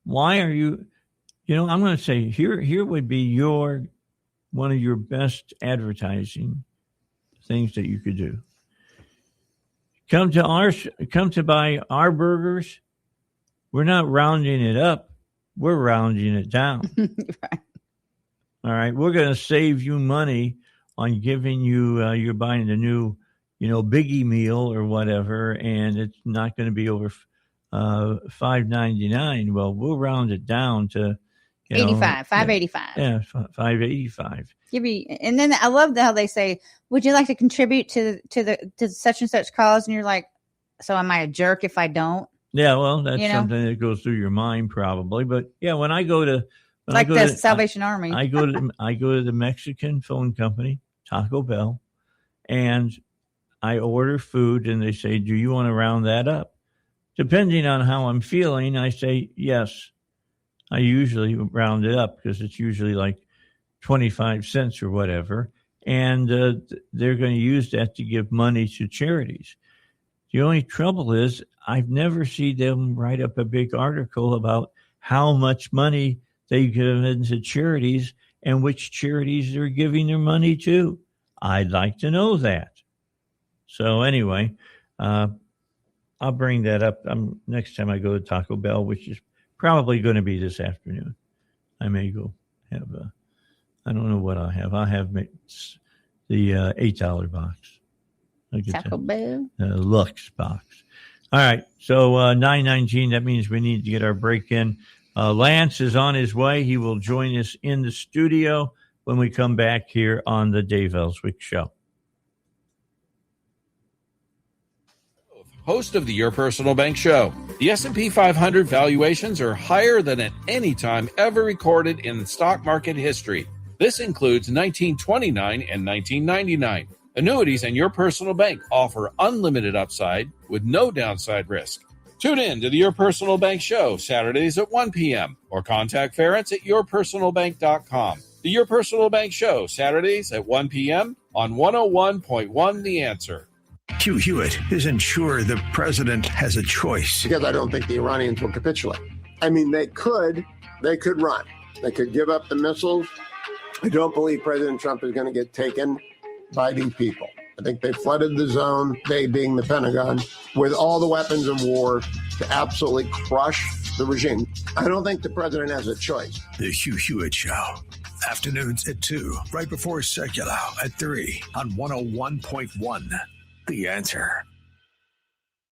Why are you, I'm going to say here would be one of your best advertising things that you could do. Come to buy our burgers. We're not rounding it up. We're rounding it down. Right. All right. We're going to save you money on giving you, you're buying the new, biggie meal or whatever, and it's not going to be over $5.99. Well, we'll round it down to $5.85. Yeah, $5.85. And then I love how they say, "Would you like to contribute to such and such cause?" And you're like, "So am I a jerk if I don't?" Yeah, well, that's something that goes through your mind probably. But yeah, when I go to the Salvation Army, I go to the Mexican phone company, Taco Bell, and I order food, and they say, "Do you want to round that up?" Depending on how I'm feeling, I say yes. I usually round it up because it's usually like 25 cents or whatever. And they're going to use that to give money to charities. The only trouble is I've never seen them write up a big article about how much money they give into charities and which charities they're giving their money to. I'd like to know that. So anyway, I'll bring that up next time I go to Taco Bell, which is probably going to be this afternoon. I may go have I don't know what I'll have. I'll have the $8 box. Taco Bell. Lux box. All right. So 9:19, that means we need to get our break in. Lance is on his way. He will join us in the studio when we come back here on the Dave Ellswick Show. Host of the Your Personal Bank Show. The S&P 500 valuations are higher than at any time ever recorded in stock market history. This includes 1929 and 1999. Annuities and Your Personal Bank offer unlimited upside with no downside risk. Tune in to the Your Personal Bank Show Saturdays at 1 p.m. or contact Ference at yourpersonalbank.com. The Your Personal Bank Show Saturdays at 1 p.m. on 101.1 The Answer. Hugh Hewitt isn't sure the president has a choice. Because I don't think the Iranians will capitulate. I mean, they could run. They could give up the missiles. I don't believe President Trump is going to get taken by these people. I think they flooded the zone, they being the Pentagon, with all the weapons of war to absolutely crush the regime. I don't think the president has a choice. The Hugh Hewitt Show. Afternoons at 2, right before Secular at 3 on 101.1. The Answer.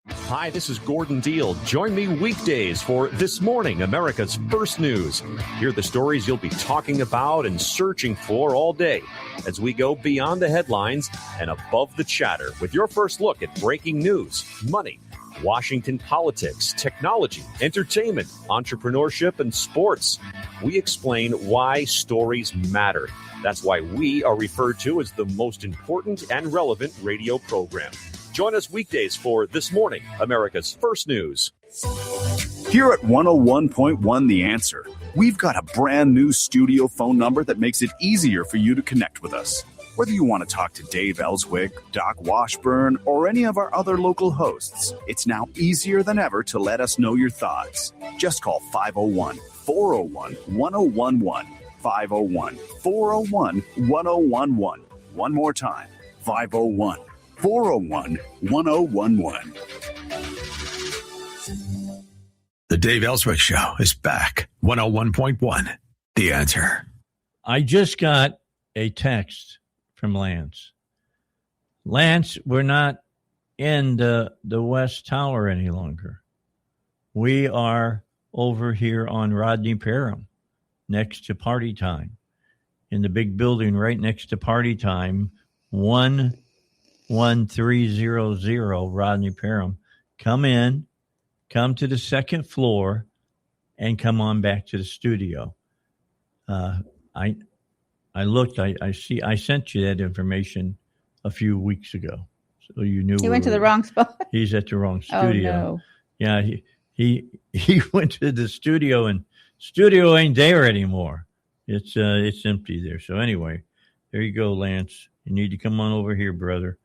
Hi, this is Gordon Deal. Join me weekdays for This Morning, America's First News. Hear the stories you'll be talking about and searching for all day as we go beyond the headlines and above the chatter with your first look at breaking news, money, Washington politics, technology, entertainment, entrepreneurship, and sports. We explain why stories matter. That's why we are referred to as the most important and relevant radio program. Join us weekdays for This Morning, America's First News. Here at 101.1 The Answer, we've got a brand new studio phone number that makes it easier for you to connect with us. Whether you want to talk to Dave Ellswick, Doc Washburn, or any of our other local hosts, it's now easier than ever to let us know your thoughts. Just call 501-401-1011. 501-401-1011. One more time, 501-401-1011. The Dave Ellswick Show is back. 101.1. The Answer. I just got a text from Lance. Lance, we're not in the West Tower any longer. We are over here on Rodney Parham, next to Party Time, in the big building right next to Party Time, 11300 Rodney Parham. Come to the second floor, and come on back to the studio. I looked. I see. I sent you that information a few weeks ago, so you knew he went to the wrong spot. He's at the wrong studio. Oh, no. Yeah, he went to the studio, and studio ain't there anymore. It's empty there. So anyway, there you go, Lance. You need to come on over here, brother.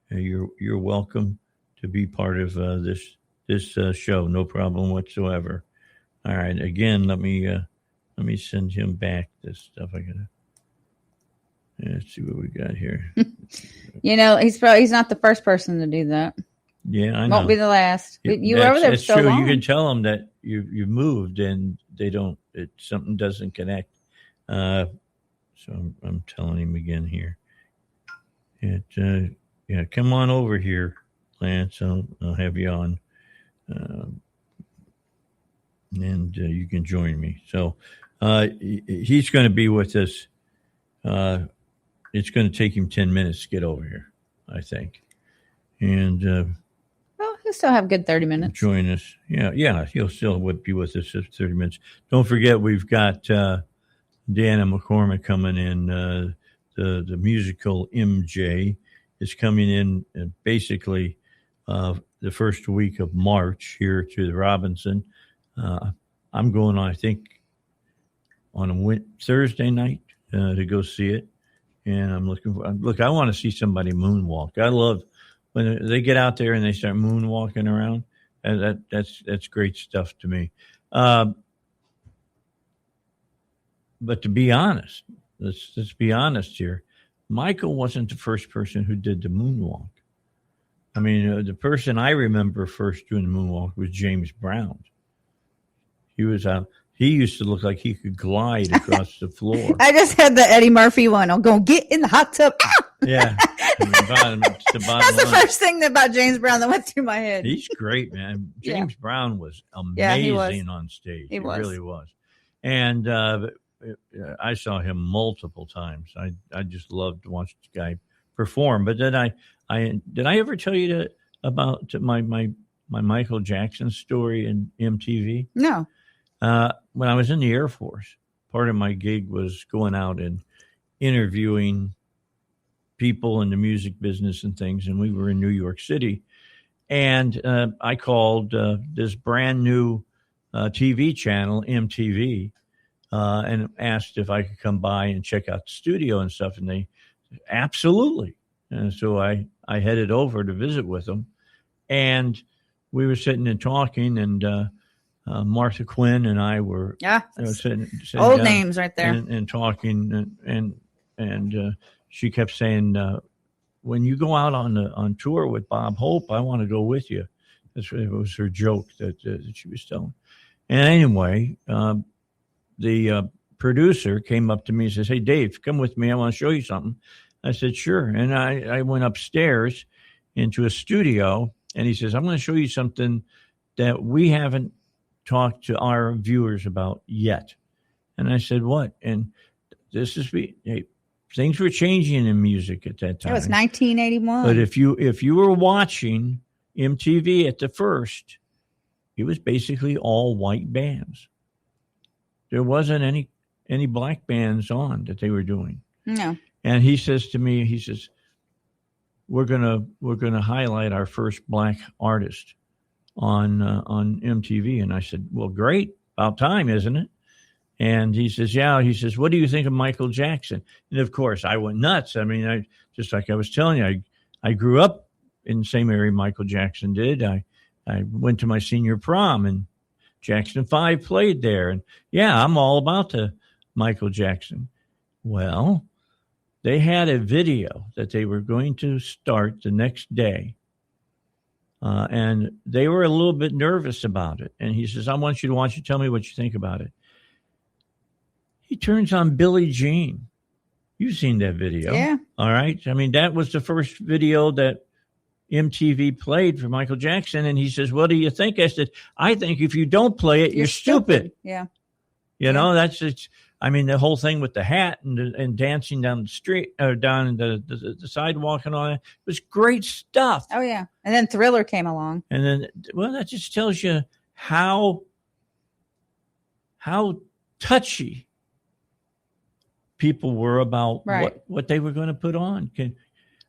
You're welcome to be part of this show. No problem whatsoever. All right. Again, let me send him back this stuff. Let's see what we got here. He's not the first person to do that. Yeah, I know. Won't be the last. You were over there for so long. You can tell them that you've moved and they don't. Something doesn't connect. So I'm telling him again here. Come on over here, Lance. I'll have you on, and you can join me. So he's going to be with us. It's going to take him 10 minutes to get over here, I think. And he'll still have a good 30 minutes. Join us. Yeah, he'll still be with us for 30 minutes. Don't forget, we've got Dana McCormick coming in. The musical MJ is coming in basically the first week of March here to the Robinson. I'm going on, I think, on a Thursday night to go see it. And I'm looking for, I want to see somebody moonwalk. I love when they get out there and they start moonwalking around. That's great stuff to me. But to be honest, let's be honest here. Michael wasn't the first person who did the moonwalk. I mean, the person I remember first doing the moonwalk was James Brown. He was out. He used to look like he could glide across the floor. I just had the Eddie Murphy one. I'm going to get in the hot tub. Yeah. That's the first thing about James Brown that went through my head. He's great, man. James Brown was amazing on stage. He really was. And I saw him multiple times. I just loved to watch this guy perform. But then did I ever tell you about my Michael Jackson story in MTV? No. When I was in the Air Force, part of my gig was going out and interviewing people in the music business and things. And we were in New York City. And I called this brand new TV channel, MTV, and asked if I could come by and check out the studio and stuff. And they absolutely. And so I headed over to visit with them. And we were sitting and talking, and Martha Quinn and I were sitting old names right there and talking, and she kept saying, when you go out on tour with Bob Hope, I want to go with you. It was her joke that she was telling. And anyway, the producer came up to me and says, "Hey, Dave, come with me. I want to show you something." I said, "Sure." And I went upstairs into a studio, and he says, "I'm going to show you something that we haven't talked to our viewers about yet." And I said, "What?" And this is things were changing in music at that time. It was 1981. But if you were watching MTV at the first, it was basically all white bands. There wasn't any black bands on that they were doing. No. And he says to me, he says, we're gonna highlight our first black artist on MTV. And I said, "Well, great, about time, isn't it?" And he says, "Yeah." He says, "What do you think of Michael Jackson?" And of course, I went nuts. I mean, just like I was telling you, I grew up in the same area Michael Jackson did. I went to my senior prom, and Jackson 5 played there. And yeah, I'm all about the Michael Jackson. Well, they had a video that they were going to start the next day. And they were a little bit nervous about it. And he says, "I want you to watch it. Tell me what you think about it." He turns on Billie Jean. You've seen that video. Yeah. All right. I mean, that was the first video that MTV played for Michael Jackson. And he says, "What do you think?" I said, "I think if you don't play it, you're stupid." Yeah. You know, I mean, the whole thing with the hat and dancing down the street or down the sidewalk and all that was great stuff. Oh, yeah. And then Thriller came along. And then, well, that just tells you how touchy people were about what they were going to put on.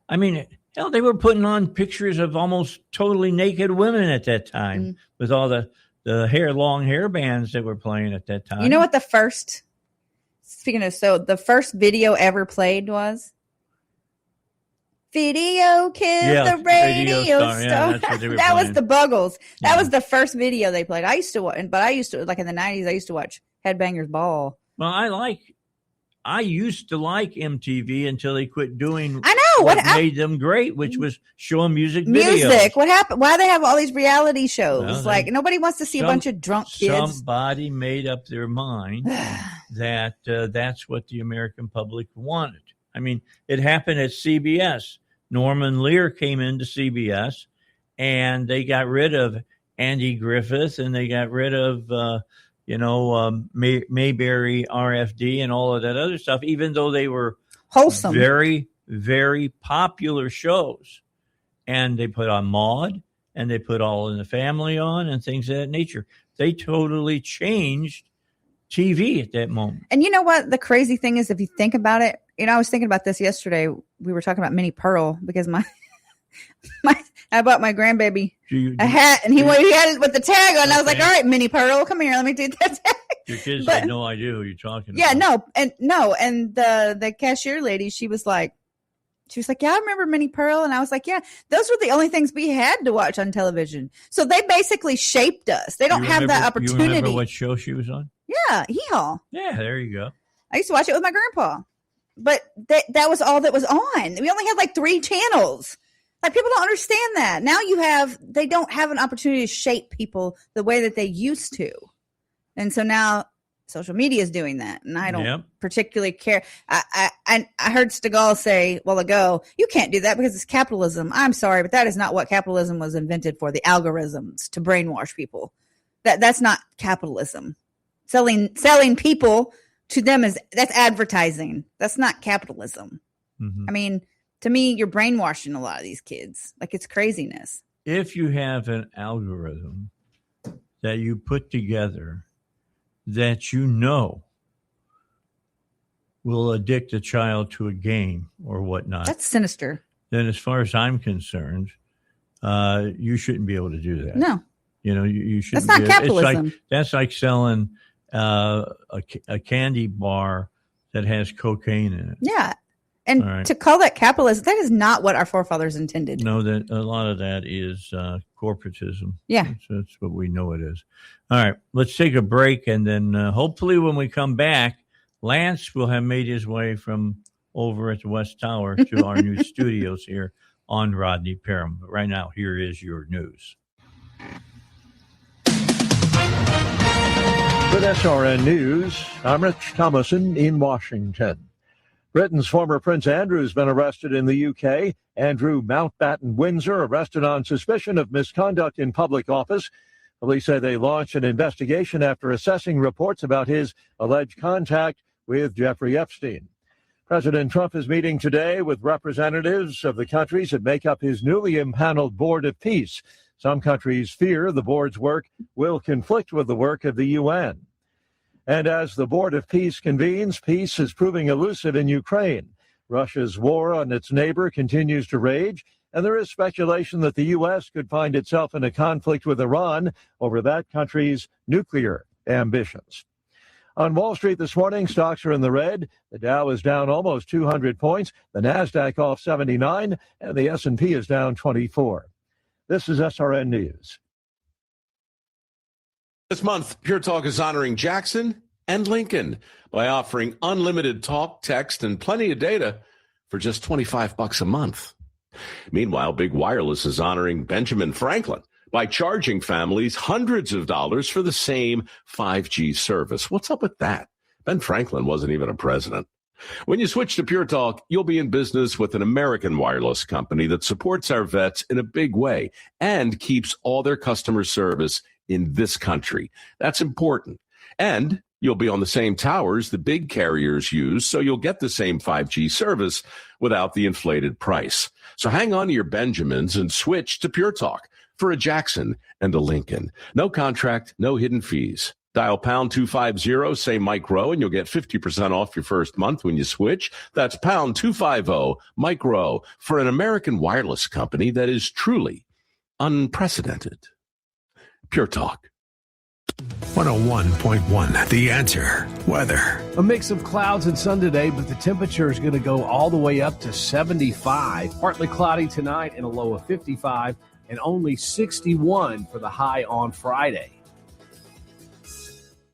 I mean, hell, they were putting on pictures of almost totally naked women at that time with all the long hair bands that were playing at that time. You know what the first video ever played was? Video killed the radio star. Yeah, that's what they were that playing. was the Buggles. That was the first video they played. I used to watch, like in the 90s, I used to watch Headbangers Ball. Well, I used to like MTV until they quit doing what made them great, which was showing music videos. What happened? Why they have all these reality shows? Well, nobody wants to see a bunch of drunk kids. Somebody made up their mind that that's what the American public wanted. I mean, it happened at CBS. Norman Lear came into CBS, and they got rid of Andy Griffith, and they got rid of Mayberry RFD and all of that other stuff, even though they were wholesome, very, very popular shows. And they put on Maude, and they put All in the Family on, and things of that nature. They totally changed TV at that moment. And you know what? The crazy thing is, if you think about it, I was thinking about this yesterday. We were talking about Minnie Pearl because I bought my grandbaby a hat, and he had it with the tag on. I was like, all right, Minnie Pearl, come here. Let me do that tag. Your kids had no idea who you're talking about. Yeah, and the cashier lady, she was like, yeah, I remember Minnie Pearl. And I was like, yeah, those were the only things we had to watch on television. So they basically shaped us. They don't have that opportunity. You remember what show she was on? Yeah, Hee-Haw. Yeah, there you go. I used to watch it with my grandpa. But that was all that was on. We only had like 3 channels. Like, people don't understand that. Now they don't have an opportunity to shape people the way that they used to. And so now social media is doing that. And I don't particularly care. I heard Stegall say a while ago, you can't do that because it's capitalism. I'm sorry, but that is not what capitalism was invented for, the algorithms to brainwash people. That's not capitalism. Selling people to them that's advertising. That's not capitalism. Mm-hmm. I mean, to me, you're brainwashing a lot of these kids. Like, it's craziness. If you have an algorithm that you put together that will addict a child to a game or whatnot, that's sinister. Then, as far as I'm concerned, you shouldn't be able to do that. No. You shouldn't. That's not capitalism. That's like selling a candy bar that has cocaine in it. Yeah. And to call that capitalism, that is not what our forefathers intended. No, that a lot of that is corporatism. Yeah. That's what we know it is. All right, let's take a break, and then hopefully when we come back, Lance will have made his way from over at the West Tower to our new studios here on Rodney Parham. But right now, here is your news. With SRN News, I'm Rich Thomason in Washington. Britain's former Prince Andrew has been arrested in the UK. Andrew Mountbatten Windsor arrested on suspicion of misconduct in public office. Police say they launched an investigation after assessing reports about his alleged contact with Jeffrey Epstein. President Trump is meeting today with representatives of the countries that make up his newly impaneled Board of Peace. Some countries fear the board's work will conflict with the work of the UN. And as the Board of Peace convenes, peace is proving elusive in Ukraine. Russia's war on its neighbor continues to rage, and there is speculation that the U.S. could find itself in a conflict with Iran over that country's nuclear ambitions. On Wall Street this morning, stocks are in the red. The Dow is down almost 200 points, the Nasdaq off 79, and the S&P is down 24. This is SRN News. This month, Pure Talk is honoring Jackson and Lincoln by offering unlimited talk, text, and plenty of data for just $25 a month. Meanwhile, Big Wireless is honoring Benjamin Franklin by charging families hundreds of dollars for the same 5G service. What's up with that? Ben Franklin wasn't even a president. When you switch to Pure Talk, you'll be in business with an American wireless company that supports our vets in a big way and keeps all their customer service in this country. That's important. And you'll be on the same towers the big carriers use, so you'll get the same 5G service without the inflated price. So hang on to your Benjamins and switch to Pure Talk for a Jackson and a Lincoln. No contract, no hidden fees. Dial pound 250, say Mike Rowe, and you'll get 50% off your first month when you switch. That's pound 250, Mike Rowe, for an American wireless company that is truly unprecedented. Pure Talk. 101.1 The Answer. Weather. A mix of clouds and sun today, but the temperature is going to go all the way up to 75. Partly cloudy tonight and a low of 55, and only 61 for the high on Friday.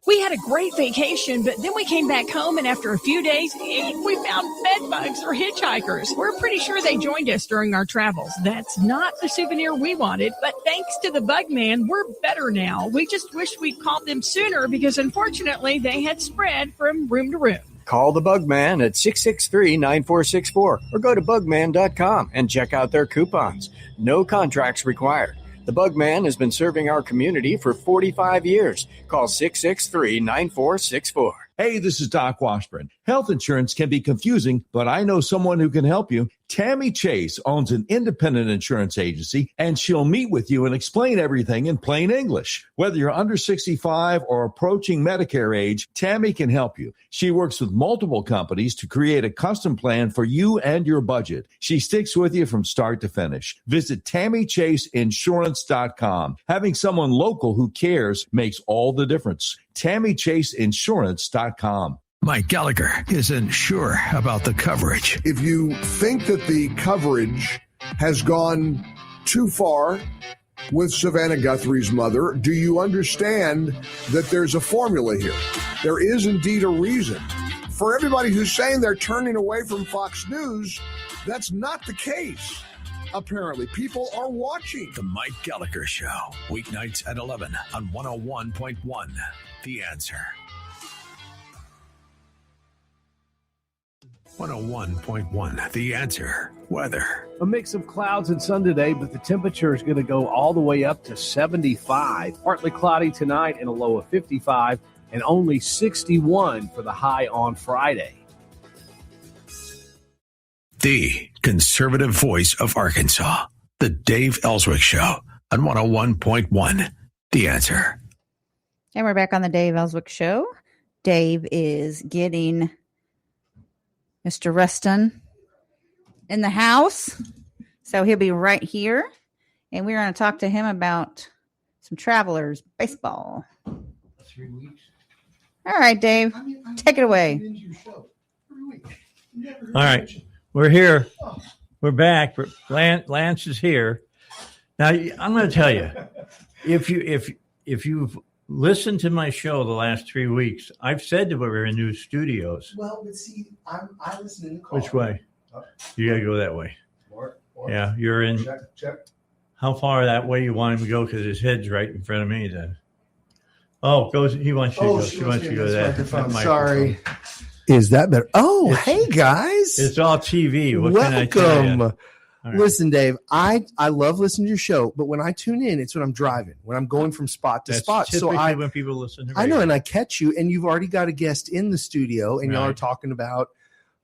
We had a great vacation, but then we came back home, and after a few days, we found bed bugs or hitchhikers. We're pretty sure they joined us during our travels. That's not the souvenir we wanted, but thanks to the bug man, we're better now. We just wish we'd called them sooner because, unfortunately, they had spread from room to room. Call the Bugman at 663-9464 or go to bugman.com and check out their coupons. No contracts required. The Bugman has been serving our community for 45 years. Call 663-9464. Hey, this is Doc Washburn. Health insurance can be confusing, but I know someone who can help you. Tammy Chase owns an independent insurance agency, and she'll meet with you and explain everything in plain English. Whether you're under 65 or approaching Medicare age, Tammy can help you. She works with multiple companies to create a custom plan for you and your budget. She sticks with you from start to finish. Visit TammyChaseInsurance.com. Having someone local who cares makes all the difference. TammyChaseInsurance.com. Mike Gallagher isn't sure about the coverage. If you think that the coverage has gone too far with Savannah Guthrie's mother, do you understand that there's a formula here? There is indeed a reason. For everybody who's saying they're turning away from Fox News, that's not the case. Apparently, people are watching. The Mike Gallagher Show, weeknights at 11 on 101.1. The Answer. 101.1 The Answer. Weather. A mix of clouds and sun today, but the temperature is going to go all the way up to 75. Partly cloudy tonight and a low of 55, and only 61 for the high on Friday. The conservative voice of Arkansas. The Dave Ellswick Show on 101.1 The Answer. And we're back on the Dave Ellswick Show. Dave is getting Mr. Rustin in the house. So he'll be right here. And we're going to talk to him about some Travelers baseball. 3 weeks. All right, Dave. Take it away. All right. We're here. We're back. Lance is here. Now, I'm going to tell you, if you've listened to my show the last 3 weeks, I've said that we're in new studios. Well, but see, I listen in the car. Which way? You got to go that way. Or, yeah, you're in. Check. How far that way you want him to go? Because his head's right in front of me then. Oh, goes. He wants you to go. She wants you to go that microphone. Sorry. Is that better? Oh, hey, guys. It's all TV. What Welcome. can I tell you? Right. Listen, Dave, I love listening to your show, but when I tune in, it's when I'm driving, when I'm going from spot to spot. So when people listen to radio. I know, and I catch you, and you've already got a guest in the studio, and y'all are talking about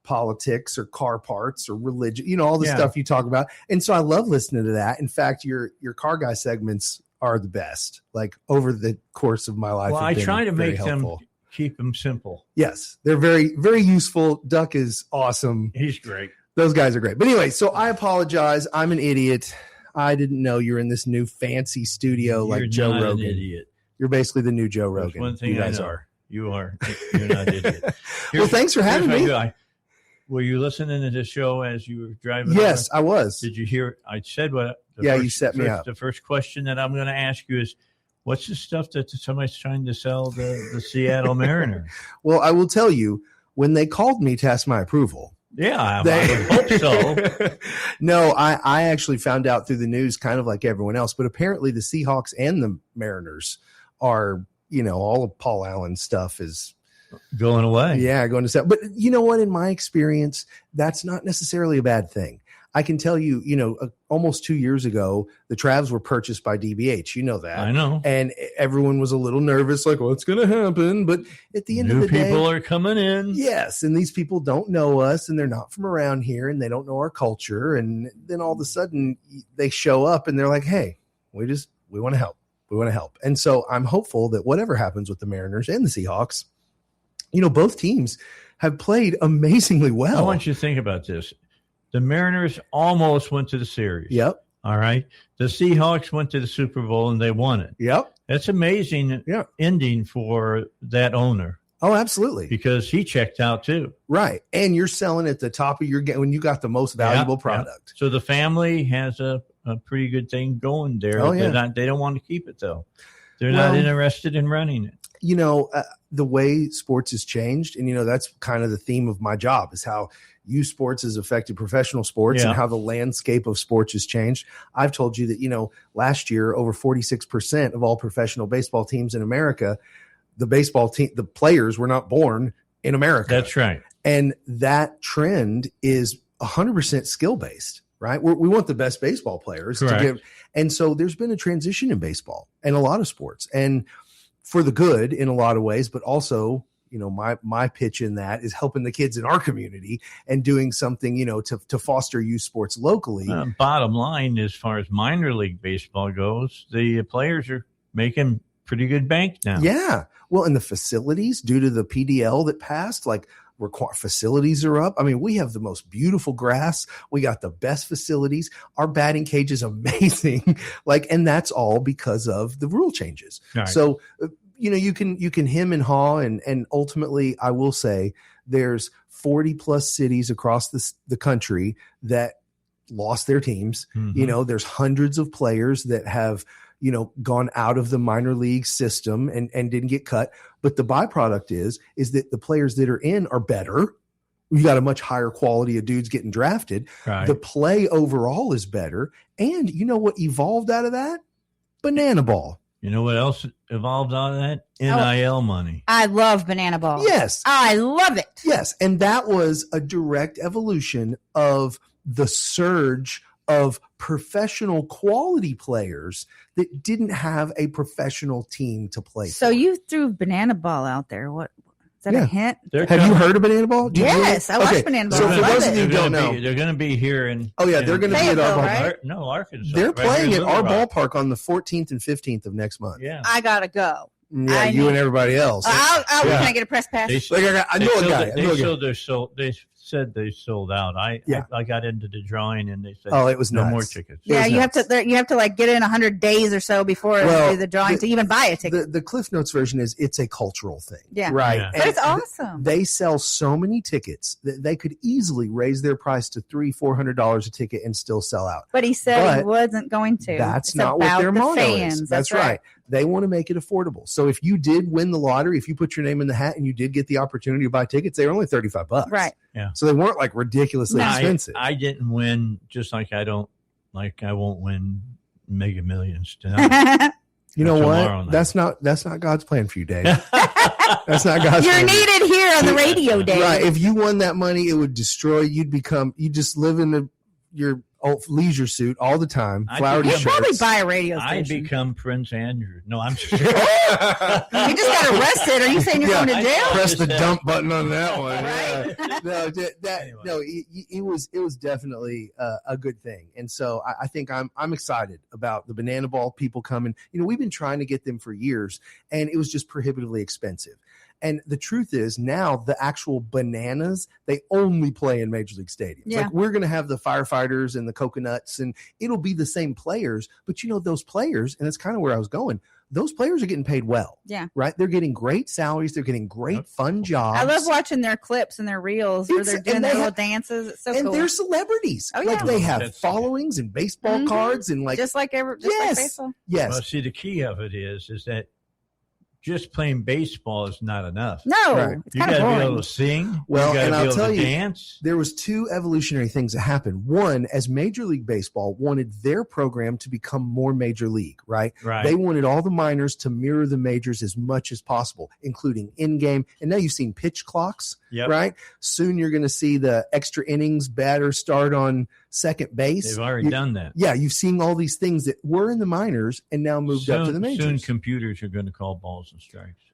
politics or car parts or religion, all the stuff you talk about. And so I love listening to that. In fact, your car guy segments are the best, like over the course of my life. Well, I try to make them keep them simple. Yes, they're very, very useful. Duck is awesome. He's great. Those guys are great. But anyway, so I apologize. I'm an idiot. I didn't know you're in this new fancy studio like Joe Rogan. An idiot. You're basically the new Joe Rogan. That's one thing you guys I know. are. You are. You're not an idiot. Well, thanks for having me. Were you listening to the show as you were driving? Yes, I was. Did you hear? I said what? You set me up. The first question that I'm going to ask you is, what's the stuff that somebody's trying to sell the Seattle Mariners? Well, I will tell you, when they called me to ask my approval. Yeah, I would hope so. No, I actually found out through the news, kind of like everyone else, but apparently the Seahawks and the Mariners are, all of Paul Allen's stuff is going away. Yeah, going to sell. But you know what? In my experience, that's not necessarily a bad thing. I can tell you, almost 2 years ago, the Travs were purchased by DBH. You know that. I know. And everyone was a little nervous, like, what's going to happen? But at the end of the day, new people are coming in. Yes. And these people don't know us, and they're not from around here, and they don't know our culture. And then all of a sudden they show up and they're like, hey, we want to help. We want to help. And so I'm hopeful that whatever happens with the Mariners and the Seahawks, both teams have played amazingly well. I want you to think about this. The Mariners almost went to the series. Yep. All right. The Seahawks went to the Super Bowl and they won it. Yep. That's amazing ending for that owner. Oh, absolutely. Because he checked out too. Right. And you're selling at the top of your game when you got the most valuable product. So the family has a pretty good thing going there. Oh, yeah. They don't want to keep it, though. They're not interested in running it. You know, the way sports has changed, and, you know, that's kind of the theme of my job is how youth sports has affected professional sports and how the landscape of sports has changed. I've told you that, you know, last year, over 46% of all professional baseball teams in America, the baseball team, the players were not born in America. That's right. And that trend is 100% skill based, right? We want the best baseball players to give. And so there's been a transition in baseball and a lot of sports, and for the good in a lot of ways, but also, you know, my pitch in that is helping the kids in our community and doing something, you know, to foster youth sports locally. Bottom line, as far as minor league baseball goes, the players are making pretty good bank now. Yeah. Well, and the facilities, due to the PDL that passed, like facilities are up. I mean, we have the most beautiful grass. We got the best facilities. Our batting cage is amazing. And that's all because of the rule changes. Right. So, you know, you can hem and haw, and ultimately, I will say there's 40 plus cities across the country that lost their teams. Mm-hmm. You know, there's hundreds of players that have, you know, gone out of the minor league system and didn't get cut. But the byproduct is that the players that are in are better. You got a much higher quality of dudes getting drafted. Right. The play overall is better. And you know what evolved out of that? Banana ball. You know what else evolved out of that? NIL money. I love banana ball. Yes. I love it. Yes. And that was a direct evolution of the surge of professional quality players that didn't have a professional team to play. So you threw banana ball out there. What is that a hint? Have you heard of banana ball? Yes, I watched banana ball. So for those of you who don't know, they're going to be here in. Oh yeah, they're going to be at our right? Arkansas. They're playing at our ballpark on the 14th and 15th of next month. Yeah, I gotta go. Yeah, you and everybody else. Can I get a press pass? I know a guy. They said they sold out. I got into the drawing and they said, it was no nuts. more tickets. Yeah, you have to like get in 100 days or so before do the drawing to even buy a ticket. The Cliff Notes version is it's a cultural thing. Yeah, right. Yeah. But it's awesome. They sell so many tickets that they could easily raise their price to $300-400 a ticket and still sell out. But he said he wasn't going to. That's not what their motto is. That's right. They want to make it affordable. So if you did win the lottery, if you put your name in the hat and you did get the opportunity to buy tickets, they were only $35. Right. Yeah. So they weren't like ridiculously expensive. I didn't win, just like I won't win Mega Millions tonight. You know what? That's not God's plan for you, Dave. That's not God's plan. You're needed here on the radio, Dave. Right. If you won that money, it would destroy you. You just live in your leisure suit all the time. Flowery shirts. Probably buy a radio station. I become Prince Andrew. No, I'm just You just got arrested. Are you saying you're going to jail? Press the dump button on that one. Right. It was definitely a good thing. And so I think I'm excited about the banana ball people coming. You know, we've been trying to get them for years, and it was just prohibitively expensive. And the truth is now the actual bananas, they only play in Major League stadiums. Yeah. Like we're going to have the firefighters and the coconuts, and it'll be the same players. But, you know, those players, and it's kind of where I was going, those players are getting paid well. Yeah. Right? They're getting great salaries. They're getting great fun jobs. I love watching their clips and their reels where they're doing their little dances. It's so cool. And they're celebrities. Oh, yeah. Like they have followings and baseball cards and like. Just like like baseball. Yes. Well, see, the key of it is that just playing baseball is not enough. No, it's you kind of got to boring. be able to sing. Well, and I'll tell you, dance. There was two evolutionary things that happened. One, as Major League Baseball wanted their program to become more major league, right? They wanted all the minors to mirror the majors as much as possible, including in-game. And now you've seen pitch clocks, right? Soon you're going to see the extra innings batter start on second base. They've already done that. Yeah, you've seen all these things that were in the minors and now moved up to the majors. Soon computers are going to call balls and strikes.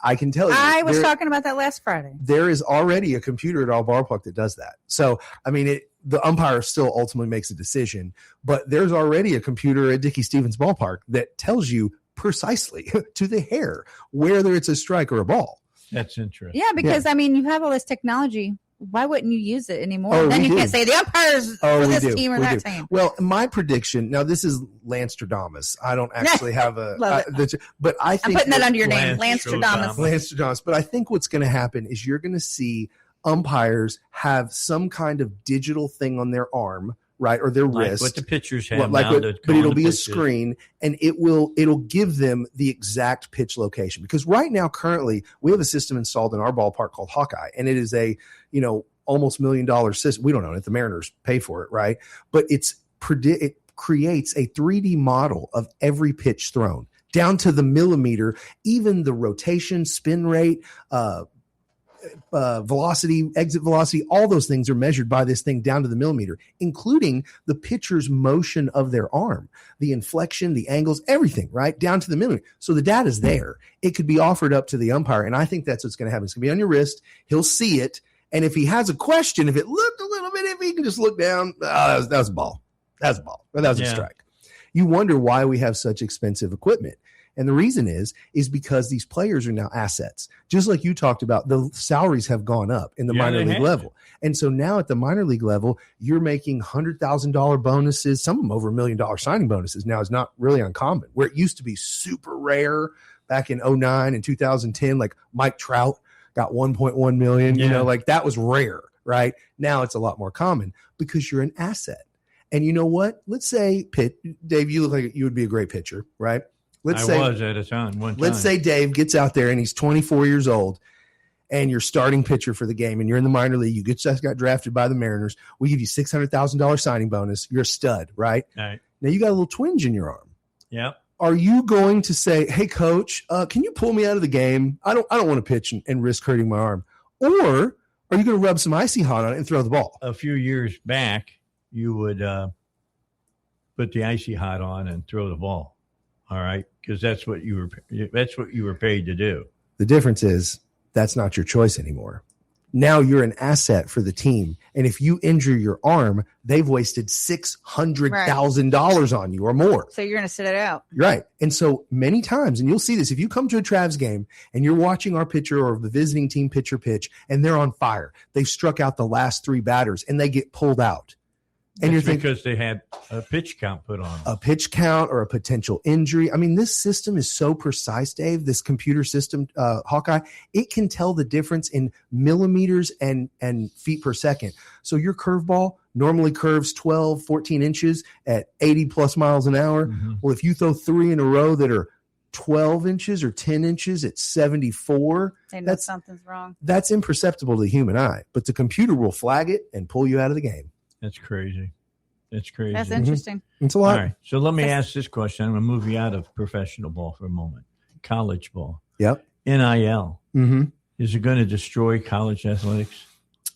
I can tell you. I was talking about that last Friday. There is already a computer at our ballpark that does that. So, I mean, the umpire still ultimately makes a decision, but there's already a computer at Dickey Stevens Ballpark that tells you precisely to the hair whether it's a strike or a ball. That's interesting. Yeah, because I mean, you have all this technology why wouldn't you use it anymore? Oh, Then we you do. can't say the umpires for this team or that team. Well, my prediction, now this is Lance-Stradamus. I don't actually have a, but I think I'm putting that under your name, Lance-Stradamus. Lance-Stradamus. But I think what's going to happen is you're going to see umpires have some kind of digital thing on their arm, right, or their wrist. What the pitchers have but it'll be a pitches. screen, and it'll give them the exact pitch location. Because right now, currently, we have a system installed in our ballpark called Hawkeye, and it is a almost $1 million system. We don't own it; the Mariners pay for it, right? But it creates a 3D model of every pitch thrown down to the millimeter, even the rotation, spin rate, velocity, exit velocity, all those things are measured by this thing down to the millimeter, including the pitcher's motion of their arm, the inflection, the angles, everything, right down to the millimeter. So the data is there. It could be offered up to the umpire, and I think that's what's going to happen. It's going to be on your wrist. He'll see it, and if he has a question, if it looked a little bit, if he can just look down, that was a ball. That's a ball. Or that was a strike. You wonder why we have such expensive equipment. And the reason is because these players are now assets. Just like you talked about, the salaries have gone up in the minor league level. And so now at the minor league level, you're making $100,000 bonuses, some of them over $1 million signing bonuses. Now is not really uncommon, where it used to be super rare back in 2009 and 2010, like Mike Trout got 1.1 million, like that was rare, right? Now it's a lot more common because you're an asset. And you know what? Let's say, Dave, you look like you would be a great pitcher, right? Let's say Dave gets out there and he's 24 years old and you're starting pitcher for the game and you're in the minor league. You just got drafted by the Mariners. We give you $600,000 signing bonus. You're a stud, right? Now you got a little twinge in your arm. Yeah. Are you going to say, hey, coach, can you pull me out of the game? I don't want to pitch and risk hurting my arm. Or are you going to rub some icy hot on it and throw the ball? A few years back, you would put the icy hot on and throw the ball. All right, because that's what you were paid to do. The difference is that's not your choice anymore. Now you're an asset for the team, and if you injure your arm, they've wasted $600,000 on you or more. So you're going to sit it out, right? And so many times, and you'll see this if you come to a Travs game and you're watching our pitcher or the visiting team pitcher pitch, and they're on fire. They've struck out the last 3 batters, and they get pulled out. And you're thinking because they had a pitch count put on them. A pitch count or a potential injury. I mean, this system is so precise, Dave, this computer system, Hawkeye, it can tell the difference in millimeters and feet per second. So your curveball normally curves 12, 14 inches at 80 plus miles an hour. Mm-hmm. Well, if you throw 3 in a row that are 12 inches or 10 inches at 74, that's something's wrong. That's imperceptible to the human eye, but the computer will flag it and pull you out of the game. That's crazy. That's crazy. That's interesting. Mm-hmm. It's a lot. All right. So let me ask this question. I'm going to move you out of professional ball for a moment. College ball. Yep. NIL. Mm-hmm. Is it going to destroy college athletics?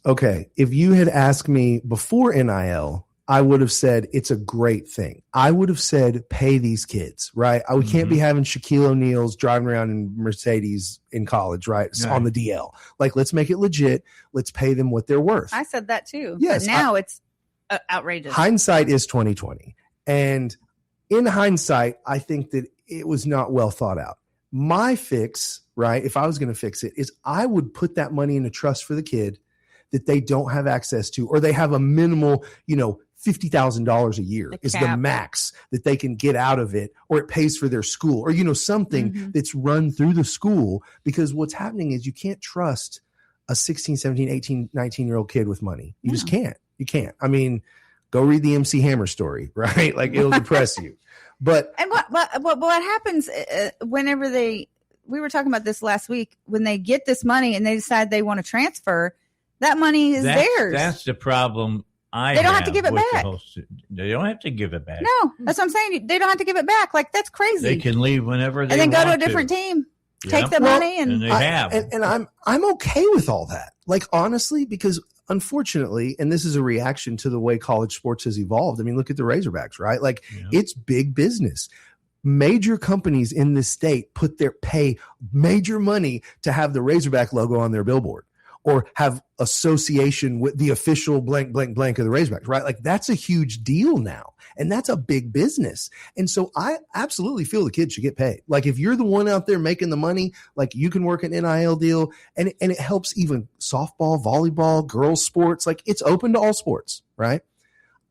Okay. If you had asked me before NIL, I would have said it's a great thing. I would have said pay these kids, right? We can't be having Shaquille O'Neal's driving around in Mercedes in college, right? On the DL. Like, let's make it legit. Let's pay them what they're worth. I said that too. Yes. But now it's outrageous. Hindsight is 20/20. And in hindsight, I think that it was not well thought out. My fix, right, if I was going to fix it, is I would put that money in a trust for the kid that they don't have access to, or they have a minimal, $50,000 a year is the max that they can get out of it, or it pays for their school, or, something that's run through the school. Because what's happening is you can't trust a 16, 17, 18, 19-year-old kid with money. You just can't. You can't. I mean, go read the MC Hammer story, right? Like, it'll depress you. But and what happens whenever we were talking about this last week, when they get this money and they decide they want to transfer, that money is theirs. That's the problem. They don't have to give it back. They don't have to give it back. No, that's what I'm saying. They don't have to give it back. Like, that's crazy. They can leave whenever they want to. And then go to a different team. Take the money and they have. And I'm okay with all that. Like, honestly, because unfortunately, and this is a reaction to the way college sports has evolved. I mean, look at the Razorbacks, right? Like, it's big business. Major companies in this state pay major money to have the Razorback logo on their billboard. or have association with the official blank, blank, blank of the Razorbacks, right? Like that's a huge deal now. And that's a big business. And so I absolutely feel the kids should get paid. Like if you're the one out there making the money, like you can work an NIL deal and it helps even softball, volleyball, girls sports. Like it's open to all sports, right?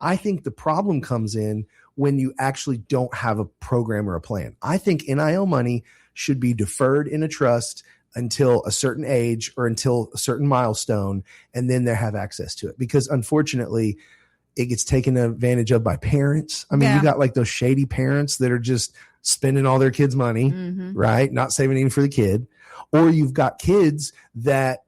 I think the problem comes in when you actually don't have a program or a plan. I think NIL money should be deferred in a trust until a certain age or until a certain milestone, and then they have access to it. Because unfortunately, it gets taken advantage of by parents. I mean, you got like those shady parents that are just spending all their kids' money, right? Not saving any for the kid. Or you've got kids that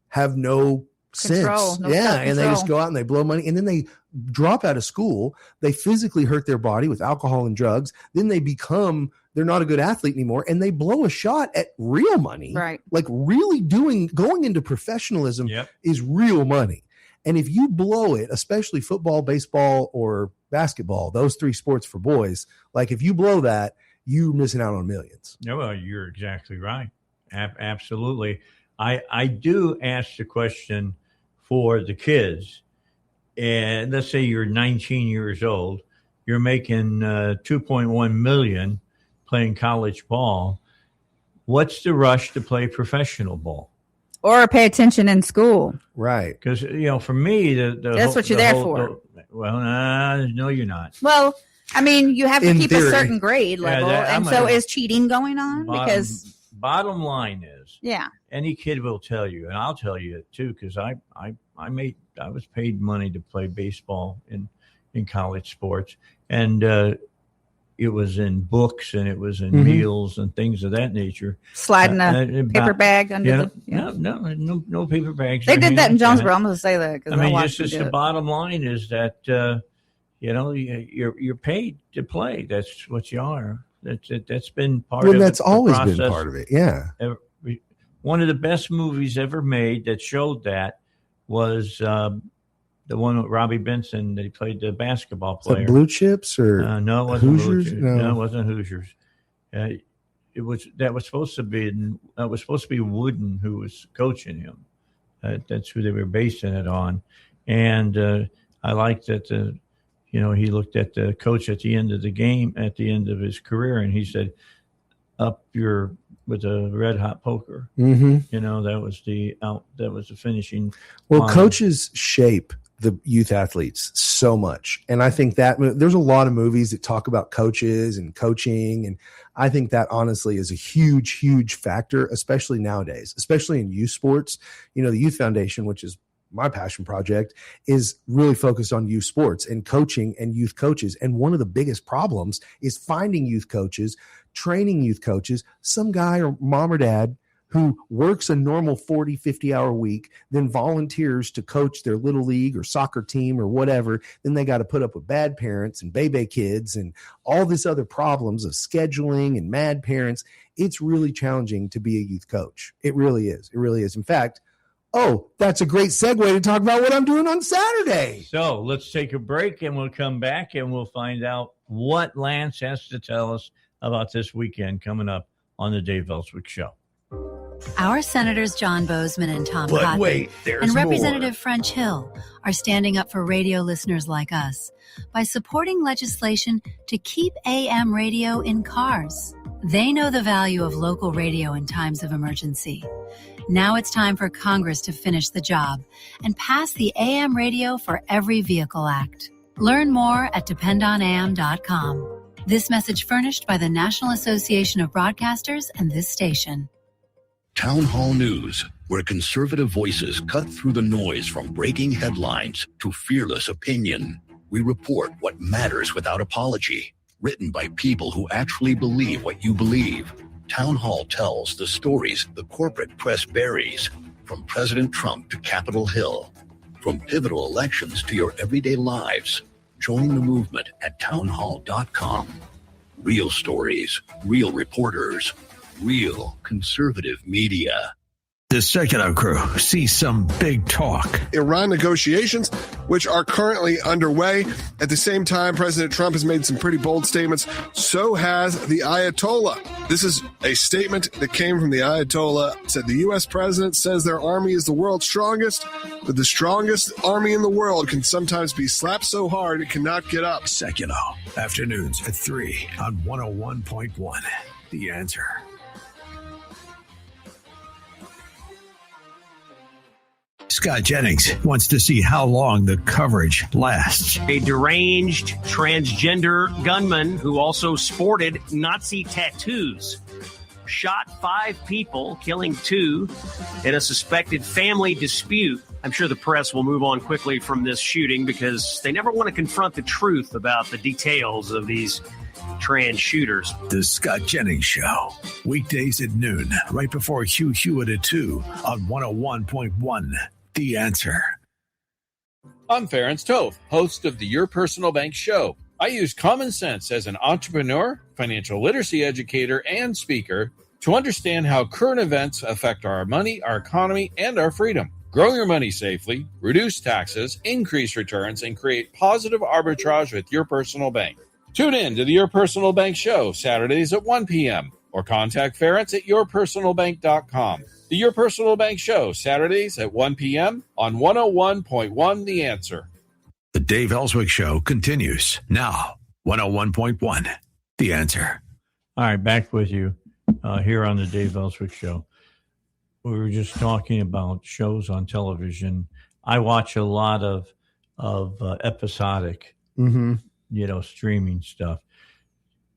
have no sense. And they just go out and they blow money, and then they drop out of school. They physically hurt their body with alcohol and drugs. Then they're not a good athlete anymore, and they blow a shot at real money. Right. Like really going into professionalism is real money. And if you blow it, especially football, baseball, or basketball, those three sports for boys, like if you blow that, you're missing out on millions. No, well, you're exactly right. Absolutely. I do ask the question for the kids. And let's say you're 19 years old, you're making $2.1 million playing college ball. What's the rush to play professional ball? Or pay attention in school. Right. Because, for me, that's what you're there for. No, you're not. Well, I mean, you have to keep a certain grade level. Is cheating going on? Bottom line is, yeah, any kid will tell you, and I'll tell you it too, because I was paid money to play baseball in college sports, and it was in books and it was in meals and things of that nature. Sliding a paper bag under no paper bags. They did that in Jonesboro. I'm going to say that. I mean, just the bottom line is that, you're paid to play. That's what you are. That's been part of it. That's always been part of it. Yeah. One of the best movies ever made that showed that was the one with Robbie Benson that he played the basketball player. Blue Chips or no, it wasn't Hoosiers? Blue Chips. No, it wasn't Hoosiers. That was supposed to be Wooden who was coaching him. That's who they were basing it on, and I liked that. He looked at the coach at the end of the game, at the end of his career, and he said, "Up with a red hot poker." That was the finishing. Well, line. Coaches shape the youth athletes so much, and I think that there's a lot of movies that talk about coaches and coaching, and I think that honestly is a huge, huge factor, especially nowadays, especially in youth sports. The Youth Foundation, which is my passion project, is really focused on youth sports and coaching and youth coaches. And one of the biggest problems is finding youth coaches, training youth coaches, some guy or mom or dad who works a normal 40, 50-hour week, then volunteers to coach their little league or soccer team or whatever. Then they got to put up with bad parents and baby kids and all this other problems of scheduling and mad parents. It's really challenging to be a youth coach. It really is. It really is. In fact, that's a great segue to talk about what I'm doing on Saturday. So let's take a break, and we'll come back, and we'll find out what Lance has to tell us about this weekend coming up on the Dave Ellswick Show. Our Senators John Bozeman and Tom Cotton and Representative French Hill are standing up for radio listeners like us by supporting legislation to keep AM radio in cars. They know the value of local radio in times of emergency. Now it's time for Congress to finish the job and pass the AM Radio for Every Vehicle Act. Learn more at dependonam.com. This message furnished by the National Association of Broadcasters and this station. Town Hall News, where conservative voices cut through the noise from breaking headlines to fearless opinion. We report what matters without apology. Written by people who actually believe what you believe. Town Hall tells the stories the corporate press buries, from President Trump to Capitol Hill, from pivotal elections to your everyday lives. Join the movement at townhall.com. Real stories, real reporters, real conservative media. The Secular Crew sees some big talk. Iran negotiations, which are currently underway. At the same time, President Trump has made some pretty bold statements. So has the Ayatollah. This is a statement that came from the Ayatollah. It said the U.S. president says their army is the world's strongest, but the strongest army in the world can sometimes be slapped so hard it cannot get up. Secular, afternoons at 3 on 101.1. The Answer. Scott Jennings wants to see how long the coverage lasts. A deranged transgender gunman who also sported Nazi tattoos shot 5 people, killing 2 in a suspected family dispute. I'm sure the press will move on quickly from this shooting because they never want to confront the truth about the details of these trans shooters. The Scott Jennings Show, weekdays at noon, right before Hugh Hewitt at 2 on 101.1. The Answer. I'm Ference Toth, host of the Your Personal Bank Show. I use common sense as an entrepreneur, financial literacy educator, and speaker to understand how current events affect our money, our economy, and our freedom. Grow your money safely, reduce taxes, increase returns, and create positive arbitrage with your personal bank. Tune in to the Your Personal Bank Show, Saturdays at 1 p.m. or contact Ference at yourpersonalbank.com. The Your Personal Bank Show, Saturdays at 1 p.m. on 101.1 The Answer. The Dave Ellswick Show continues now. 101.1 The Answer. All right, back with you here on the Dave Ellswick Show. We were just talking about shows on television. I watch a lot of episodic, streaming stuff.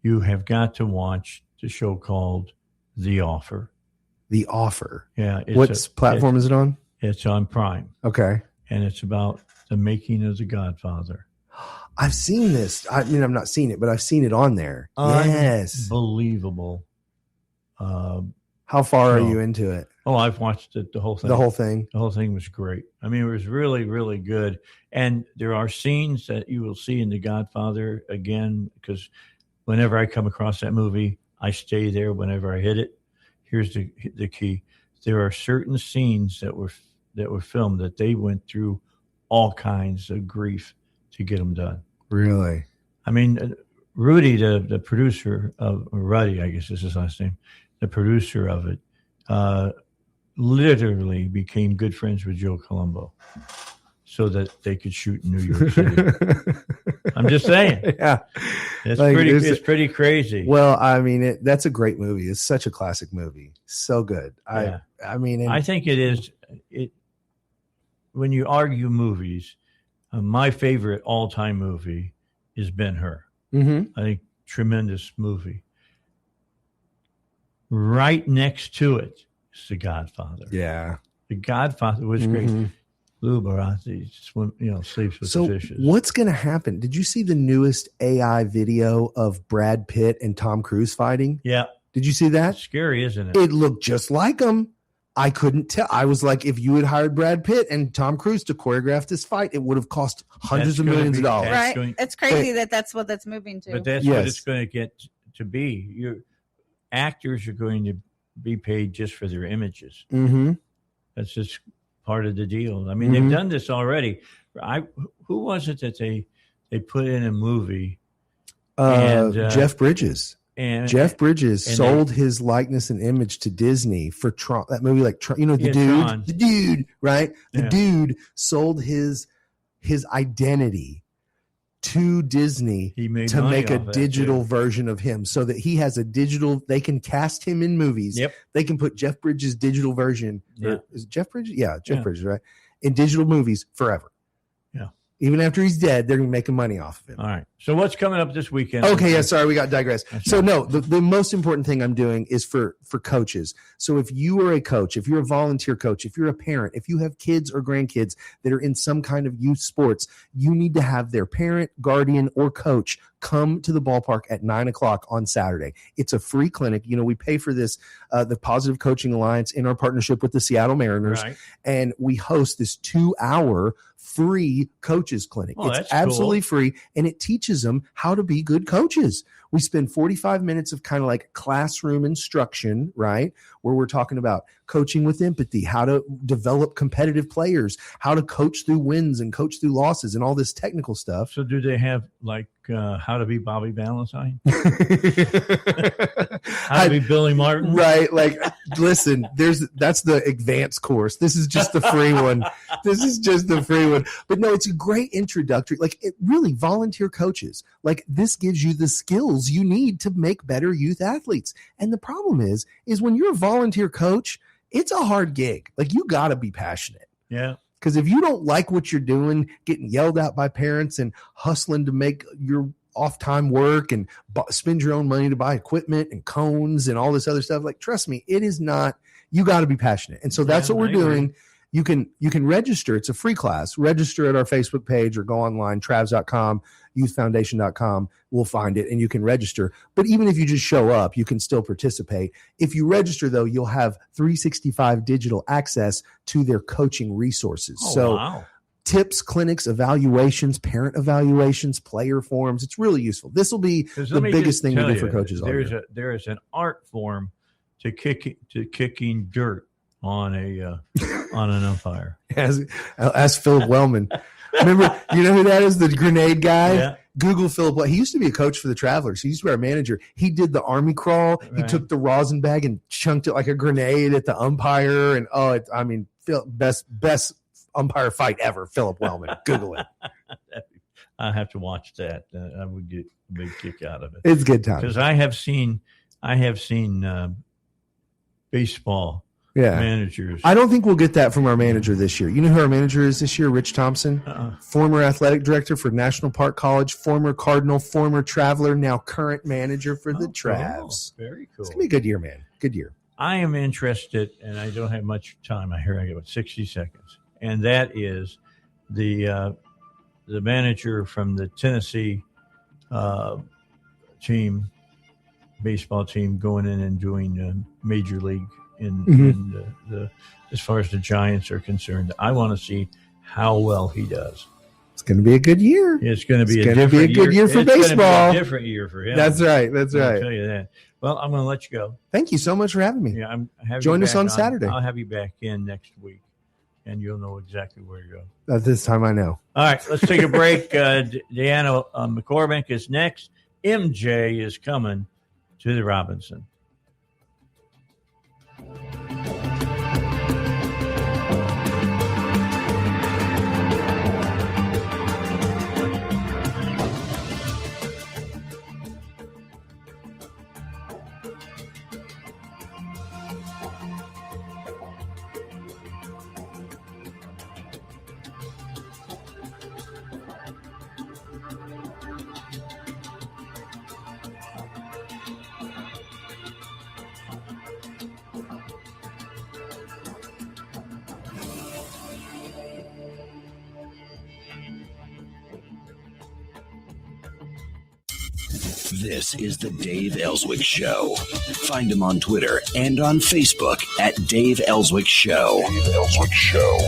You have got to watch the show called The Offer. The Offer. Yeah. What platform is it on? It's on Prime. Okay. And it's about the making of The Godfather. I've seen this. I mean, I've not seen it, but I've seen it on there. Yes. Unbelievable. How far are you into it? Oh, I've watched it, the whole thing. The whole thing? The whole thing was great. I mean, it was really, really good. And there are scenes that you will see in The Godfather again, because whenever I come across that movie, I stay there whenever I hit it. Here's the key. There are certain scenes that were filmed that they went through all kinds of grief to get them done. Really? I mean, Rudy, the producer of Ruddy, I guess is his last name, the producer of it, literally became good friends with Joe Colombo so that they could shoot in New York City. I'm just saying. Yeah. It's pretty crazy. Well, I mean, that's a great movie. It's such a classic movie. So good. Yeah. I think it is. When you argue movies, my favorite all-time movie is Ben-Hur. Mm-hmm. I think tremendous movie. Right next to it is The Godfather. Yeah. The Godfather was great. Lou Barassi sleeps with the fishes. What's going to happen? Did you see the newest AI video of Brad Pitt and Tom Cruise fighting? Yeah. Did you see that? It's scary, isn't it? It looked just like them. I couldn't tell. I was like, if you had hired Brad Pitt and Tom Cruise to choreograph this fight, it would have cost hundreds of millions of dollars. Right. It's crazy that's what that's moving to. But that's what it's going to get to be. Actors are going to be paid just for their images. Mm-hmm. That's just part of the deal. I mean, they've done this already. Who was it that they put in a movie? Jeff Bridges. Jeff Bridges and sold his likeness and image to Disney for Tron. That movie, like Tron, the dude, right? The dude sold his identity to Disney to make a digital version of him, so that he has a digital. They can cast him in movies. Yep. They can put Jeff Bridges' digital version. Yeah. Is it Jeff Bridges? Yeah, Jeff Bridges, right? In digital movies forever. Yeah. Even after he's dead, they're making money off of him. All right. So what's coming up this weekend? Okay, yeah, sorry, we got digressed. So no, the most important thing I'm doing is for coaches. So if you are a coach, if you're a volunteer coach, if you're a parent, if you have kids or grandkids that are in some kind of youth sports, you need to have their parent, guardian, or coach come to the ballpark at 9:00 on Saturday. It's a free clinic. We pay for this, the Positive Coaching Alliance, in our partnership with the Seattle Mariners, and we host this 2-hour free coaches clinic. Oh, it's absolutely free, and it teaches them how to be good coaches. We spend 45 minutes of kind of like classroom instruction, right? Where we're talking about coaching with empathy, how to develop competitive players, how to coach through wins and coach through losses and all this technical stuff. So do they have like how to be Bobby Valentine? How to be Billy Martin? Right. Like, listen, that's the advanced course. This is just the free one. But no, it's a great introductory. Like, it really, volunteer coaches, like, this gives you the skills you need to make better youth athletes. And the problem is when you're a volunteer coach, it's a hard gig. Like, you got to be passionate. Yeah. Because if you don't like what you're doing, getting yelled at by parents and hustling to make your off time work and spend your own money to buy equipment and cones and all this other stuff, like, trust me, it is not, you got to be passionate. And so that's what we're doing. You can register. It's a free class. Register at our Facebook page or go online, travs.com, youthfoundation.com. We'll find it and you can register. But even if you just show up, you can still participate. If you register, though, you'll have 365 digital access to their coaching resources. Wow. Tips, clinics, evaluations, parent evaluations, player forums. It's really useful. This will be the biggest thing to do for coaches all year. There is an art form to kicking dirt on an umpire. Ask Philip Wellman. Remember, you know who that is? The grenade guy? Yeah. Google Philip. He used to be a coach for the Travelers. He used to be our manager. He did the Army crawl. Right. He took the rosin bag and chunked it like a grenade at the umpire. And best umpire fight ever, Philip Wellman. Google it. I have to watch that. I would get a big kick out of it. It's good time. Because I have seen baseball managers. I don't think we'll get that from our manager this year. You know who our manager is this year? Rich Thompson, former athletic director for National Park College, former Cardinal, former Traveler, now current manager for the Travs. Cool. Very cool. It's going to be a good year, man. Good year. I am interested, and I don't have much time. I hear I got 60 seconds. And that is the manager from the Tennessee baseball team going in and doing major league in the as far as the Giants are concerned. I want to see how well he does. It's going to be a good year. It's going to be a good year for baseball. A different year for him. That's right. I'll tell you that. Well, I'm going to let you go. Thank you so much for having me. Yeah, join us on Saturday. I'll have you back in next week, and you'll know exactly where to go. At this time, I know. All right, let's take a break. Deanna McCormick is next. MJ is coming to the Robinson. This is the Dave Ellswick Show. Find him on Twitter and on Facebook at Dave Ellswick Show. Dave Ellswick Show.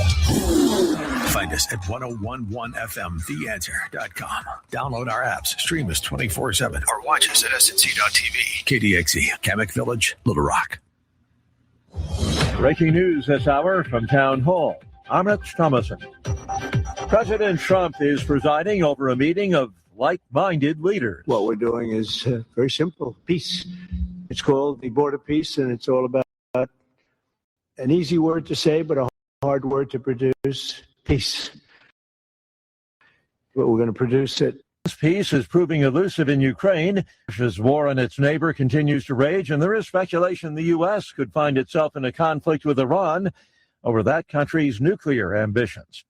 Find us at 1015fmtheanswer.com. Download our apps, stream us 24/7, or watch us at snc.tv. KDXE, Kamek Village, Little Rock. Breaking news this hour from Town Hall. I'm Rich Thomason. President Trump is presiding over a meeting of like-minded leaders. What we're doing is very simple. Peace. It's called the border peace, and it's all about an easy word to say, but a hard word to produce. Peace. But we're going to produce it. This peace is proving elusive in Ukraine. Russia's war on its neighbor continues to rage, and there is speculation the U.S. could find itself in a conflict with Iran over that country's nuclear ambitions.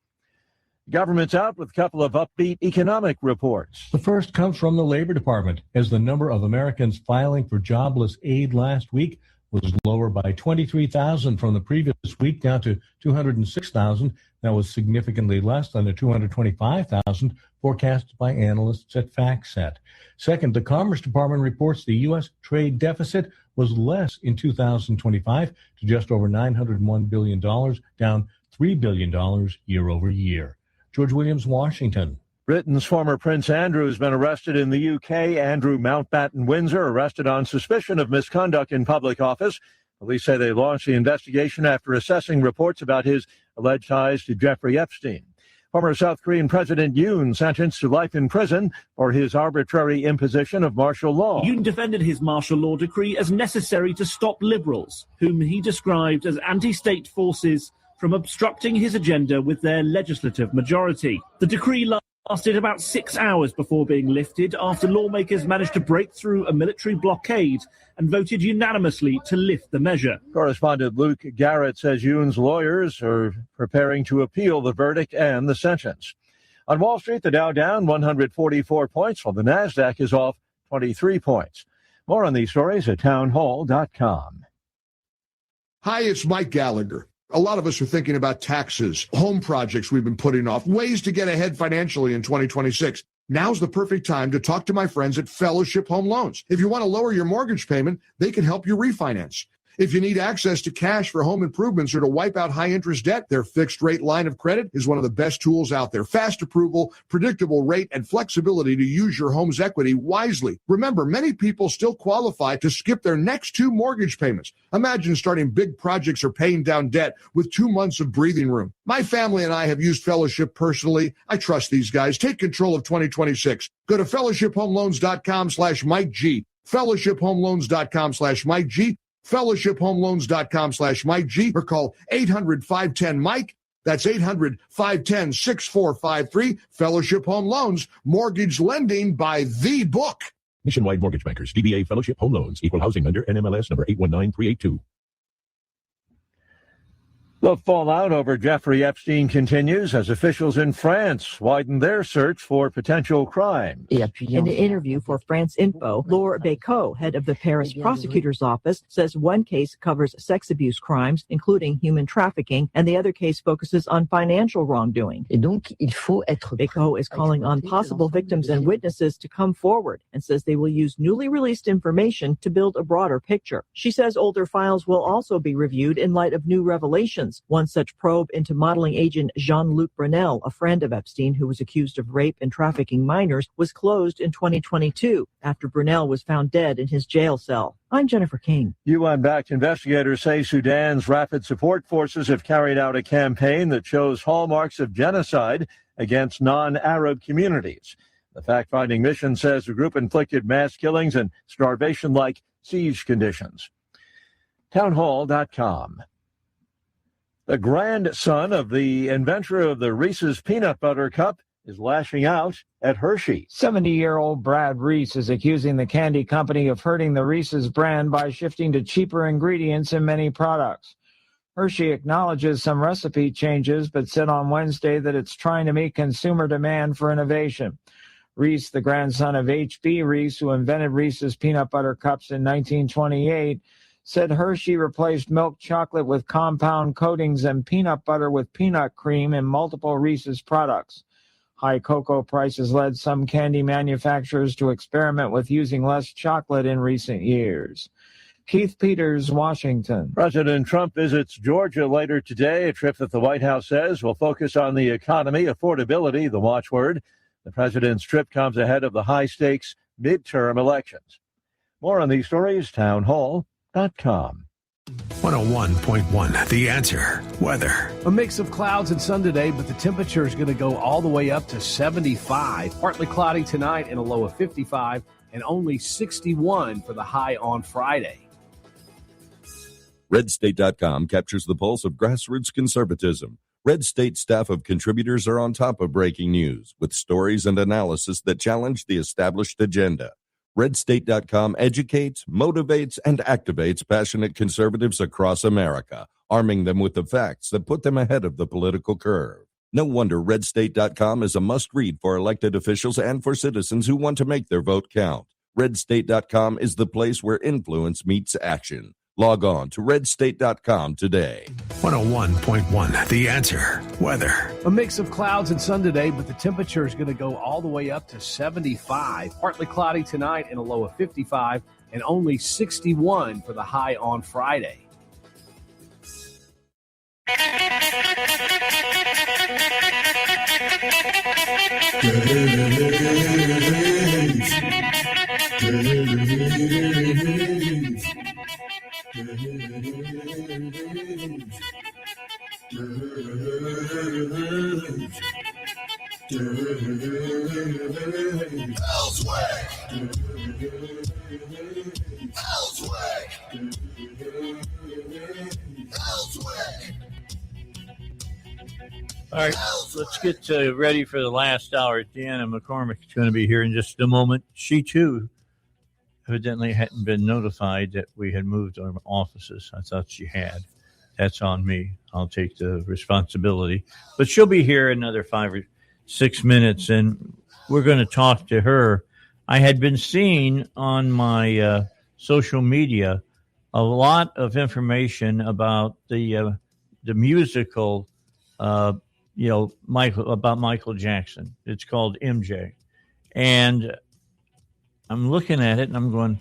Government's out with a couple of upbeat economic reports. The first comes from the Labor Department, as the number of Americans filing for jobless aid last week was lower by 23,000 from the previous week down to 206,000. That was significantly less than the 225,000 forecasted by analysts at FactSet. Second, the Commerce Department reports the U.S. trade deficit was less in 2025 to just over $901 billion, down $3 billion year over year. George Williams, Washington. Britain's former Prince Andrew has been arrested in the UK. Andrew Mountbatten Windsor arrested on suspicion of misconduct in public office. Police say they launched the investigation after assessing reports about his alleged ties to Jeffrey Epstein. Former South Korean President Yoon sentenced to life in prison for his arbitrary imposition of martial law. Yoon defended his martial law decree as necessary to stop liberals, whom he described as anti-state forces, from obstructing his agenda with their legislative majority. The decree lasted about 6 hours before being lifted after lawmakers managed to break through a military blockade and voted unanimously to lift the measure. Correspondent Luke Garrett says Yoon's lawyers are preparing to appeal the verdict and the sentence. On Wall Street, the Dow down 144 points, while the Nasdaq is off 23 points. More on these stories at townhall.com. Hi, it's Mike Gallagher. A lot of us are thinking about taxes, home projects we've been putting off, ways to get ahead financially in 2026. Now's the perfect time to talk to my friends at Fellowship Home Loans. If you want to lower your mortgage payment, they can help you refinance. If you need access to cash for home improvements or to wipe out high-interest debt, their fixed-rate line of credit is one of the best tools out there. Fast approval, predictable rate, and flexibility to use your home's equity wisely. Remember, many people still qualify to skip their next 2 mortgage payments. Imagine starting big projects or paying down debt with 2 months of breathing room. My family and I have used Fellowship personally. I trust these guys. Take control of 2026. Go to fellowshiphomeloans.com/Mike G. fellowshiphomeloans.com/Mike G. fellowshiphomeloans.com/Mike G, or call 800-510-MIKE. That's 800-510-6453. Fellowship Home Loans, mortgage lending by the book. Nationwide Mortgage Bankers, DBA Fellowship Home Loans, Equal Housing Lender, NMLS number 819382. The fallout over Jeffrey Epstein continues as officials in France widen their search for potential crime. In an interview for France Info, Laure Bécaud, head of the Paris prosecutor's office, says one case covers sex abuse crimes, including human trafficking, and the other case focuses on financial wrongdoing. Bécaud is calling on possible victims and witnesses to come forward and says they will use newly released information to build a broader picture. She says older files will also be reviewed in light of new revelations. One such probe into modeling agent Jean-Luc Brunel, a friend of Epstein who was accused of rape and trafficking minors, was closed in 2022 after Brunel was found dead in his jail cell. I'm Jennifer King. UN-backed investigators say Sudan's Rapid Support Forces have carried out a campaign that shows hallmarks of genocide against non-Arab communities. The fact-finding mission says the group inflicted mass killings and starvation-like siege conditions. Townhall.com. The grandson of the inventor of the Reese's Peanut Butter Cup is lashing out at Hershey. 70-year-old Brad Reese is accusing the candy company of hurting the Reese's brand by shifting to cheaper ingredients in many products. Hershey acknowledges some recipe changes, but said on Wednesday that it's trying to meet consumer demand for innovation. Reese, the grandson of H.B. Reese, who invented Reese's Peanut Butter Cups in 1928, said Hershey replaced milk chocolate with compound coatings and peanut butter with peanut cream in multiple Reese's products. High cocoa prices led some candy manufacturers to experiment with using less chocolate in recent years. Keith Peters, Washington. President Trump visits Georgia later today, a trip that the White House says will focus on the economy, affordability, the watchword. The president's trip comes ahead of the high-stakes midterm elections. More on these stories, townhall.com. 101.1 The Answer. Weather. A mix of clouds and sun today, but the temperature is going to go all the way up to 75. Partly cloudy tonight and a low of 55, and only 61 for the high on Friday. RedState.com captures the pulse of grassroots conservatism. Red State staff of contributors are on top of breaking news with stories and analysis that challenge the established agenda. RedState.com educates, motivates, and activates passionate conservatives across America, arming them with the facts that put them ahead of the political curve. No wonder RedState.com is a must-read for elected officials and for citizens who want to make their vote count. RedState.com is the place where influence meets action. Log on to RedState.com today. 101.1 The Answer. Weather. A mix of clouds and sun today, but the temperature is going to go all the way up to 75. Partly cloudy tonight and a low of 55, and only 61 for the high on Friday. All right, let's get ready for the last hour. Deanna McCormick is going to be here in just a moment. She, too, evidently hadn't been notified that we had moved our offices. I thought she had. That's on me. I'll take the responsibility. But she'll be here another 5 or 6 minutes, and we're going to talk to her. I had been seeing on my social media a lot of information about the musical Michael Jackson. It's called MJ. And I'm looking at it and I'm going,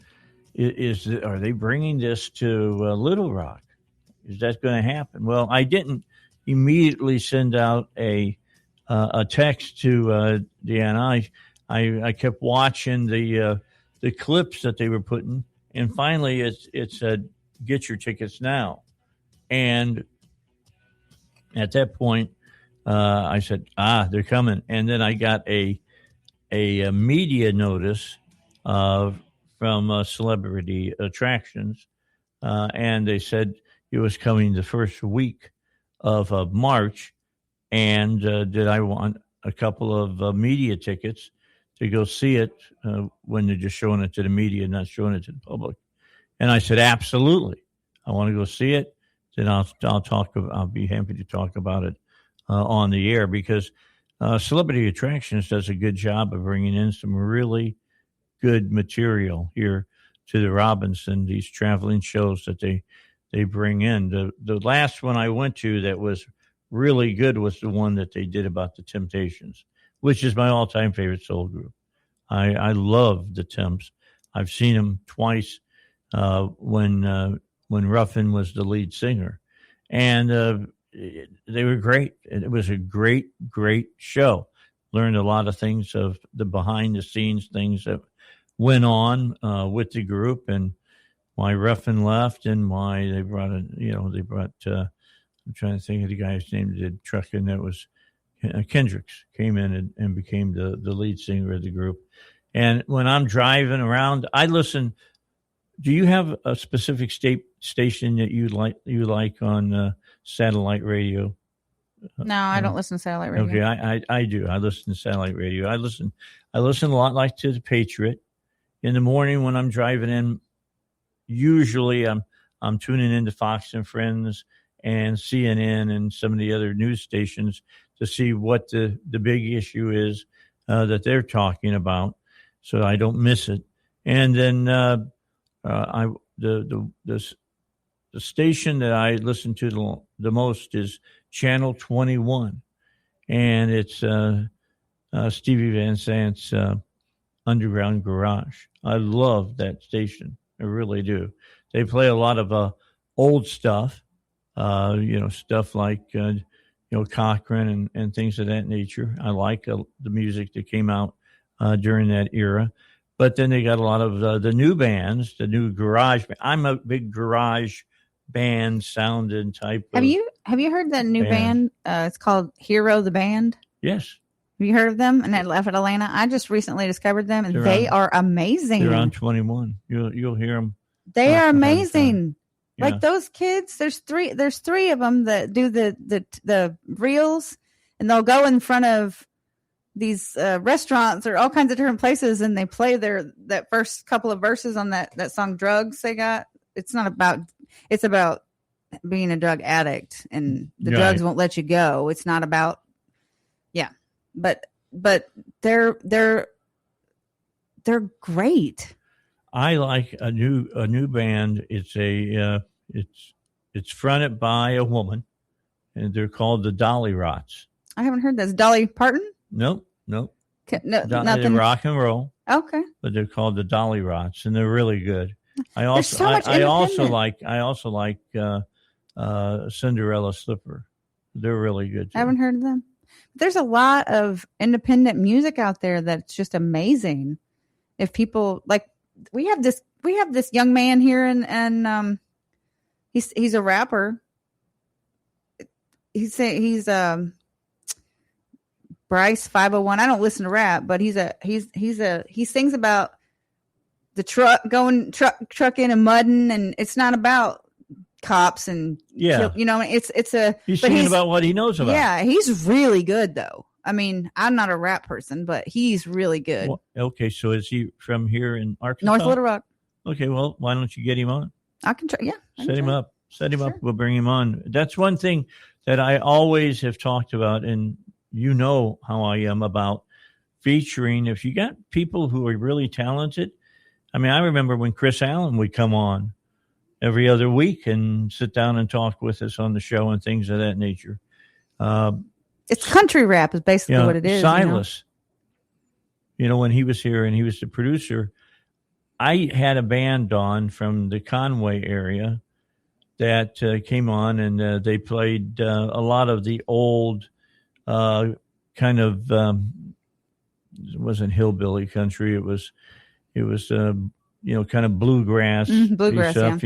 are they bringing this to Little Rock? Is that going to happen? Well, I didn't immediately send out a text to Deanna. I kept watching the clips that they were putting, and finally it said, "Get your tickets now." And at that point, I said, they're coming. And then I got a media notice from Celebrity Attractions, and they said it was coming the first week of March, and did I want a couple of media tickets to go see it when they're just showing it to the media, not showing it to the public. And I said, absolutely. I want to go see it. Then I'll be happy to talk about it on the air, because Celebrity Attractions does a good job of bringing in some really good material here to the Robinson, these traveling shows that they bring in. The last one I went to that was really good was the one that they did about the Temptations, which is my all-time favorite soul group. I love the Temps. I've seen them twice when Ruffin was the lead singer, and they were great. It was a great show. Learned a lot of things of the behind-the-scenes things that went on with the group, and why Ruffin left, and why they brought I'm trying to think of the guy's name that did Truckin'. That was Kendricks came in and became the lead singer of the group. And when I'm driving around, I listen. Do you have a specific station that you like on satellite radio? No, I don't listen to satellite radio. Okay, I do. I listen to satellite radio. I listen a lot like to the Patriot. In the morning when I'm driving in, usually I'm tuning into Fox and Friends and CNN and some of the other news stations to see what the big issue is that they're talking about, so I don't miss it. And then the station that I listen to the most is Channel 21, and it's Stevie Van Zandt's Underground Garage. I love that station. I really do. They play a lot of old stuff, stuff like Cochran and things of that nature. I like the music that came out during that era. But then they got a lot of the new bands, the new garage. I'm a big garage band sounding type. Have you heard that new band? It's called Hero the Band. Yes. Have you heard of them? And at Atlanta, I just recently discovered them, and they are amazing. They're on 21. You'll hear them. They are amazing. Yeah. Like those kids. There's three of them that do the reels, and they'll go in front of these restaurants or all kinds of different places, and they play that first couple of verses on that song Drugs they got. It's about being a drug addict, and the drugs won't let you go. It's not about but they're great. I like a new band. It's it's fronted by a woman, and they're called the Dolly Rots. I haven't heard this. Dolly Parton? Nope. No, They rock and roll. Okay. But they're called the Dolly Rots, and they're really good. I also like Cinderella Slipper. They're really good too. I haven't heard of them. There's a lot of independent music out there that's just amazing. If people like, we have this young man here, and he's a rapper. He's Bryce 501. I don't listen to rap, but he sings about the trucking and mudding, and it's not about cops and he's singing about what he knows about. Yeah, he's really good though. I mean, I'm not a rap person, but he's really good. Well, okay, so is he from here in Arkansas? North Little Rock. Okay, well, why don't you get him on? I can try. Yeah, set him up. We'll bring him on. That's one thing that I always have talked about, and you know how I am about featuring. If you got people who are really talented, I mean, I remember when Chris Allen would come on every other week and sit down and talk with us on the show and things of that nature. It's country rap is basically what it is. Silas, when he was here and he was the producer, I had a band on from the Conway area that came on, and they played a lot of the old kind of it wasn't hillbilly country. It was kind of bluegrass stuff,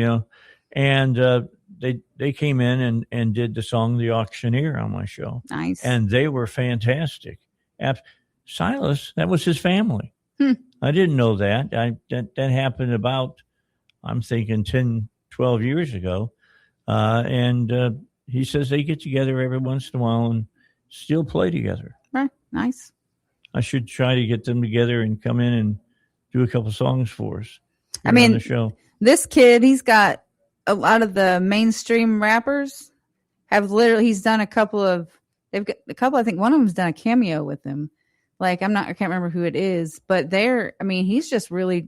and they came in and did the song "The Auctioneer" on my show. Nice, and they were fantastic. Silas, that was his family. I didn't know that. That happened about, I'm thinking 10, 12 years ago. And he says they get together every once in a while and still play together. Right. Nice. I should try to get them together and come in and do a couple songs for us. I mean, on the show. This kid, he's got a lot of the mainstream rappers he's done a couple, I think one of them's done a cameo with him. Like, I can't remember who it is, but he's really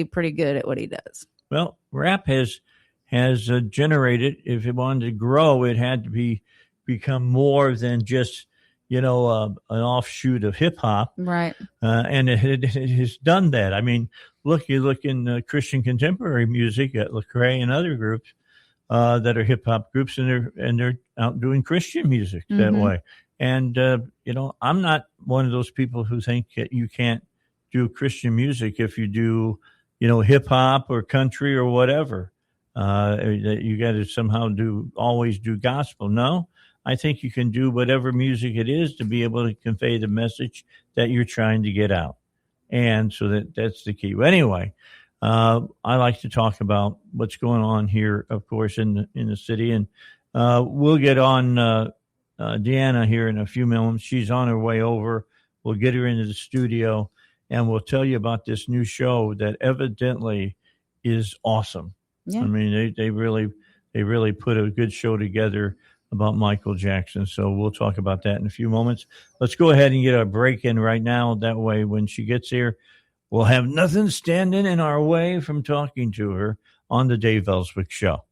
pretty good at what he does. Well, rap has generated, if it wanted to grow, it had to become more than just, an offshoot of hip hop. Right. And it has done that. I mean, you look in Christian contemporary music at Lecrae and other groups that are hip hop groups, and they're out doing Christian music that way. And, I'm not one of those people who think that you can't do Christian music if you do, hip hop or country or whatever, that you got to somehow always do gospel. No, I think you can do whatever music it is to be able to convey the message that you're trying to get out. And so that's the key. But anyway, I like to talk about what's going on here, of course, in the city. And we'll get on Deanna here in a few moments. She's on her way over. We'll get her into the studio, and we'll tell you about this new show that evidently is awesome. Yeah. I mean, they really put a good show together about Michael Jackson. So we'll talk about that in a few moments. Let's go ahead and get our break in right now. That way, when she gets here, we'll have nothing standing in our way from talking to her on the Dave Ellswick Show.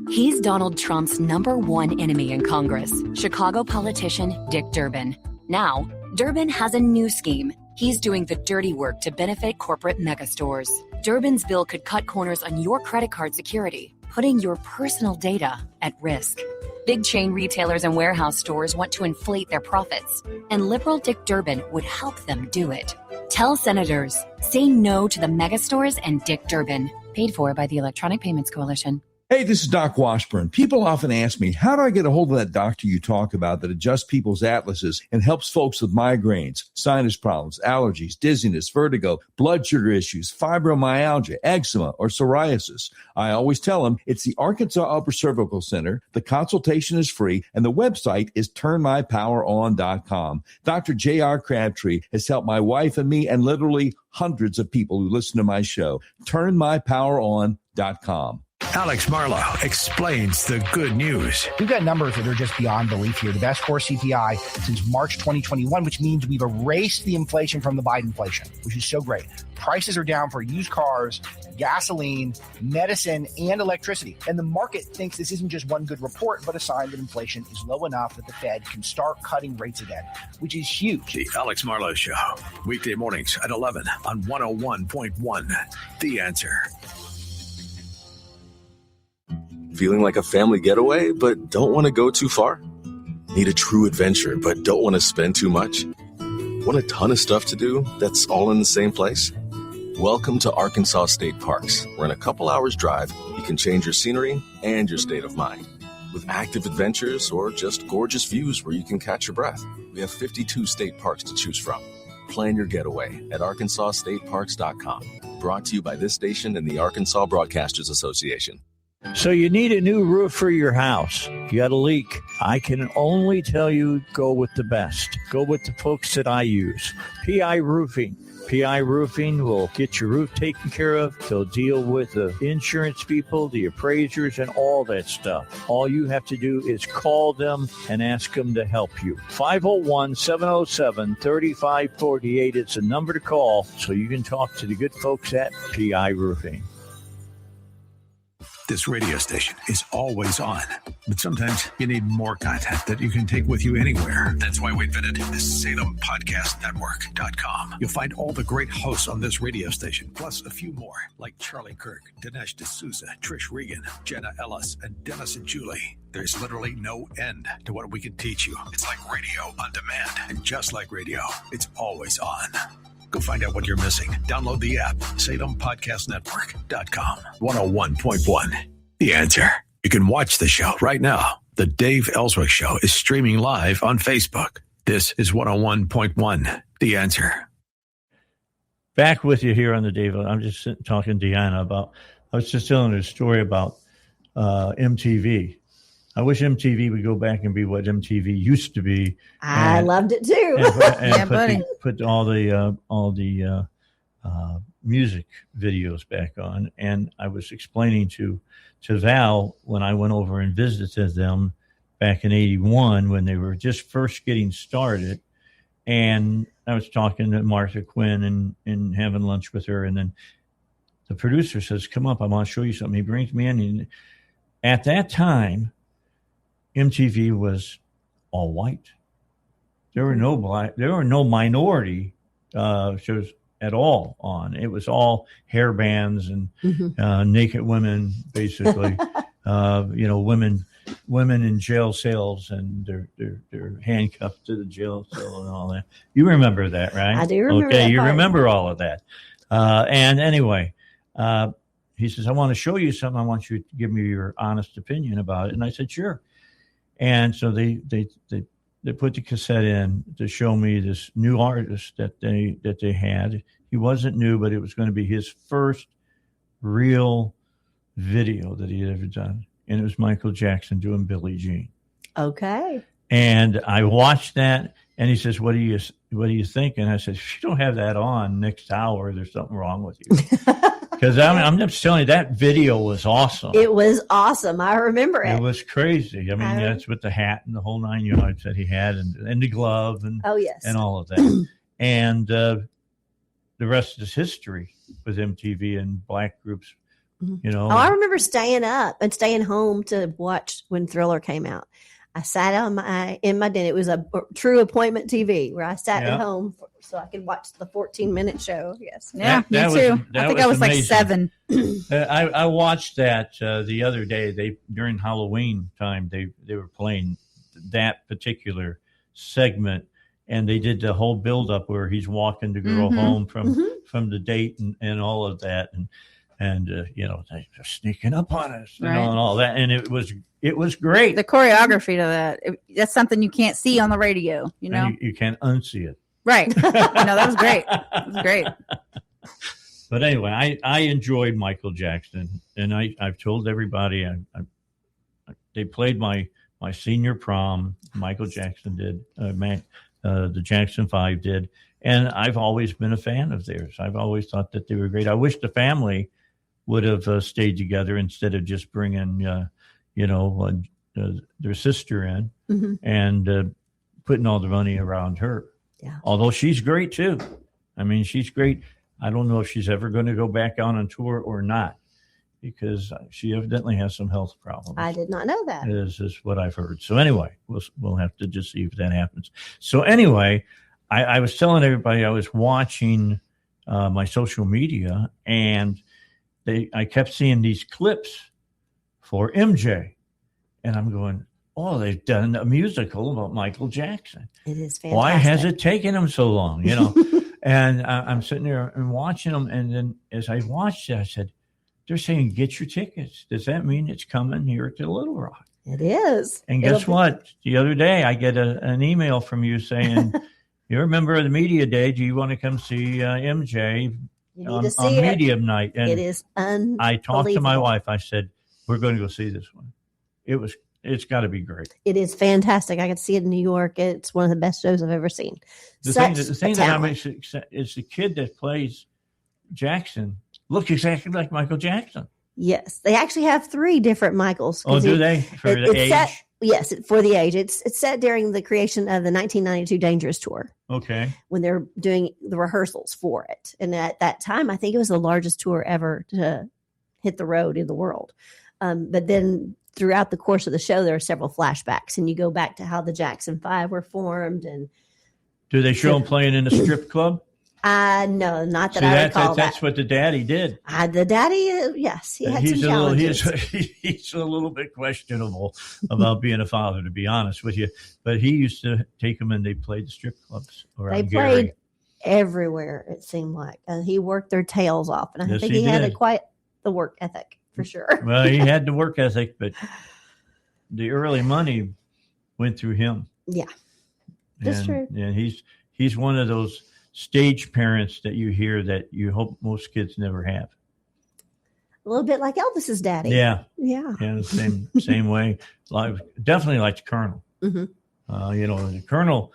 He's Donald Trump's #1 enemy in Congress, Chicago politician Dick Durbin. Now, Durbin has a new scheme. He's doing the dirty work to benefit corporate megastores. Durbin's bill could cut corners on your credit card security, putting your personal data at risk. Big chain retailers and warehouse stores want to inflate their profits, and liberal Dick Durbin would help them do it. Tell senators, say no to the megastores and Dick Durbin. Paid for by the Electronic Payments Coalition. Hey, this is Doc Washburn. People often ask me, how do I get a hold of that doctor you talk about that adjusts people's atlases and helps folks with migraines, sinus problems, allergies, dizziness, vertigo, blood sugar issues, fibromyalgia, eczema, or psoriasis? I always tell them it's the Arkansas Upper Cervical Center. The consultation is free, and the website is turnmypoweron.com. Dr. J.R. Crabtree has helped my wife and me and literally hundreds of people who listen to my show. Turnmypoweron.com. Alex Marlowe explains the good news. We've got numbers that are just beyond belief here. The best core CPI since March 2021, which means we've erased the inflation from the Biden inflation, which is so great. Prices are down for used cars, gasoline, medicine, and electricity. And the market thinks this isn't just one good report, but a sign that inflation is low enough that the Fed can start cutting rates again, which is huge. The Alex Marlowe Show, weekday mornings at 11 on 101.1. The Answer. Feeling like a family getaway, but don't want to go too far? Need a true adventure but don't want to spend too much? Want a ton of stuff to do that's all in the same place? Welcome to Arkansas State Parks, where in a couple hours drive, you can change your scenery and your state of mind. With active adventures or just gorgeous views where you can catch your breath. We have 52 state parks to choose from. Plan your getaway at arkansasstateparks.com. Brought to you by this station and the Arkansas Broadcasters Association. So you need a new roof for your house. You got a leak. I can only tell you, go with the best. Go with the folks that I use. PI Roofing. PI Roofing will get your roof taken care of. They'll deal with the insurance people, the appraisers, and all that stuff. All you have to do is call them and ask them to help you. 501-707-3548. It's a number to call so you can talk to the good folks at PI Roofing. This radio station is always on, but sometimes you need more content that you can take with you anywhere. That's why we invented the SalemPodcastNetwork.com. You'll find all the great hosts on this radio station, plus a few more, like Charlie Kirk, Dinesh D'Souza, Trish Regan, Jenna Ellis, and Dennis and Julie. There's literally no end to what we can teach you. It's like radio on demand, and just like radio, it's always on. Go find out what you're missing. Download the app, SalemPodcastNetwork.com. 101.1. The Answer. You can watch the show right now. The Dave Ellswick Show is streaming live on Facebook. This is 101.1. The Answer. Back with you here on the Dave. I'm just talking to Deanna about, I was just telling her a story about MTV. I wish MTV would go back and be what MTV used to be. I loved it too. Put all the music videos back on. And I was explaining to Val when I went over and visited them back in 81 when they were just first getting started. And I was talking to Martha Quinn and having lunch with her. And then the producer says, "Come up, I want to show you something." He brings me in. And at that time, MTV was all white. There were no black. There were no minority shows at all on. It was all hair bands and naked women, basically. Women in jail cells and they're handcuffed to the jail cell and all that. You remember that, right? I do remember. Okay, that you part. remember all of that. And anyway, he says, "I want to show you something. I want you to give me your honest opinion about it." And I said, "Sure." And so they put the cassette in to show me this new artist that they had. He wasn't new, but it was going to be his first real video that he had ever done. And it was Michael Jackson doing Billie Jean. Okay. And I watched that, and he says, what do you think? And I said, "If you don't have that on next hour, there's something wrong with you." Because I'm just telling you, that video was awesome. It was awesome. I remember it. It was crazy. I mean, that's with the hat and the whole 9 yards that he had, and the glove, and and all of that. And the rest is history with MTV and black groups. Oh, I remember staying up and staying home to watch when Thriller came out. I sat in my den. It was a true appointment TV where I sat at home so I could watch the 14-minute show. Yes. Yeah, me too. I think I was amazing. like 7. I watched that the other day. During Halloween time, they were playing that particular segment, and they did the whole build-up where he's walking the girl home from the date and all of that, and they're sneaking up on us, and all that, and it was great. The choreography to that, that's something you can't see on the radio, And you can't unsee it. Right. That was great. It was great. But anyway, I enjoyed Michael Jackson, and I've told everybody they played my senior prom. Michael Jackson did, the Jackson 5 did, and I've always been a fan of theirs. I've always thought that they were great. I wish the family would have stayed together instead of just bringing their sister in and putting all the money around her. Yeah. Although she's great too. I mean, she's great. I don't know if she's ever going to go back out on tour or not, because she evidently has some health problems. I did not know that. Is what I've heard. So anyway, we'll have to just see if that happens. So anyway, I was telling everybody I was watching my social media, and I kept seeing these clips for MJ, and I'm going, oh, they've done a musical about Michael Jackson. It is fantastic. Why has it taken them so long? You know, and I'm sitting there and watching them. And then as I watched it, I said, they're saying, get your tickets. Does that mean it's coming here to Little Rock? It is. And guess what? The other day, I get an email from you saying, you're a member of the media day. Do you want to come see MJ on Medium night? And it is unbelievable. I talked to my wife. I said, we're going to go see this one. It's got to be great. It is fantastic. I could see it in New York. It's one of the best shows I've ever seen. The thing that I'm is the kid that plays Jackson looks exactly like Michael Jackson. Yes, they actually have 3 different Michaels. Oh, do they? For the age? Yes, for the age. It's set during the creation of the 1992 Dangerous Tour. Okay. When they're doing the rehearsals for it. And at that time, I think it was the largest tour ever to hit the road in the world. But then throughout the course of the show, there are several flashbacks, and you go back to how the Jackson 5 were formed. And do they show them playing in a strip club? No, not that I recall. That's what the daddy did. The daddy, yes, he had some challenges. He's a little bit questionable about being a father, to be honest with you. But he used to take them and they played the strip clubs around They Gary. played everywhere, it seemed like. He worked their tails off. And I think he had quite the work ethic, for sure. Well, he had the work ethic, but the early money went through him. Yeah, that's true. And he's one of those stage parents that you hear that you hope most kids never have. A little bit like Elvis's daddy. Yeah. The same way. Definitely like the Colonel. Mm-hmm. The Colonel.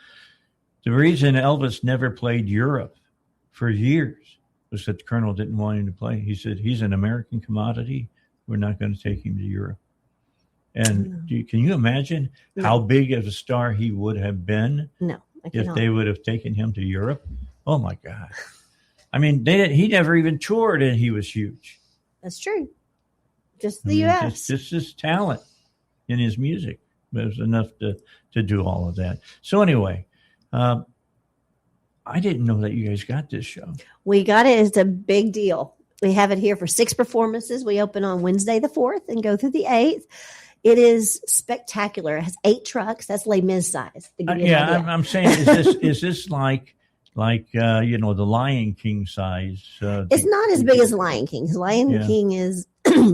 The reason Elvis never played Europe for years was that the Colonel didn't want him to play. He said he's an American commodity. We're not going to take him to Europe. And can you imagine how big of a star he would have been? No. If they would have taken him to Europe. Oh my God. I mean, he never even toured and he was huge. That's true. Just the U.S. Just his talent in his music was enough to do all of that. So anyway, I didn't know that you guys got this show. We got it. It's a big deal. We have it here for 6 performances. We open on Wednesday the 4th and go through the 8th. It is spectacular. It has 8 trucks. That's Les Mis size. I'm saying, is this like the Lion King size? It's not as big as Lion King. Lion King is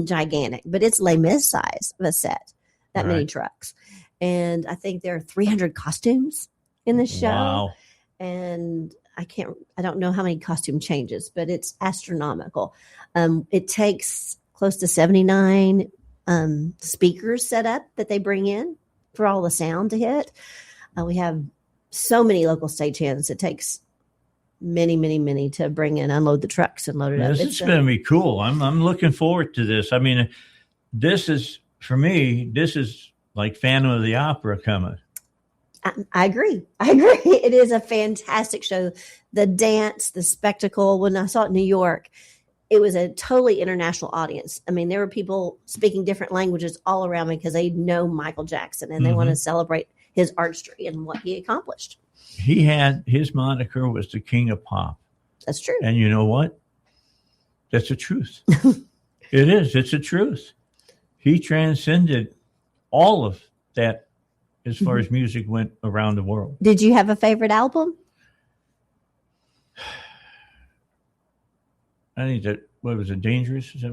gigantic, but it's Les Mis size of a set. That many trucks, and I think there are 300 costumes in the show. Wow. And I don't know how many costume changes, but it's astronomical. It takes close to 79 speakers set up that they bring in for all the sound to hit. We have so many local stagehands. It takes many to bring in, unload the trucks and load it up. This is going to be cool. I'm looking forward to this. I mean, this is, for me, this is like Phantom of the Opera coming. I agree. It is a fantastic show. The dance, the spectacle. When I saw it in New York, it was a totally international audience. I mean, there were people speaking different languages all around me because they know Michael Jackson and they want to celebrate his artistry and what he accomplished. His moniker was the King of Pop. That's true. And you know what? That's the truth. It is. It's the truth. He transcended all of that as far as music went around the world. Did you have a favorite album? I think that, what was it, Dangerous? Is that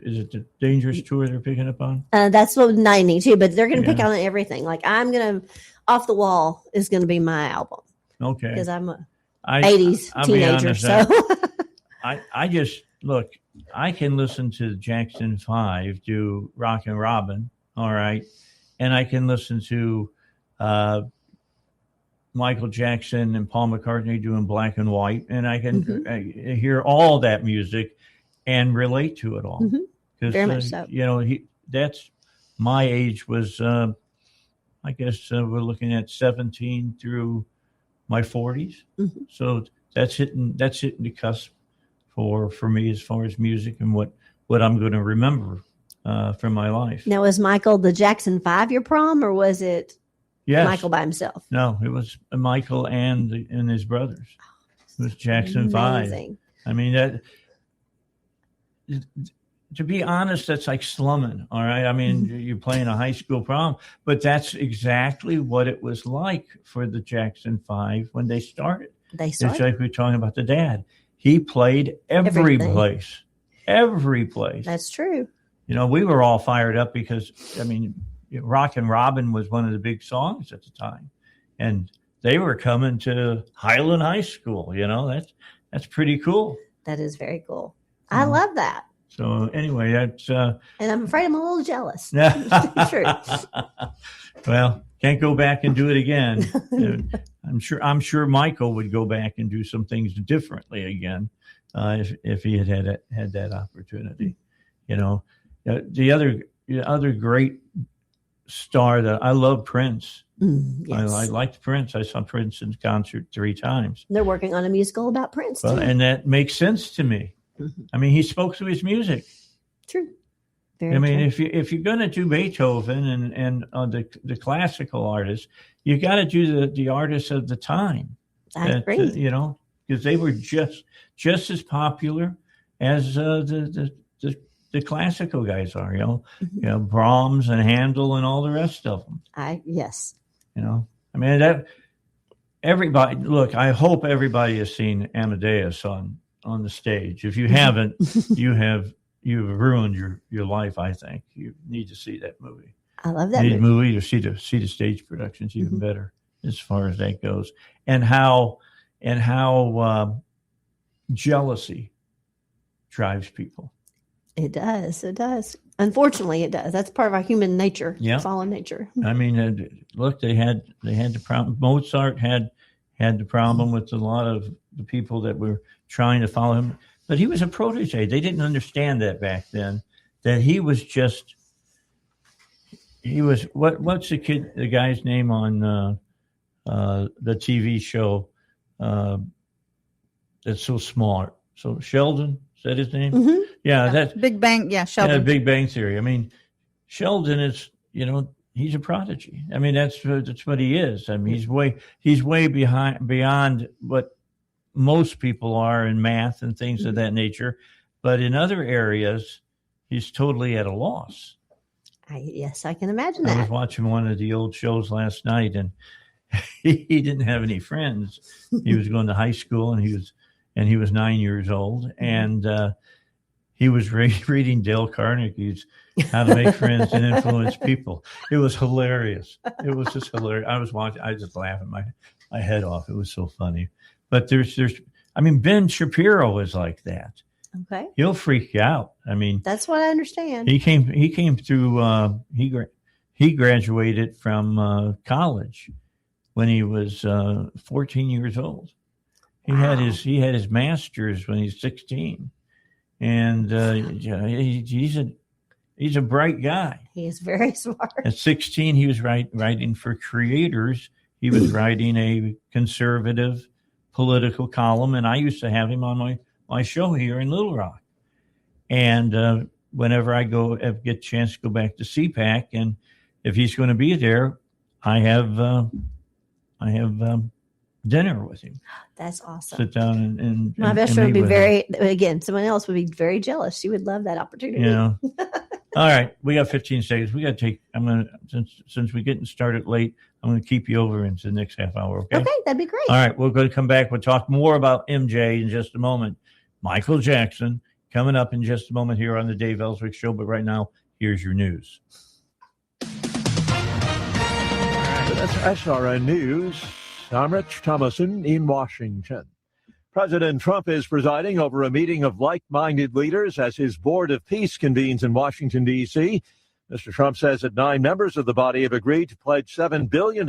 is it the Dangerous tour they're picking up on? That's what 92, but they're going to pick on everything. Like Off the Wall is going to be my album. Okay. Because I'm a 80s teenager. So I just, look, I can listen to Jackson 5 do Rockin' Robin, all right, and I can listen to Michael Jackson and Paul McCartney doing Black and White, and I can hear all that music and relate to it all. Very much so. That's my age was, I guess we're looking at 17 through my 40s. So that's hitting the cusp for me as far as music and what I'm going to remember from my life. Now, was Michael the Jackson 5 your prom, or was it Michael by himself? No, it was Michael and his brothers. It was Jackson 5. I mean, to be honest, that's like slumming. All right. I mean, you're playing a high school prom, but that's exactly what it was like for the Jackson 5 when they started. It's like we were talking about the dad. He played every place. That's true. You know, we were all fired up because, I mean, Rockin' Robin was one of the big songs at the time. And they were coming to Highland High School. You know, that's pretty cool. That is very cool. I love that. So anyway, that's and I'm afraid I'm a little jealous. True. Well, can't go back and do it again. I'm sure Michael would go back and do some things differently again if he had that opportunity. You know, the other great star that I love, Prince. Yes. I liked Prince. I saw Prince in concert 3 times. They're working on a musical about Prince too. And that makes sense to me. I mean, he spoke to his music. True. I mean, if you're going to do Beethoven and the classical artists, you got to do the artists of the time. I agree. You know, because they were just as popular as the classical guys are. You know, Brahms and Handel and all the rest of them. Yes. You know, I mean that. Everybody, look. I hope everybody has seen Amadeus on the stage. If you haven't, you've ruined your life. I think you need to see that movie. I love that movie. To see the stage productions even better as far as that goes, and how jealousy drives people. It does. Unfortunately, it does. That's part of our human nature, fallen nature. I mean, look, they had the problem. Mozart had the problem with a lot of the people that were trying to follow him, but he was a protege. They didn't understand that back then. That he was what's the guy's name on the TV show that's so smart? So Sheldon, is that his name? Mm-hmm. Yeah, that's Big Bang. Yeah, Sheldon. Yeah, Big Bang Theory. I mean, Sheldon is, you know, he's a prodigy. I mean, that's what he is. I mean, he's way beyond what most people are in math and things of that nature. But in other areas, he's totally at a loss. Yes, I can imagine that. I was watching one of the old shows last night, and he didn't have any friends. He was going to high school, and he was 9 years old, and he was reading Dale Carnegie's How to Make Friends and Influence People. It was hilarious. It was just hilarious. I was just laughing my head off. It was so funny. But I mean, Ben Shapiro is like that. Okay. He'll freak you out. I mean, that's what I understand. He came through. He graduated from college when he was 14 years old. He had his master's when he was 16, and he's a bright guy. He is very smart. At 16, he was writing for Creators. He was writing a conservative political column, and I used to have him on my show here in Little Rock. And whenever I get a chance to go back to CPAC, and if he's going to be there, I have dinner with him. That's awesome. Sit down and my best friend would be someone else would be very jealous. She would love that opportunity. You know. All right, we got 15 seconds. We got to take. I'm gonna since we're getting started late. I'm going to keep you over into the next half hour. Okay. Okay, that'd be great. All right, we're going to come back. We'll talk more about MJ in just a moment. Michael Jackson coming up in just a moment here on the Dave Ellswick Show. But right now, here's your news. That's SRN News. I'm Rich Thomason in Washington. President Trump is presiding over a meeting of like-minded leaders as his Board of Peace convenes in Washington, D.C. Mr. Trump says that 9 members of the body have agreed to pledge $7 billion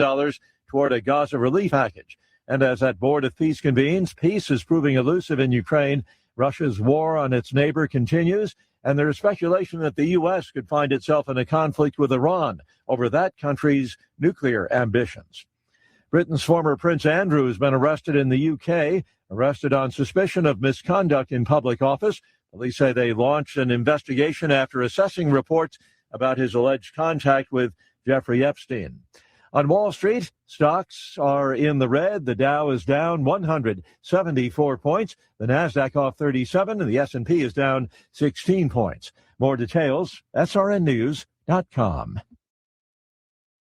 toward a Gaza relief package. And as that Board of Peace convenes, peace is proving elusive in Ukraine. Russia's war on its neighbor continues, and there is speculation that the U.S. could find itself in a conflict with Iran over that country's nuclear ambitions. Britain's former Prince Andrew has been arrested in the U.K., arrested on suspicion of misconduct in public office. Police say they launched an investigation after assessing reports about his alleged contact with Jeffrey Epstein. On Wall Street, stocks are in the red. The Dow is down 174 points. The Nasdaq off 37, and the S&P is down 16 points. More details, srnnews.com.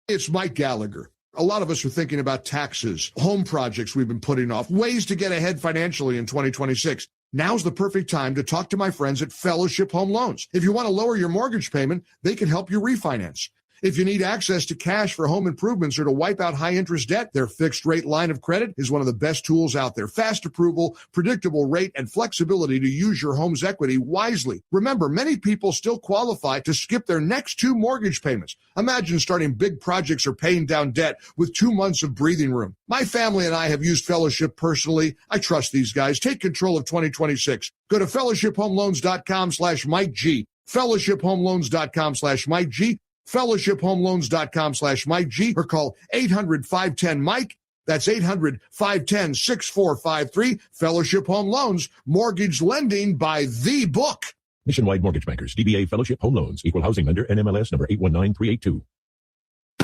It's Mike Gallagher. A lot of us are thinking about taxes, home projects we've been putting off, ways to get ahead financially in 2026. Now's the perfect time to talk to my friends at Fellowship Home Loans. If you want to lower your mortgage payment, they can help you refinance. If you need access to cash for home improvements or to wipe out high-interest debt, their fixed-rate line of credit is one of the best tools out there. Fast approval, predictable rate, and flexibility to use your home's equity wisely. Remember, many people still qualify to skip their next 2 mortgage payments. Imagine starting big projects or paying down debt with 2 months of breathing room. My family and I have used Fellowship personally. I trust these guys. Take control of 2026. Go to fellowshiphomeloans.com/Mike G. fellowshiphomeloans.com/Mike G. fellowshiphomeloans.com/Mike G, or call 800-510-MIKE. That's 800-510-6453. Fellowship Home Loans, mortgage lending by the book. Nationwide Mortgage Bankers, DBA Fellowship Home Loans, Equal Housing Lender, NMLS number 819382.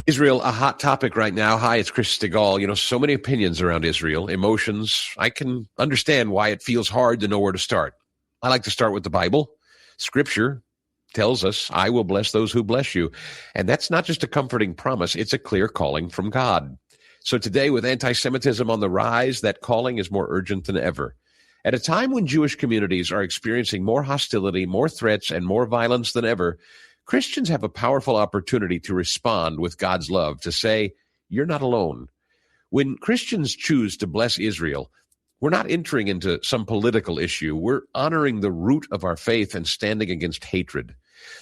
Israel, a hot topic right now. Hi, it's Chris Stigall. So many opinions around Israel, emotions. I can understand why it feels hard to know where to start. I like to start with the Bible. Scripture tells us, I will bless those who bless you. And that's not just a comforting promise. It's a clear calling from God. So today, with anti-Semitism on the rise, that calling is more urgent than ever. At a time when Jewish communities are experiencing more hostility, more threats, and more violence than ever, Christians have a powerful opportunity to respond with God's love, to say, you're not alone. When Christians choose to bless Israel, we're not entering into some political issue. We're honoring the root of our faith and standing against hatred.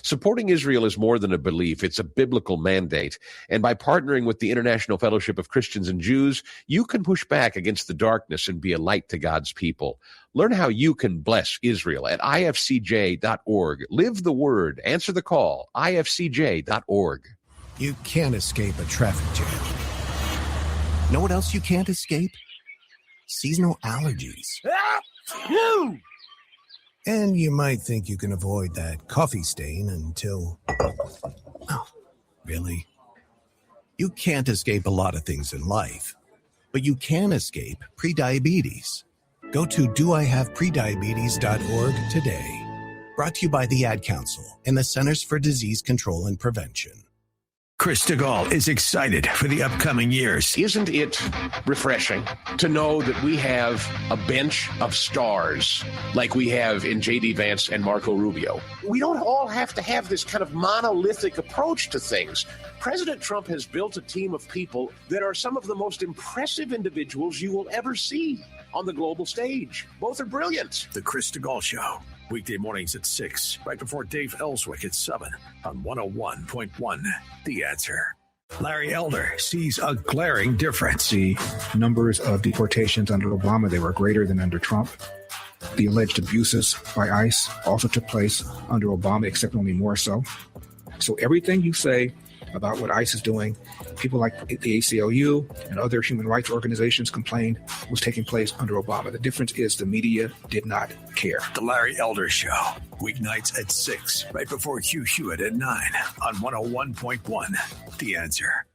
Supporting Israel is more than a belief. It's a biblical mandate. And by partnering with the International Fellowship of Christians and Jews, you can push back against the darkness and be a light to God's people. Learn how you can bless Israel at ifcj.org. Live the word. Answer the call. ifcj.org. You can't escape a traffic jam. Know what else you can't escape? Seasonal allergies. And you might think you can avoid that coffee stain until... Oh, really? You can't escape a lot of things in life, but you can escape prediabetes. Go to doihaveprediabetes.org today. Brought to you by the Ad Council and the Centers for Disease Control and Prevention. Chris Stigall is excited for the upcoming years. Isn't it refreshing to know that we have a bench of stars like we have in J.D. Vance and Marco Rubio? We don't all have to have this kind of monolithic approach to things. President Trump has built a team of people that are some of the most impressive individuals you will ever see on the global stage. Both are brilliant. The Chris Stigall Show. Weekday mornings at 6, right before Dave Ellswick at 7 on 101.1 The Answer. Larry Elder sees a glaring difference. The numbers of deportations under Obama, they were greater than under Trump. The alleged abuses by ICE also took place under Obama, except only more so. So everything you say about what ICE is doing, people like the ACLU and other human rights organizations complained was taking place under Obama. The difference is the media did not care. The Larry Elder Show, weeknights at 6, right before Hugh Hewitt at 9 on 101.1 The Answer.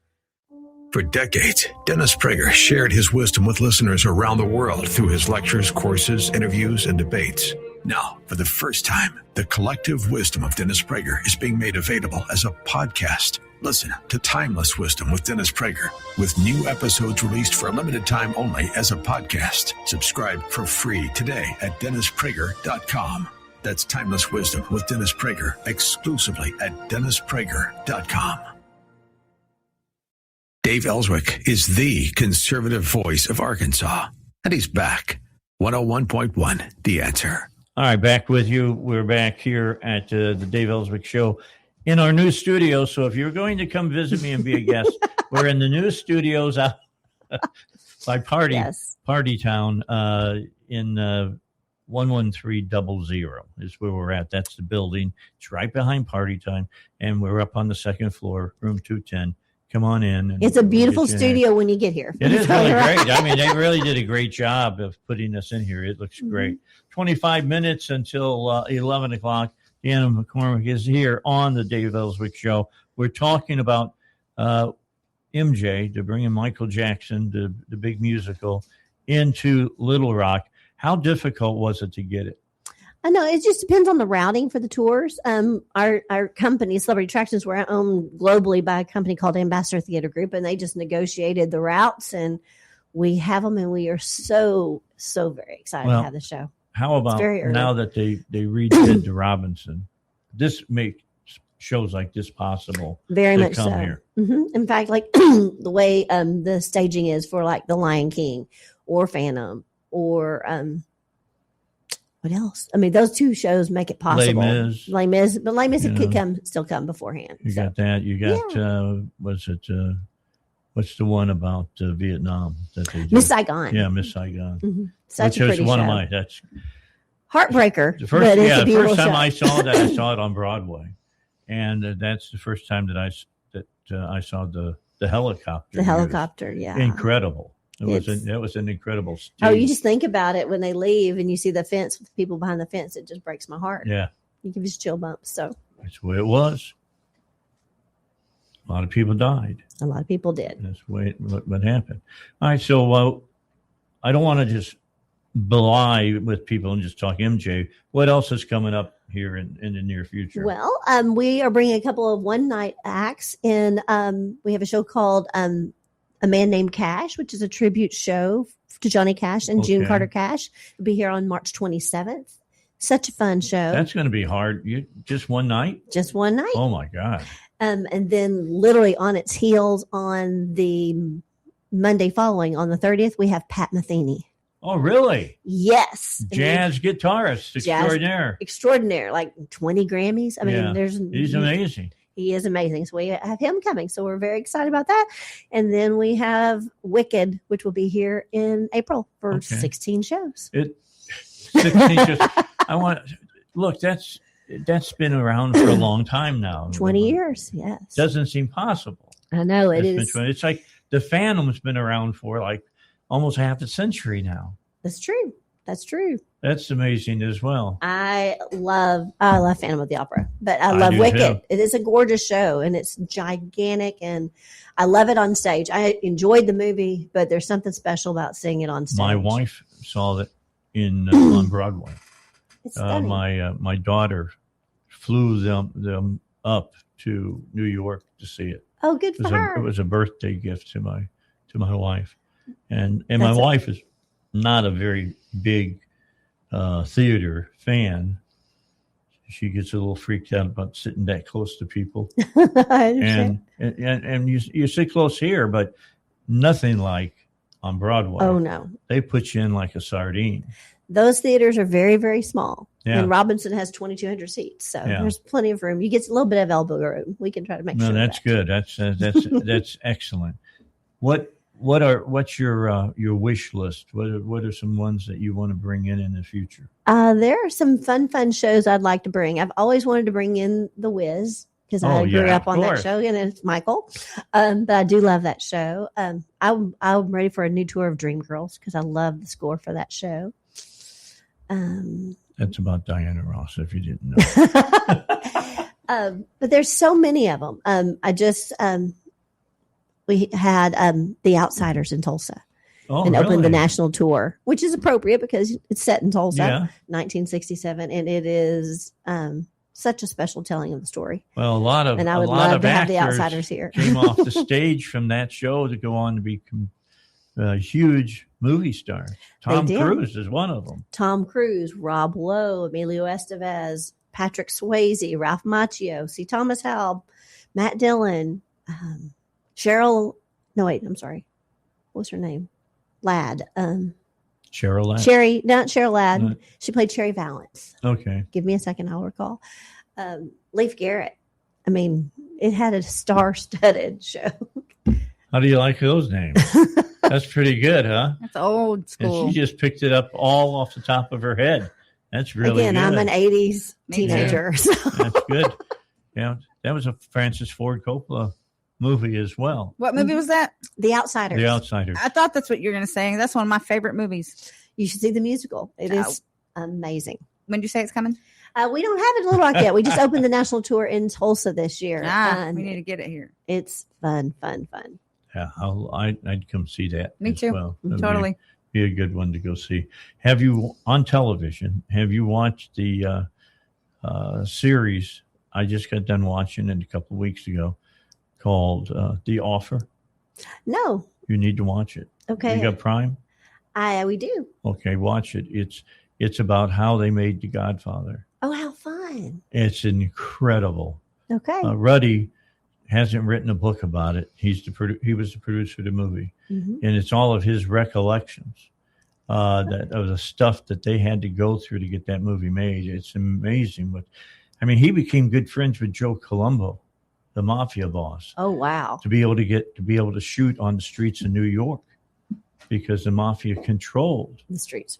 For decades, Dennis Prager shared his wisdom with listeners around the world through his lectures, courses, interviews, and debates. Now, for the first time, the collective wisdom of Dennis Prager is being made available as a podcast. Listen to Timeless Wisdom with Dennis Prager, with new episodes released for a limited time only as a podcast. Subscribe for free today at DennisPrager.com. That's Timeless Wisdom with Dennis Prager, exclusively at DennisPrager.com. Dave Ellswick is the conservative voice of Arkansas, and he's back. 101.1 The Answer. All right, back with you. We're back here at the Dave Ellswick Show in our new studio. So if you're going to come visit me and be a guest, we're in the new studios out by Party Town in 11300 is where we're at. That's the building. It's right behind Party Time, and we're up on the second floor, room 210. Come on in. It's a beautiful studio when you get here. It is really great. I mean, they really did a great job of putting us in here. It looks great. 25 minutes until 11 o'clock. Deanna McCormick is here on the Dave Ellswick Show. We're talking about MJ, to bring in Michael Jackson, the big musical, into Little Rock. How difficult was it to get it? I know it just depends on the routing for the tours. Our company, Celebrity Attractions, were owned globally by a company called Ambassador Theater Group, and they just negotiated the routes, and we have them, and we are so very excited to have the show. How about now that they redid the Robinson? This makes shows like this possible. Very to much come so. Here. Mm-hmm. In fact, like the way the staging is for like The Lion King or Phantom or what else? I mean, those two shows make it possible. Les Mis, but Les Mis could still come beforehand. You got that. You got what's the one about Vietnam? Miss Saigon. Yeah, Miss Saigon. Mm-hmm. Such a pretty show. That's heartbreaker. The first time I saw that, I saw it on Broadway, and that's the first time that I saw the helicopter. The helicopter, yeah, incredible. That was an incredible stage. Oh, you just think about it when they leave and you see the fence with people behind the fence. It just breaks my heart. Yeah, you give us chill bumps. So that's the way it was. A lot of people died. A lot of people did. That's the way what happened. All right, so I don't want to just belie with people and just talk MJ. What else is coming up here in the near future? Well, we are bringing a couple of one-night acts in. We have a show called A Man Named Cash, which is a tribute show to Johnny Cash and June Carter Cash. It'll be here on March 27th. Such a fun show. That's going to be hard. Just one night? Just one night. Oh, my God. And then literally on its heels on the Monday following, on the 30th, we have Pat Metheny. Oh, really? Yes. Jazz guitarist extraordinaire. Extraordinaire, like 20 Grammys. I mean, he's amazing. He is amazing. So we have him coming. So we're very excited about that. And then we have Wicked, which will be here in April for 16 shows. 16 shows. Look, that's been around for a long time now. 20 years, yes. Doesn't seem possible. I know it is. It's like the Phantom's been around for like almost half a century now. That's true. That's true. That's amazing as well. I love Phantom of the Opera, but I love Wicked. Too. It is a gorgeous show, and it's gigantic, and I love it on stage. I enjoyed the movie, but there's something special about seeing it on stage. My wife saw it on Broadway. It's stunning. My daughter flew them up to New York to see it. Oh, good for her. It was a birthday gift to my wife, and my wife is not a very big theater fan. She gets a little freaked out about sitting that close to people. I understand. And you sit close here, but nothing like on Broadway. Oh no, they put you in like a sardine. Those theaters are very, very small. Yeah. And Robinson has 2,200 seats, so there's plenty of room. You get a little bit of elbow room. We can try to make sure. No, that's good. That's excellent. What's your wish list? What are some ones that you want to bring in the future? There are some fun shows I'd like to bring. I've always wanted to bring in The Wiz because I grew up on that show, and it's Michael. But I do love that show. I'm ready for a new tour of Dreamgirls because I love the score for that show. That's about Diana Ross, if you didn't know. But there's so many of them. We had The Outsiders in Tulsa and opened the national tour, which is appropriate because it's set in Tulsa, 1967, and it is such a special telling of the story. Well, and I would love to have The Outsiders here. Came off the stage from that show to go on to become huge movie stars. Tom Cruise is one of them. Tom Cruise, Rob Lowe, Emilio Estevez, Patrick Swayze, Ralph Macchio, C. Thomas Howell, Matt Dillon, Cheryl. No, wait. I'm sorry. What's her name? Ladd. Cheryl Ladd. Not Cheryl Ladd. No. She played Cherry Valance. Okay. Give me a second. I'll recall. Leif Garrett. I mean, it had a star-studded show. How do you like those names? That's pretty good, huh? That's old school. And she just picked it up all off the top of her head. That's really good. I'm an 80s teenager. Yeah. So. That's good. Yeah, that was a Francis Ford Coppola movie as well. What movie was that? The Outsiders. The Outsiders. I thought that's what you were going to say. That's one of my favorite movies. You should see the musical. It is amazing. When did you say it's coming? We don't have it in Little Rock yet. We just opened the national tour in Tulsa this year. We need to get it here. It's fun. Yeah, I'd come see that. Me as too. Well. That'd Totally. be a good one to go see. Have you on television? Have you watched the series? I just got done watching it a couple of weeks ago, called The Offer. No. You need to watch it. Okay. You got Prime? We do. Okay, watch it. It's about how they made The Godfather. Oh, how fun. It's incredible. Okay. Ruddy hasn't written a book about it. He was the producer of the movie, and it's all of his recollections of the stuff that they had to go through to get that movie made. It's amazing. He became good friends with Joe Colombo, the mafia boss. Oh, wow. To be able to shoot on the streets of New York, because the mafia controlled the streets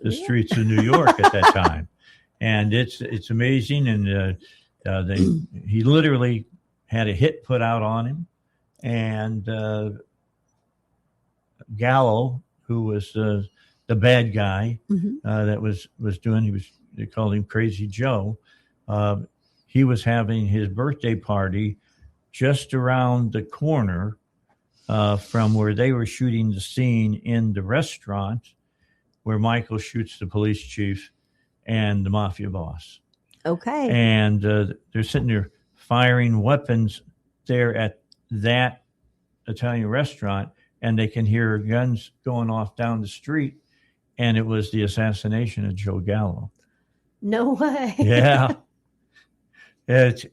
of New York at that time. And it's amazing. And he literally had a hit put out on him. And Gallo, who was the bad guy that was doing, they called him Crazy Joe. He was having his birthday party just around the corner from where they were shooting the scene in the restaurant where Michael shoots the police chief and the mafia boss. Okay. And they're sitting there firing weapons there at that Italian restaurant, and they can hear guns going off down the street. And it was the assassination of Joe Gallo. No way. Yeah. You got to see.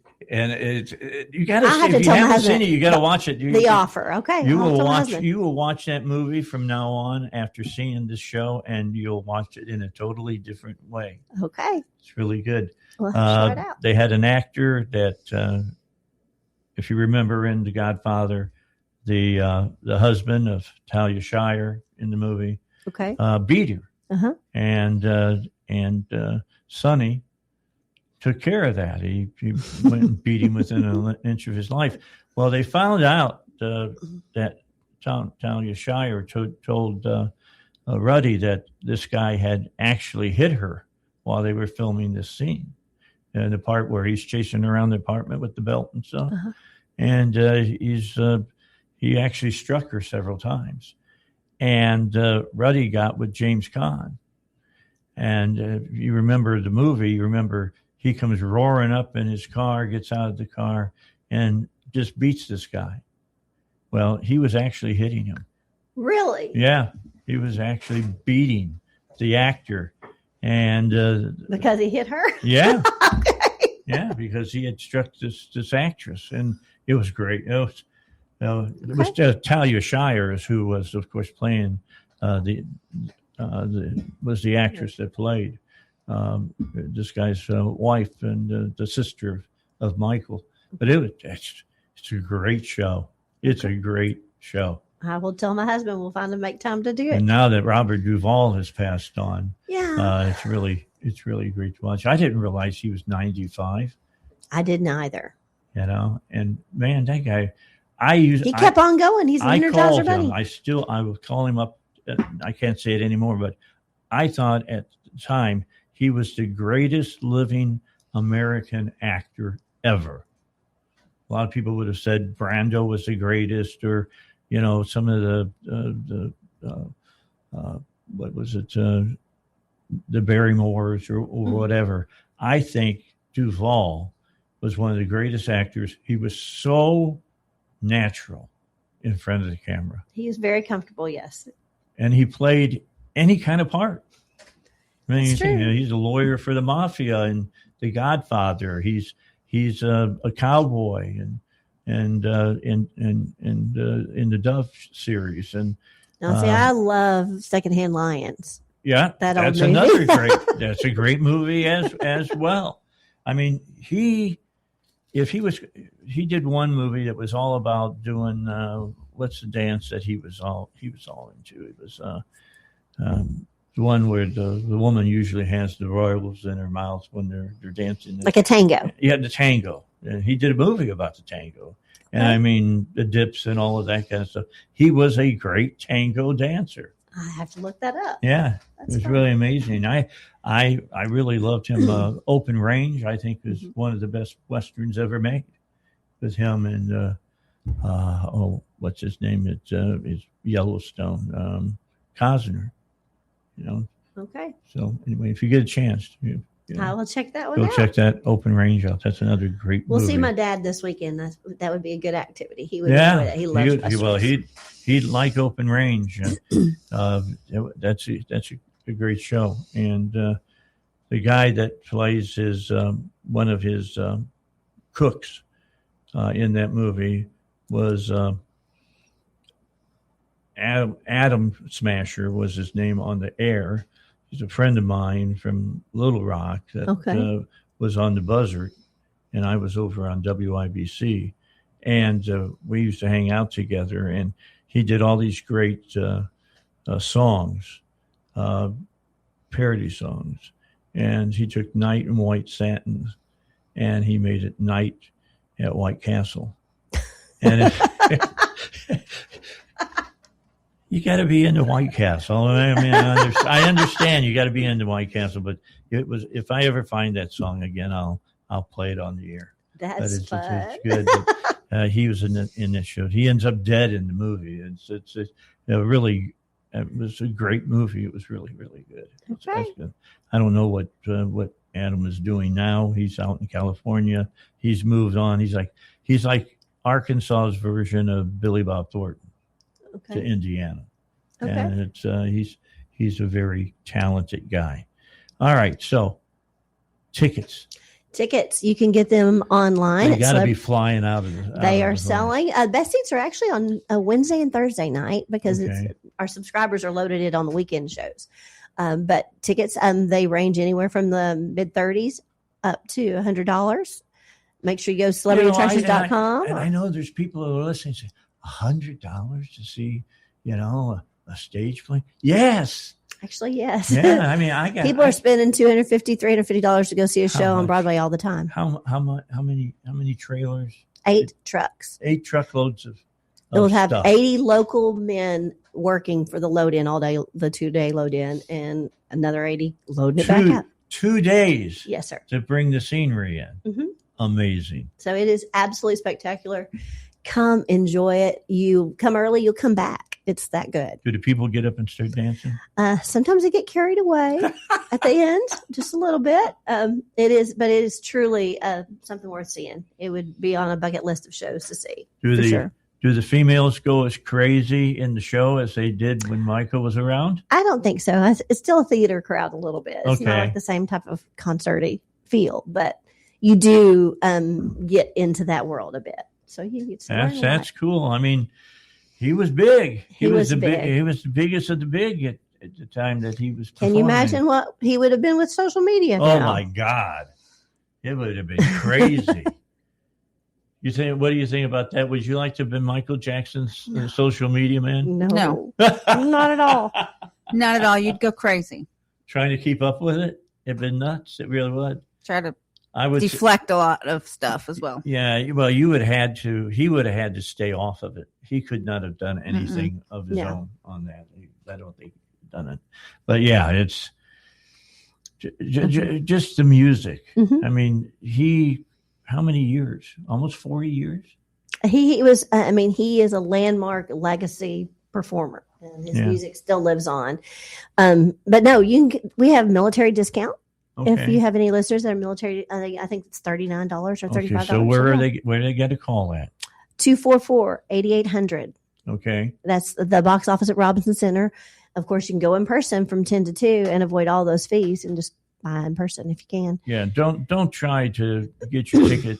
If you haven't seen it, you got to watch it. The Offer. Okay. You will watch that movie from now on after seeing this show, and you'll watch it in a totally different way. Okay. It's really good. We'll have to try it out. They had an actor that, if you remember in The Godfather, the husband of Talia Shire in the movie, beat her. Uh-huh. And Sonny took care of that. He went and beat him within an inch of his life. Well, they found out that Talia Shire told Ruddy that this guy had actually hit her while they were filming this scene. And the part where he's chasing around the apartment with the belt and stuff. Uh-huh. And he actually struck her several times. And Ruddy got with James Caan. And you remember the movie, he comes roaring up in his car, gets out of the car, and just beats this guy. Well, he was actually hitting him. Really? Yeah, he was actually beating the actor. And because he hit her? Yeah. Okay. Yeah, because he had struck this actress, and it was great. It was Talia Shire, who was, of course, playing was the actress that played this guy's wife and the sister of Michael. But it's a great show. It's a great show. I will tell my husband we'll find to make time to do it. And now that Robert Duvall has passed on, it's really great to watch. I didn't realize he was 95. I didn't either. And man, that guy, he kept on going. He's an Energizer Bunny. I will call him up. I can't say it anymore, but I thought at the time he was the greatest living American actor ever. A lot of people would have said Brando was the greatest, or some of the what was it, the Barrymores or whatever. I think Duvall was one of the greatest actors. He was so natural in front of the camera. He is very comfortable, yes. And he played any kind of part. That's true. He's a lawyer for the mafia in The Godfather. He's a cowboy and in the Dove series. And now, I love Secondhand Lions. Yeah, that's another that's a great movie as well. I mean, he did one movie that was all about doing what's the dance that he was all into. It was the one where the woman usually has the royals in her mouth when they're dancing, like a tango. Yeah, the tango. And he did a movie about the tango, and I mean the dips and all of that kind of stuff. He was a great tango dancer. I have to look that up. Yeah, it was really amazing. I really loved him. Open Range, I think, was one of the best westerns ever made, with him and what's his name? It's Yellowstone, Cosner. Okay. So anyway, if you get a chance, I will check that one go out. check that Open Range out. That's another great We'll movie. see my dad this weekend. That would be a good activity. He would enjoy that. He loves westerns. He'd like Open Range. That's a great show. And the guy that plays his one of his cooks in that movie was Adam Smasher was his name on the air. He's a friend of mine from Little Rock that was on the Buzzard, and I was over on WIBC. And we used to hang out together, and he did all these great songs, parody songs. And he took Night in White Satin, and he made it Night at White Castle. And you got to be into White Castle. I mean, I understand you got to be into White Castle, but it was, if I ever find that song again, I'll play it on the air. That's fun. It's good. But, he was in that show. He ends up dead in the movie. It's really, it was a great movie. It was really, really good. That's good. I don't know what Adam is doing now. He's out in California. He's moved on. He's like Arkansas's version of Billy Bob Thornton to Indiana. Okay. And it's he's a very talented guy. All right, so tickets. You can get them online. They got to be flying out of the. They are selling. Best seats are actually on a Wednesday and Thursday night because our subscribers are loaded in on the weekend shows. But tickets, they range anywhere from the mid-30s up to $100. Make sure you go to celebrityattractions.com. And I know there's people who are listening saying, $100 to see, a stage play? Yes. Actually, yes. Yeah, I mean, people are spending $250, $350 to go see a show on Broadway all the time. How many trailers? 8 trucks. 8 truckloads of It will have stuff. 80 local men working for the load in all day, the 2-day load in, and another 80 loading it back out. 2 days. Yes, sir. To bring the scenery in. Mm-hmm. Amazing. So it is absolutely spectacular. Come enjoy it. You come early, you'll come back. It's that good. Do the people get up and start dancing? Sometimes they get carried away at the end, just a little bit. It is truly something worth seeing. It would be on a bucket list of shows to see. Do the females go as crazy in the show as they did when Michael was around? I don't think so. It's still a theater crowd a little bit. It's not like the same type of concerty feel, but you do get into that world a bit. So you get to that's cool. I mean, he was big. He was big. He was the biggest of the big at the time that he was performing. Can you imagine what he would have been with social media? Oh my God, it would have been crazy. What do you think about that? Would you like to have been Michael Jackson's social media man? No. Not at all. Not at all. You'd go crazy. Trying to keep up with it? It'd been nuts. It really would. Try to I would deflect a lot of stuff as well. Yeah, well, he would have had to stay off of it. He could not have done anything of his own on that. I don't think he'd done it. But yeah, it's just the music. Mm-hmm. I mean, how many years? Almost 40 years? He was, he is a landmark legacy performer. And his music still lives on. But no, we have military discount. Okay. If you have any listeners that are military, I think it's $39 or $35. So where do they get a call at? 244-8800. Okay. That's the box office at Robinson Center. Of course, you can go in person from 10 to 2 and avoid all those fees and just buy in person if you can. Yeah, don't try to get your ticket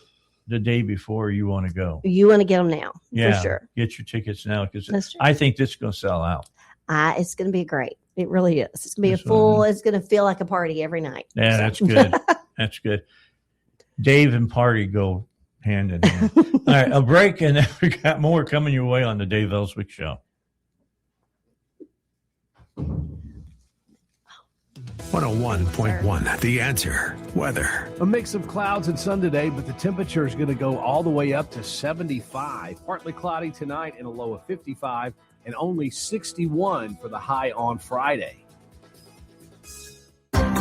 the day before you want to go. You want to get them now, for sure. Get your tickets now because I think this is going to sell out. It's going to be great. It really is. It's going to be it's going to feel like a party every night. Yeah, that's good. That's good. Dave and party go hand in hand. All right, a break, and then we got more coming your way on the Dave Ellswick Show. 101.1 The Answer. Weather. A mix of clouds and sun today, but the temperature is going to go all the way up to 75. Partly cloudy tonight and a low of 55, and only 61 for the high on Friday.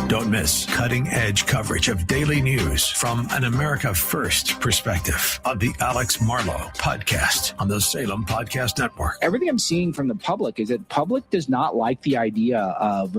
Don't miss cutting-edge coverage of daily news from an America First perspective on the Alex Marlow podcast on the Salem Podcast Network. Everything I'm seeing from the public is that public does not like the idea of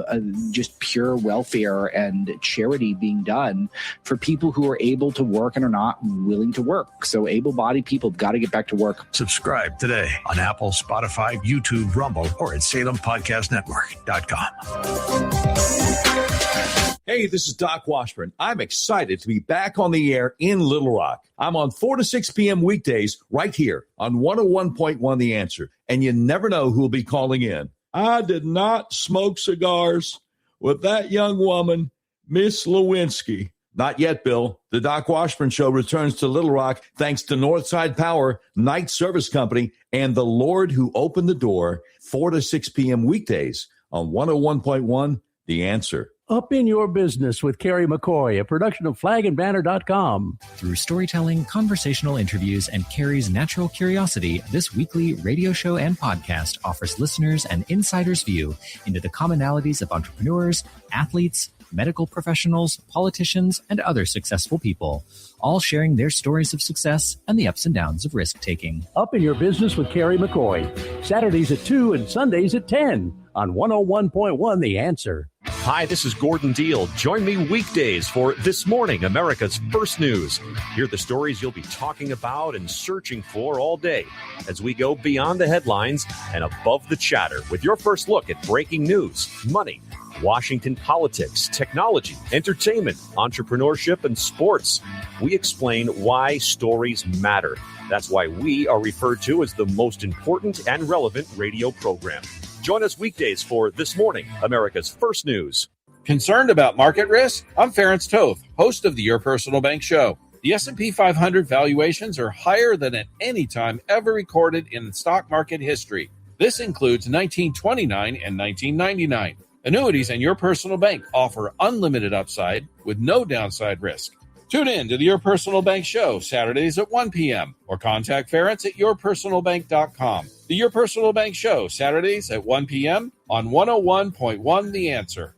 just pure welfare and charity being done for people who are able to work and are not willing to work. So able-bodied people got to get back to work. Subscribe today on Apple, Spotify, YouTube, Rumble, or at SalemPodcastNetwork.com. Hey, this is Doc Washburn. I'm excited to be back on the air in Little Rock. I'm on 4 to 6 p.m. weekdays right here on 101.1 The Answer. And you never know who will be calling in. I did not smoke cigars with that young woman, Miss Lewinsky. Not yet, Bill. The Doc Washburn Show returns to Little Rock thanks to Northside Power, Night Service Company, and the Lord who opened the door, 4 to 6 p.m. weekdays on 101.1 The Answer. Up in Your Business with Carrie McCoy, a production of flagandbanner.com. Through storytelling, conversational interviews, and Carrie's natural curiosity, this weekly radio show and podcast offers listeners an insider's view into the commonalities of entrepreneurs, athletes, medical professionals, politicians, and other successful people, all sharing their stories of success and the ups and downs of risk-taking. Up in Your Business with Carrie McCoy, Saturdays at 2 and Sundays at 10 on 101.1 The Answer. Hi, this is Gordon Deal. Join me weekdays for This Morning, America's First News. Hear the stories you'll be talking about and searching for all day as we go beyond the headlines and above the chatter with your first look at breaking news, money, Washington politics, technology, entertainment, entrepreneurship, and sports. We explain why stories matter. That's why we are referred to as the most important and relevant radio program. Join us weekdays for This Morning, America's First News. Concerned about market risk? I'm Ference Toth, host of the Your Personal Bank Show. The S&P 500 valuations are higher than at any time ever recorded in stock market history. This includes 1929 and 1999. Annuities and Your Personal Bank offer unlimited upside with no downside risk. Tune in to the Your Personal Bank Show Saturdays at 1 p.m. or contact Ference at yourpersonalbank.com. The Your Personal Bank Show Saturdays at 1 p.m. on 101.1 The Answer.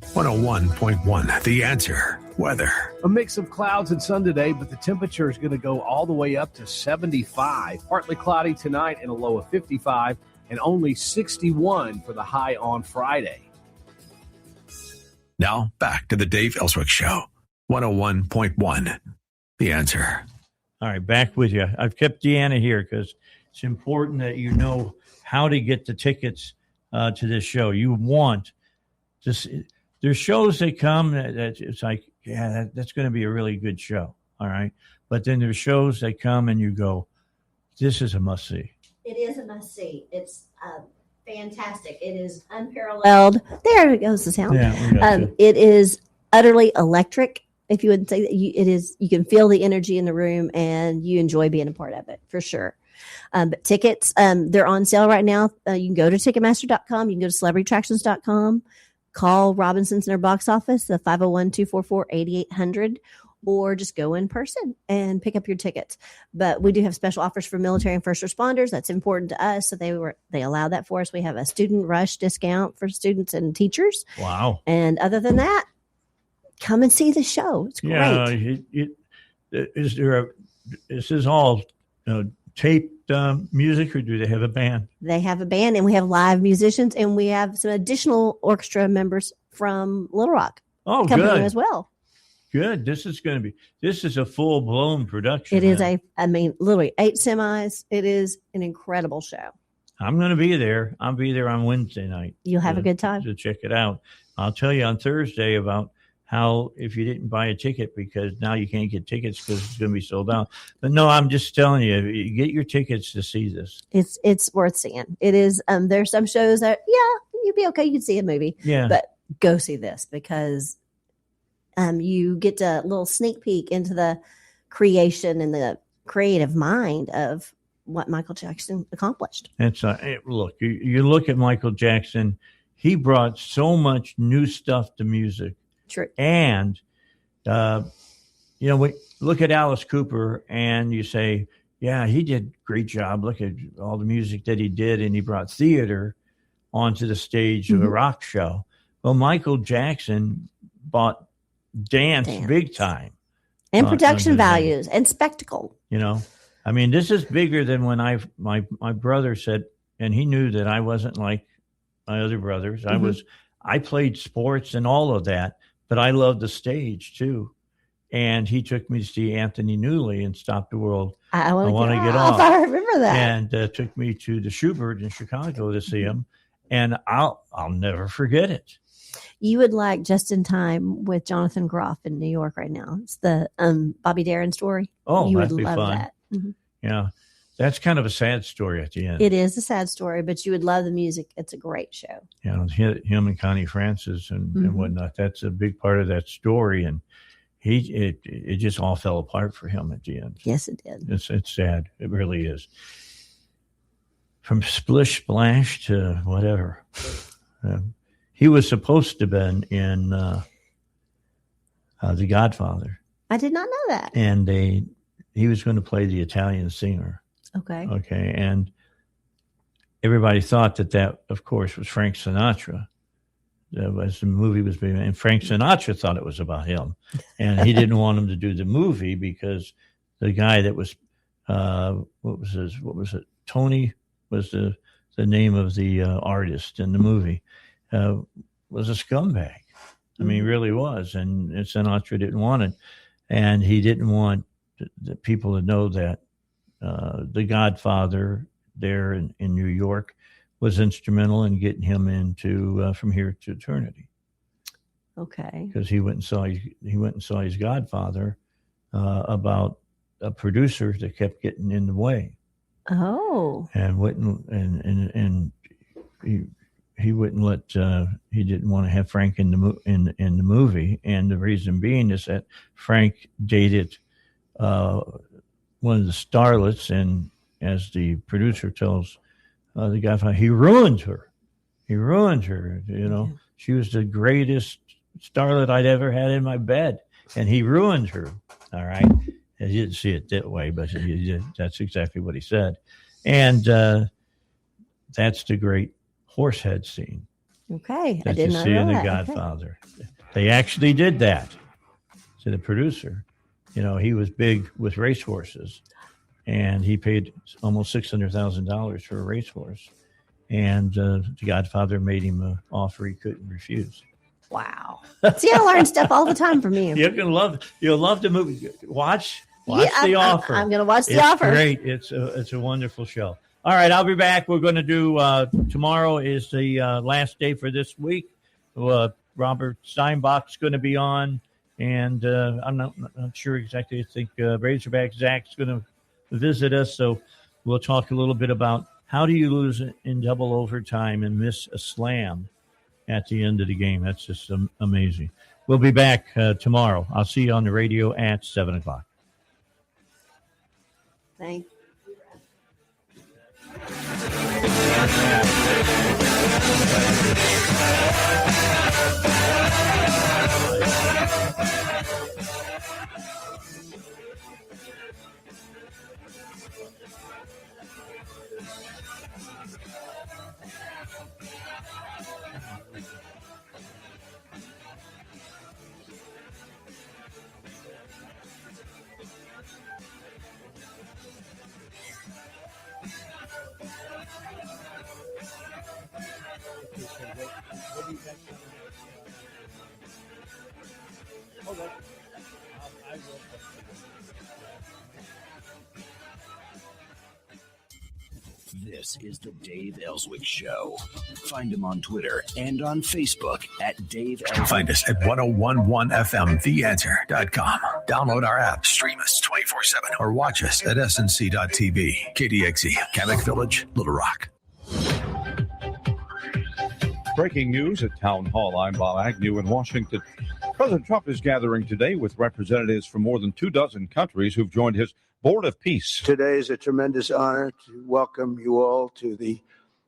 101.1 The Answer. Weather. A mix of clouds and sun today, but the temperature is going to go all the way up to 75. Partly cloudy tonight and a low of 55, and only 61 for the high on Friday. Now back to the Dave Ellswick Show. 101.1 The Answer. All right, back with you. I've kept Deanna here because it's important that you know how to get the tickets to this show. You want to. There's shows that come that it's like, yeah, that's going to be a really good show. All right, but then there's shows that come and you go, this is a must see. It is a must see. It's fantastic. It is unparalleled. There goes the sound. Yeah, it is utterly electric. If you would say that it is, you can feel the energy in the room and you enjoy being a part of it for sure. But tickets, they're on sale right now. You can go to Ticketmaster.com. You can go to CelebrityAttractions.com. Call Robinson's in their box office, the 501-244-8800, or just go in person and pick up your tickets. But we do have special offers for military and first responders. That's important to us. So they allow that for us. We have a student rush discount for students and teachers. Wow. And other than that, come and see the show. It's great. This is all taped music, or do they have a band? They have a band, and we have live musicians, and we have some additional orchestra members from Little Rock. Coming good as well. Good. This is a full blown production. It is literally 8 semis. It is an incredible show. I'm going to be there. I'll be there on Wednesday night. You'll have a good time to check it out. I'll tell you on Thursday about how if you didn't buy a ticket, because now you can't get tickets because it's going to be sold out. But no, I'm just telling you, get your tickets to see this. It's worth seeing. It is. There's some shows that you'd be okay. You could see a movie. Yeah. But go see this because you get a little sneak peek into the creation and the creative mind of what Michael Jackson accomplished. It's look, you look at Michael Jackson. He brought so much new stuff to music. True. And, we look at Alice Cooper and you say, yeah, he did a great job. Look at all the music that he did. And he brought theater onto the stage of a rock show. Well, Michael Jackson bought dance big time. And production values and spectacle. You know, I mean, this is bigger than when my brother said, and he knew that I wasn't like my other brothers. I played sports and all of that, but I loved the stage too. And he took me to see Anthony Newley and Stop the World. I Want to Get Off. I remember that. And took me to the Schubert in Chicago to see him. And I'll never forget it. You would like Just in Time with Jonathan Groff in New York right now. It's the Bobby Darin story. Oh, you that'd would be love fun. that. Mm-hmm. Yeah. That's kind of a sad story at the end. It is a sad story, but you would love the music. It's a great show. You know, him and Connie Francis and whatnot. That's a big part of that story. And it just all fell apart for him at the end. Yes, it did. It's sad. It really is. From Splish Splash to whatever. He was supposed to have been in The Godfather. I did not know that. And he was going to play the Italian singer. Okay. And everybody thought that, of course, was Frank Sinatra. As the movie was being, and Frank Sinatra thought it was about him, and he didn't want him to do the movie because the guy that was, what was it? Tony was the name of the artist in the movie, was a scumbag. I mean, he really was, and Sinatra didn't want it, and he didn't want the people to know that the Godfather there in New York was instrumental in getting him into From Here to Eternity. Okay. Because he went and saw his Godfather about a producer that kept getting in the way. Oh. And wouldn't and he wouldn't let he didn't want to have Frank in the movie, and the reason being is that Frank dated one of the starlets, and as the producer tells the guy, he ruined her. You know, she was the greatest starlet I'd ever had in my bed, and he ruined her. All right, and he didn't see it that way, but that's exactly what he said, and that's the great horsehead scene. Okay, that I did you not see know in The that. Godfather. Okay. They actually did that to the producer. You know, he was big with racehorses, and he paid almost $600,000 for a racehorse. And the Godfather made him an offer he couldn't refuse. Wow! See, I learn stuff all the time from you. You'll love the movie. Watch The Offer. I'm going to watch The Offer. Great. It's a wonderful show. All right, I'll be back. We're going to do tomorrow is the last day for this week. Robert Steinbach's going to be on, and I'm not sure exactly. I think Razorback Zach's going to visit us, so we'll talk a little bit about how do you lose in double overtime and miss a slam at the end of the game. That's just amazing. We'll be back tomorrow. I'll see you on the radio at 7 o'clock. Thank you. This is the Dave Ellswick Show. Find him on Twitter and on Facebook at Dave Ellswick. Find us at 1011FM, theanswer.com. Download our app, stream us 24/7, or watch us at snc.tv. KDXE, Kamek Village, Little Rock. Breaking news at Town Hall. I'm Bob Agnew in Washington. President Trump is gathering today with representatives from more than 24 countries who've joined his Board of Peace. Today is a tremendous honor to welcome you all to the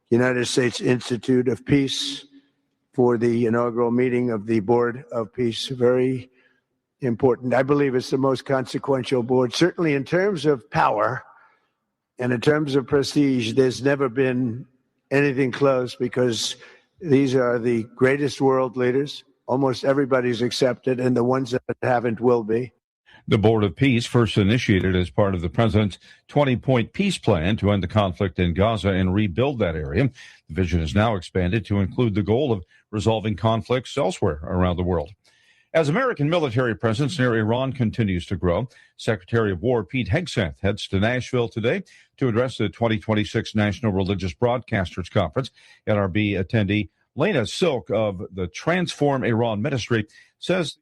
United States Institute of Peace for the inaugural meeting of the Board of Peace. Very important. I believe it's the most consequential board, certainly in terms of power and in terms of prestige. There's never been anything close, because these are the greatest world leaders, almost everybody's accepted, and the ones that haven't will be. The Board of Peace, first initiated as part of the president's 20-point peace plan to end the conflict in Gaza and rebuild that area. The vision is now expanded to include the goal of resolving conflicts elsewhere around the world. As American military presence near Iran continues to grow, Secretary of War Pete Hegseth heads to Nashville today to address the 2026 National Religious Broadcasters Conference. NRB attendee Lena Silk of the Transform Iran Ministry says